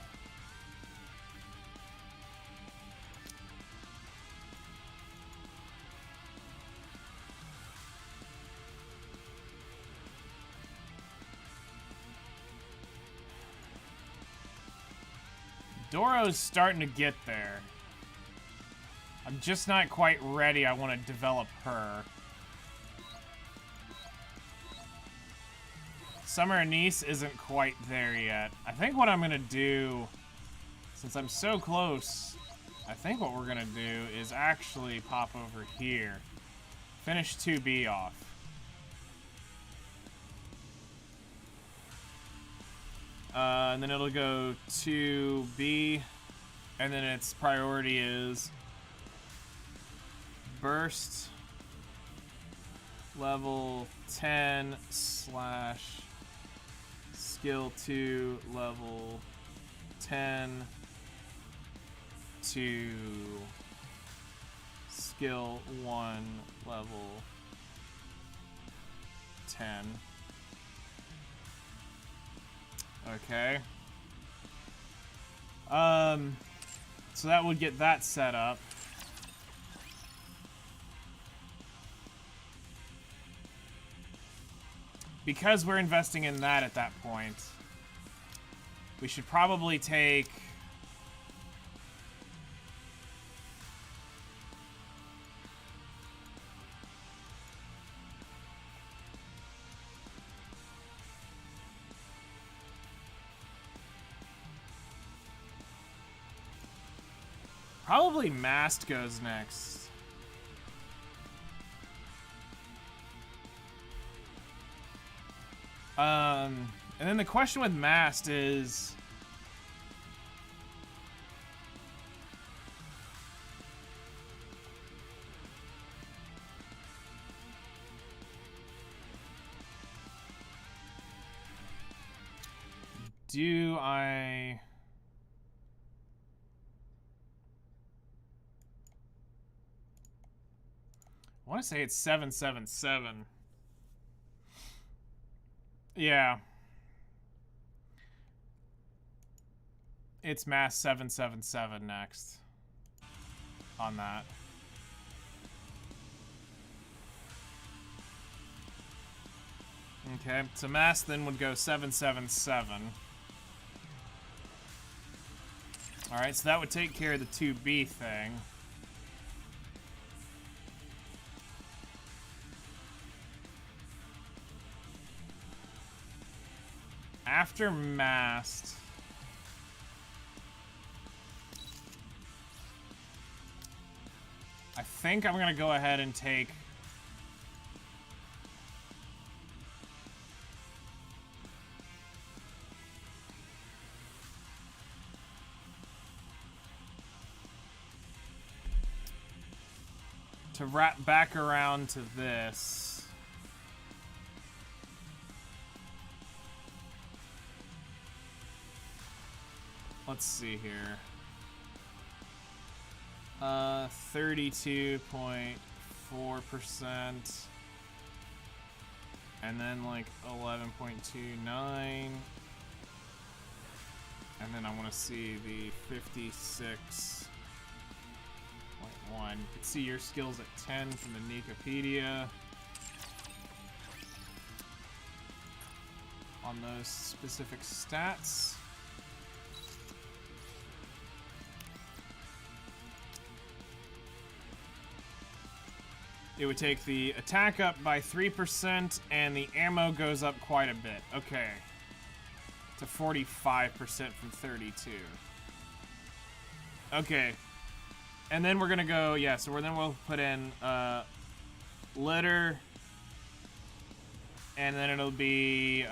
Doro's starting to get there. I'm just not quite ready. I want to develop her. Summer Anise isn't quite there yet. I think what I'm going to do, since I'm so close, I think what we're going to do is actually pop over here. Finish 2B off. And then it'll go 2B, and then its priority is Burst level 10 / skill 2 level 10 to skill 1 level 10. Okay. So that would get that set up. because we're investing in that at that point, we should probably take... Probably Mast goes next. And then the question with Mast is... Do I... I want to say it's 777. Yeah. It's Mass 777 next. On that. Okay, so Mass then would go 777. Alright, so that would take care of the 2B thing. After Mast, I think I'm gonna go ahead and take to wrap back around to this. Let's see here. 32.4%. And then like 11.29. And then I want to see the 56.1. You can see your skills at 10 from the Nikkepedia. On those specific stats. It would take the attack up by 3%, and the ammo goes up quite a bit. Okay. To 45% from 32. Okay. And then we're gonna go, yeah, so then we'll put in, litter. And then it'll be,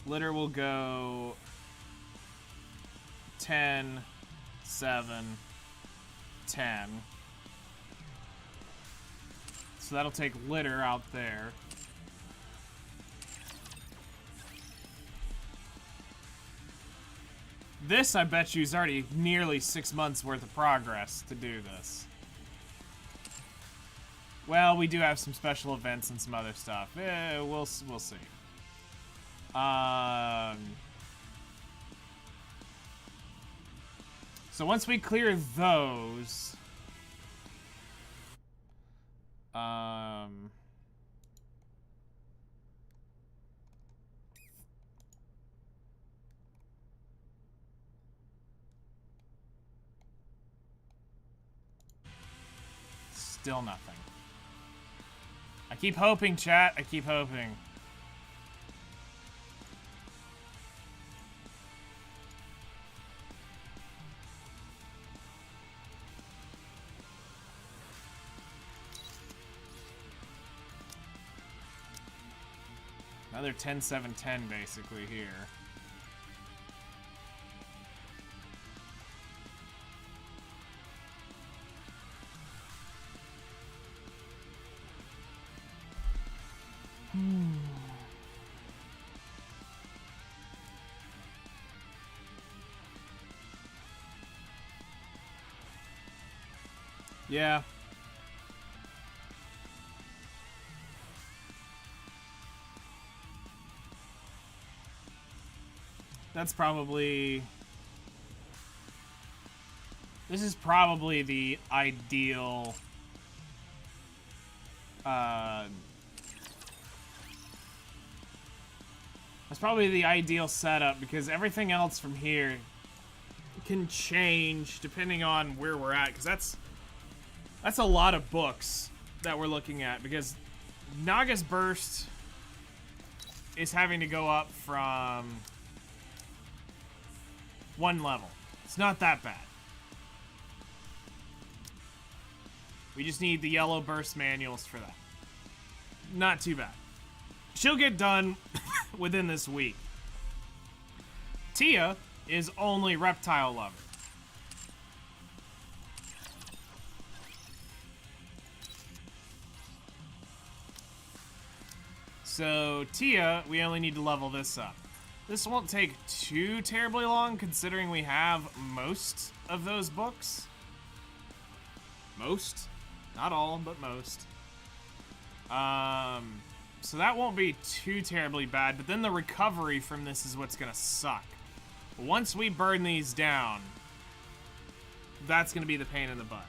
litter will go 10... 7, 10. So that'll take litter out there. This, I bet you, is already nearly 6 months worth of progress to do this. Well, we do have some special events and some other stuff. We'll see. So once we clear those, still nothing. I keep hoping, chat. I keep hoping. Another 10, 7, 10 basically here. Yeah. That's probably... This is probably the ideal That's probably the ideal setup because everything else from here can change depending on where we're at, because that's a lot of books that we're looking at, because Naga's Burst is having to go up from 1 level. It's not that bad. We just need the yellow burst manuals for that. Not too bad. She'll get done within this week. Tia is only reptile lover. So Tia, we only need to level this up. This won't take too terribly long considering we have most of those books. Most? Not all, but most. So that won't be too terribly bad, but then the recovery from this is what's gonna suck. Once we burn these down, that's gonna be the pain in the butt.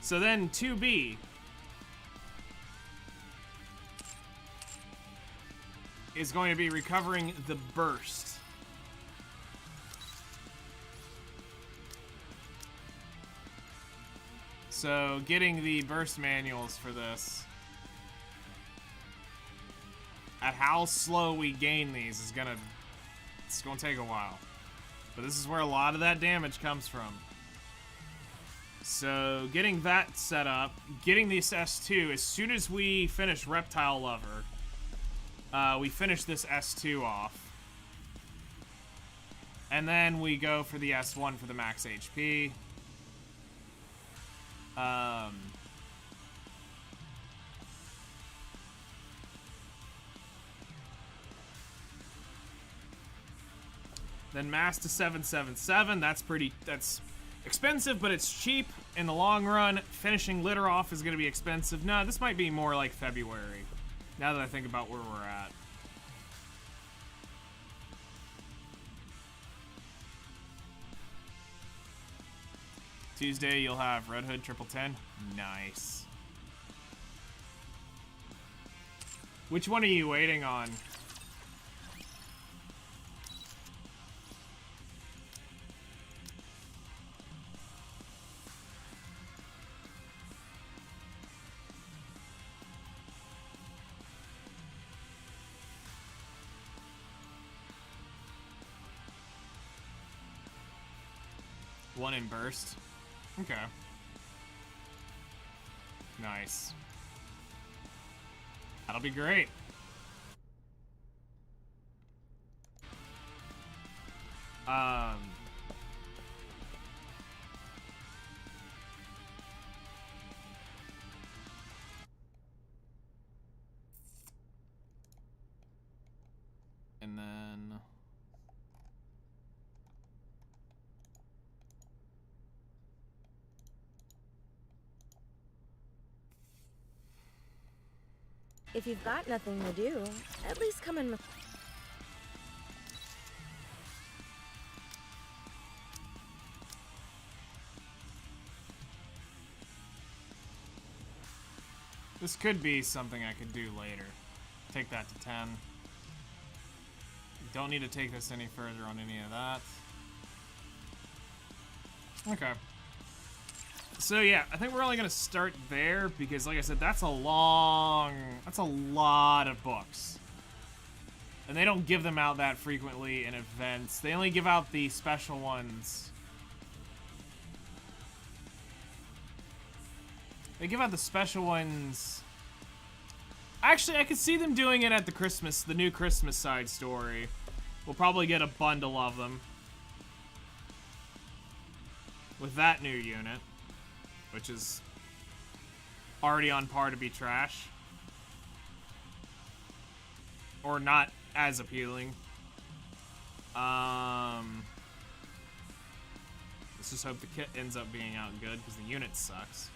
So then 2B is going to be recovering the burst. So getting the burst manuals for this, at how slow we gain these is it's gonna take a while. But this is where a lot of that damage comes from. So getting that set up, getting this S2, as soon as we finish Reptile Lover, we finish this S2 off. And then we go for the S1 for the max HP. Then mass to 777. That's expensive, but it's cheap in the long run. Finishing litter off is going to be expensive. No, this might be more like February, now that I think about where we're at. Tuesday, you'll have Red Hood 1010. Nice. Which one are you waiting on? One in burst. Okay. Nice. That'll be great. And then If you've got nothing to do, at least come and... this could be something I could do later. Take that to 10. Don't need to take this any further on any of that. Okay. So yeah, I think we're only gonna start there because, like I said, that's a lot of books. And they don't give them out that frequently in events. They only give out the special ones. They give out the special ones. Actually, I could see them doing it at the new Christmas side story. We'll probably get a bundle of them with that new unit, which is already on par to be trash. Or not as appealing. Let's just hope the kit ends up being out good, because the unit sucks.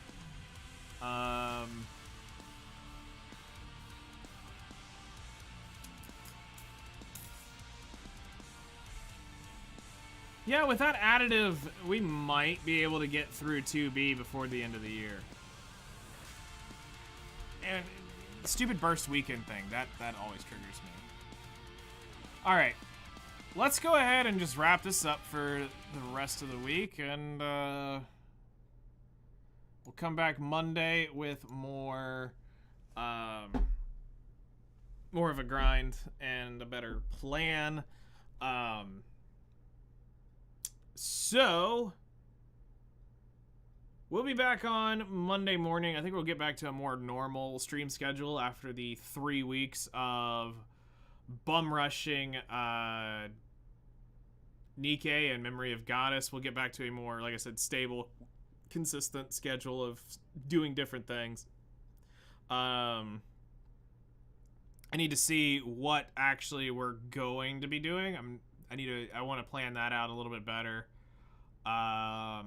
Yeah, with that additive, we might be able to get through 2B before the end of the year. and the stupid burst weekend thing, that always triggers me. All right, let's go ahead and just wrap this up for the rest of the week, and we'll come back Monday with more of a grind and a better plan. So we'll be back on Monday morning. I think we'll get back to a more normal stream schedule after the 3 weeks of bum rushing Nikke and Memory of Goddess. We'll get back to a more, like I said, stable, consistent schedule of doing different things. I need to see what actually we're going to be doing. I want to plan that out a little bit better. I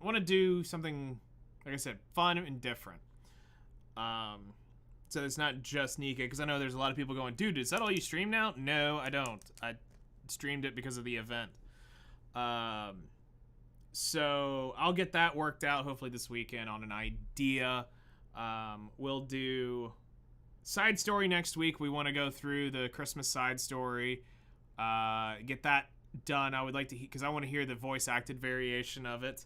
want to do something, like I said, fun and different. So it's not just Nikke, because I know there's a lot of people going, dude, is that all you stream now? No, I don't. I streamed it because of the event. So I'll get that worked out hopefully this weekend on an idea. We'll do side story next week. We want to go through the Christmas side story, get that done. I would like to, because I want to hear the voice acted variation of it,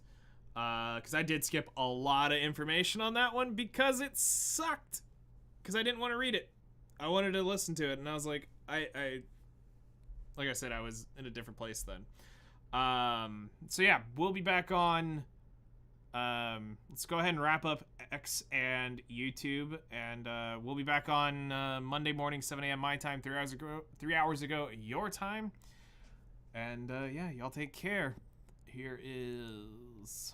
because I did skip a lot of information on that one because it sucked, because I didn't want to read it. I wanted to listen to it, and I was like, like I said, I was in a different place then. So yeah, we'll be back on. Let's go ahead and wrap up X and YouTube, and we'll be back on Monday morning, 7 a.m. my time, 3 hours ago your time. And yeah, y'all take care. Here is